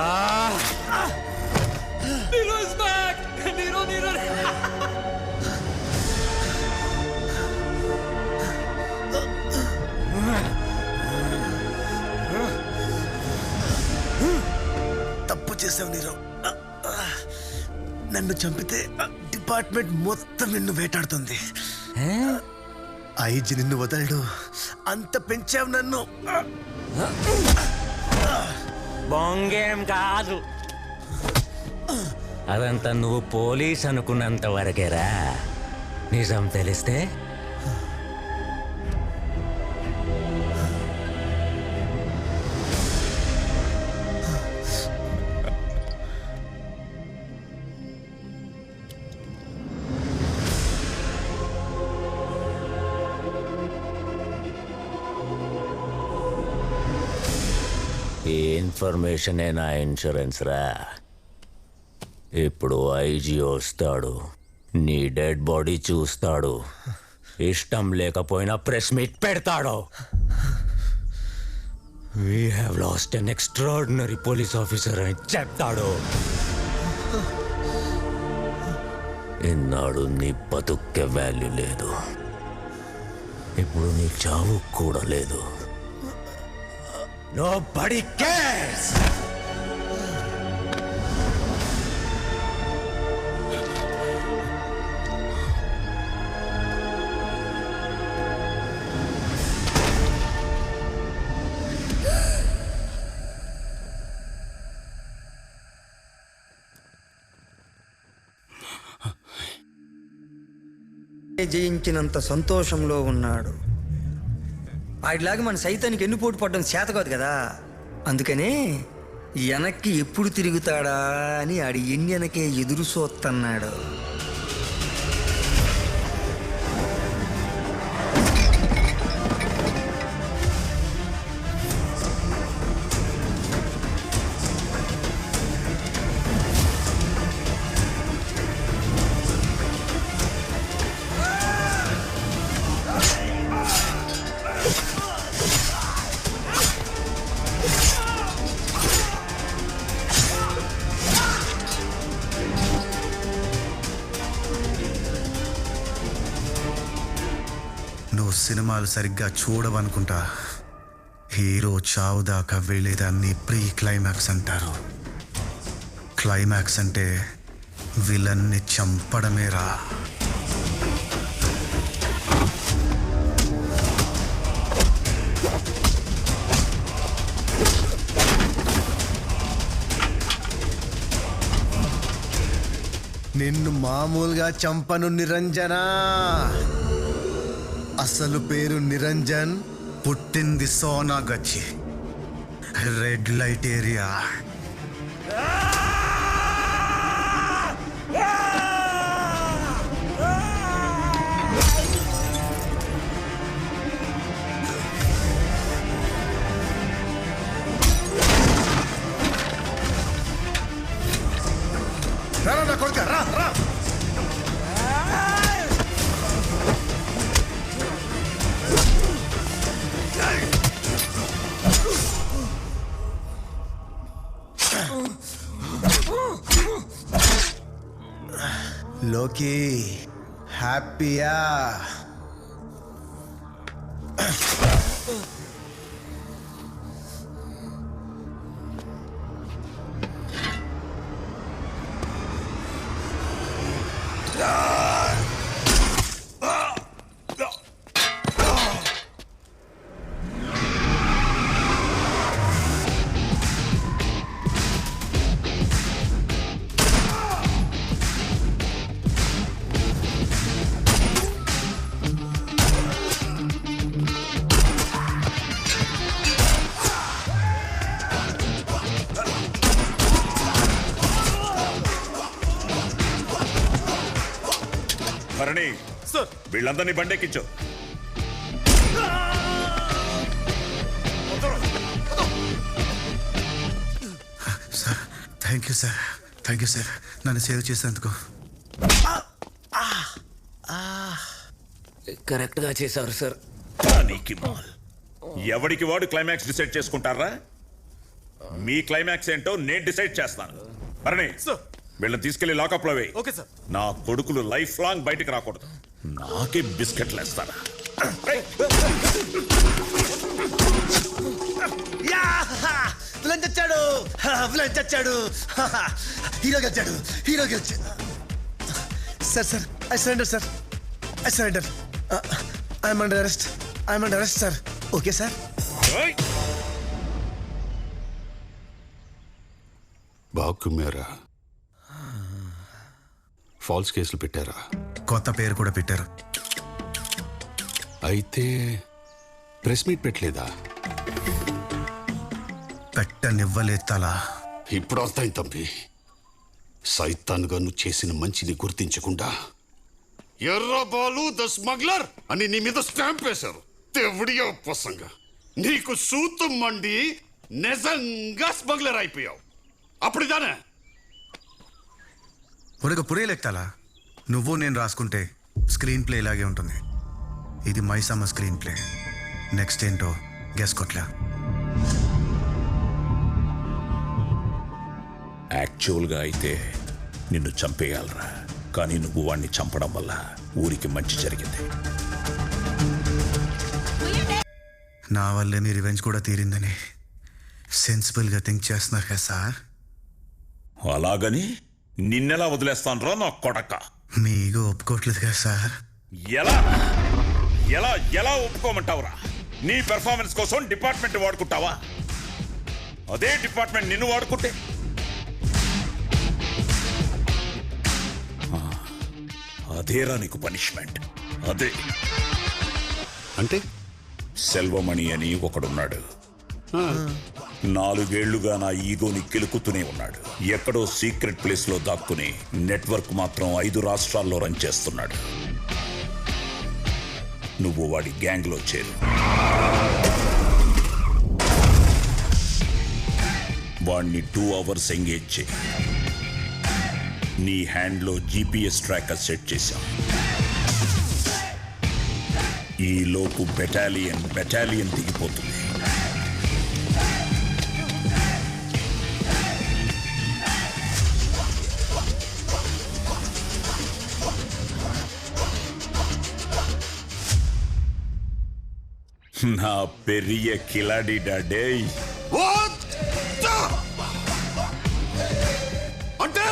తప్పు చేసావు నీరో. నన్ను చంపితే డిపార్ట్మెంట్ మొత్తం నిన్ను వేటాడుతుంది. ఐజీ నిన్ను వదలడు. అంత పెంచావు నన్ను. బొంగేం కాదు, అదంతా నువ్వు పోలీస్ అనుకున్నంత వరకేరా. నిజం తెలిస్తే ఈ ఇన్ఫర్మేషనే నా ఇన్సూరెన్స్ రా. ఇప్పుడు ఐజీ వస్తాడు, నీ డెడ్ బాడీ చూస్తాడు, ఇష్టం లేకపోయినా ప్రెస్ మీట్ పెడతాడు. We have lost an extraordinary police officer అని చెప్తాడు. ఇన్నాడు నీ బతుక్కే వాల్యూ లేదు, ఇప్పుడు నీ చావు కూడా లేదు. Nobody cares! జయించినంత సంతోషంలో ఉన్నాడు. ఆడిలాగా మన సైతానికి ఎన్ని పోటు పడడం చేత కాదు కదా. అందుకనే వెనక్కి ఎప్పుడు తిరుగుతాడా అని ఆడి వెనకే ఎదురు చూస్తున్నాడు. నువ్వు సినిమాలు సరిగ్గా చూడవనుకుంటా. హీరో చావు దాకా వెళ్ళేదాన్ని ప్రీ క్లైమాక్స్ అంటారు. క్లైమాక్స్ అంటే విలన్ని చంపడమేరా. నిన్ను మామూలుగా చంపను నిరంజన. అసలు పేరు నిరంజన్, పుట్టింది సోనాగచ్చి, రెడ్ లైట్ ఏరియా. రా కొడుక రా రా. లోకి హ్యాపీయా? భరణి, వీళ్ళందరినీ బండెక్కించు. Sir thank you sir, thank you sir, నన్ను సేవ్ చేసేందుకు. కరెక్ట్గా చేశారు సార్. ఎవడికి వాడు క్లైమాక్స్ డిసైడ్ చేసుకుంటారా? మీ క్లైమాక్స్ ఏంటో నేను డిసైడ్ చేస్తాను. భరణి, వీళ్ళని తీసుకెళ్లి లాకప్ లో వేయి. Okay sir. నా కొడుకులు లైఫ్ లాంగ్ బయటికి రాకూడదు. నాకే బిస్కెట్లు వేస్తారా? విలన్ చచ్చాడు, విలన్ చచ్చాడు, హీరో గెలిచాడు, హీరో గెలిచాడు. Sir sir I surrender sir, I surrender. I'm under arrest, I'm under arrest sir. Okay sir. బాకు మేరా ఫాల్స్ కేసులు పెట్టారా? కొత్త పేరు కూడా పెట్టారు. అయితే ప్రెస్ మీట్ పెట్టలేదా? పెట్టనివ్వలేదు తలా. ఇప్పుడు అర్థం తంపి. సైతాన్గా నువ్వు చేసిన మంచిని గుర్తించకుండా ఎర్రబాలు ద స్మగ్లర్ అని నీ మీద స్టాంప్ వేశారు. దేవుడియా పసంగా నీకు సూతం మండి నిజంగా స్మగ్లర్ అయిపోయావు అప్పుడుదానే ఒరగ పురేలెక్కాలా నువ్వు నేను రాసుకుంటే స్క్రీన్ ప్లే ఇలాగే ఉంటుంది. ఇది మైసమ్మ స్క్రీన్ ప్లే. నెక్స్ట్ ఏంటో గెస్ కొట్లా. యాక్చువల్గా అయితే నిన్ను చంపేయాలరా, కానీ నువ్వు వాణ్ణి చంపడం వల్ల ఊరికి మంచి జరిగింది. నా వల్లే మీ రివెంజ్ కూడా తీరిందని సెన్సిబుల్గా థింక్ చేస్తున్నారు కదా సార్. అలాగని నిన్నెలా వదిలేస్తాను రా నా కొడక. మీ ఈగో ఒప్పుకోవట్లేదు కదా సార్. ఎలా ఎలా ఎలా ఒప్పుకోమంటావురా? నీ పెర్ఫార్మెన్స్ కోసం డిపార్ట్మెంట్ వాడుకుంటావా? అదే డిపార్ట్మెంట్ నిన్ను వాడుకుంటే అదేరా నీకు పనిష్మెంట్. అదే అంటే సెల్వమణి అని ఒకడున్నాడు. 4 ఏళ్లుగా నా ఈగోని కెలుకుతూనే ఉన్నాడు. ఎక్కడో సీక్రెట్ ప్లేస్ లో దాక్కుని నెట్వర్క్ మాత్రం 5 రాష్ట్రాల్లో రన్ చేస్తున్నాడు. నువ్వు వాడి గ్యాంగ్ లో చేరు. వాడిని 2 అవర్స్ ఎంగేజ్ చేయి. నీ హ్యాండ్లో GPS ట్రాకర్ సెట్ చేశాం. ఈ లోపు బెటాలియన్ దిగిపోతుంది. నా పెరియ కిలాడి డాడే. అంటే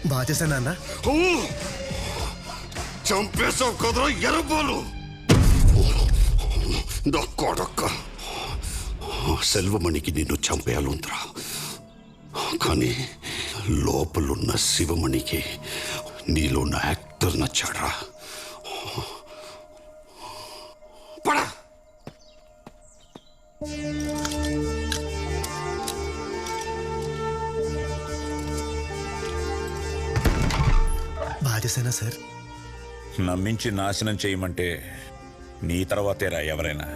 బాగా చేశాను అన్న. చంపేశావు కదరా ఎర్రబోలు. నా కొడక్క సెల్వమణికి నిన్ను చంపేయాలంతరా, కానీ లోపలున్న శివమణికి నీలో ఉన్న యాక్టర్ నచ్చాడా? పడా బాగా చేశానా సార్? నమ్మించి నాశనం చేయమంటే నీ తర్వాతేరా ఎవరైనా.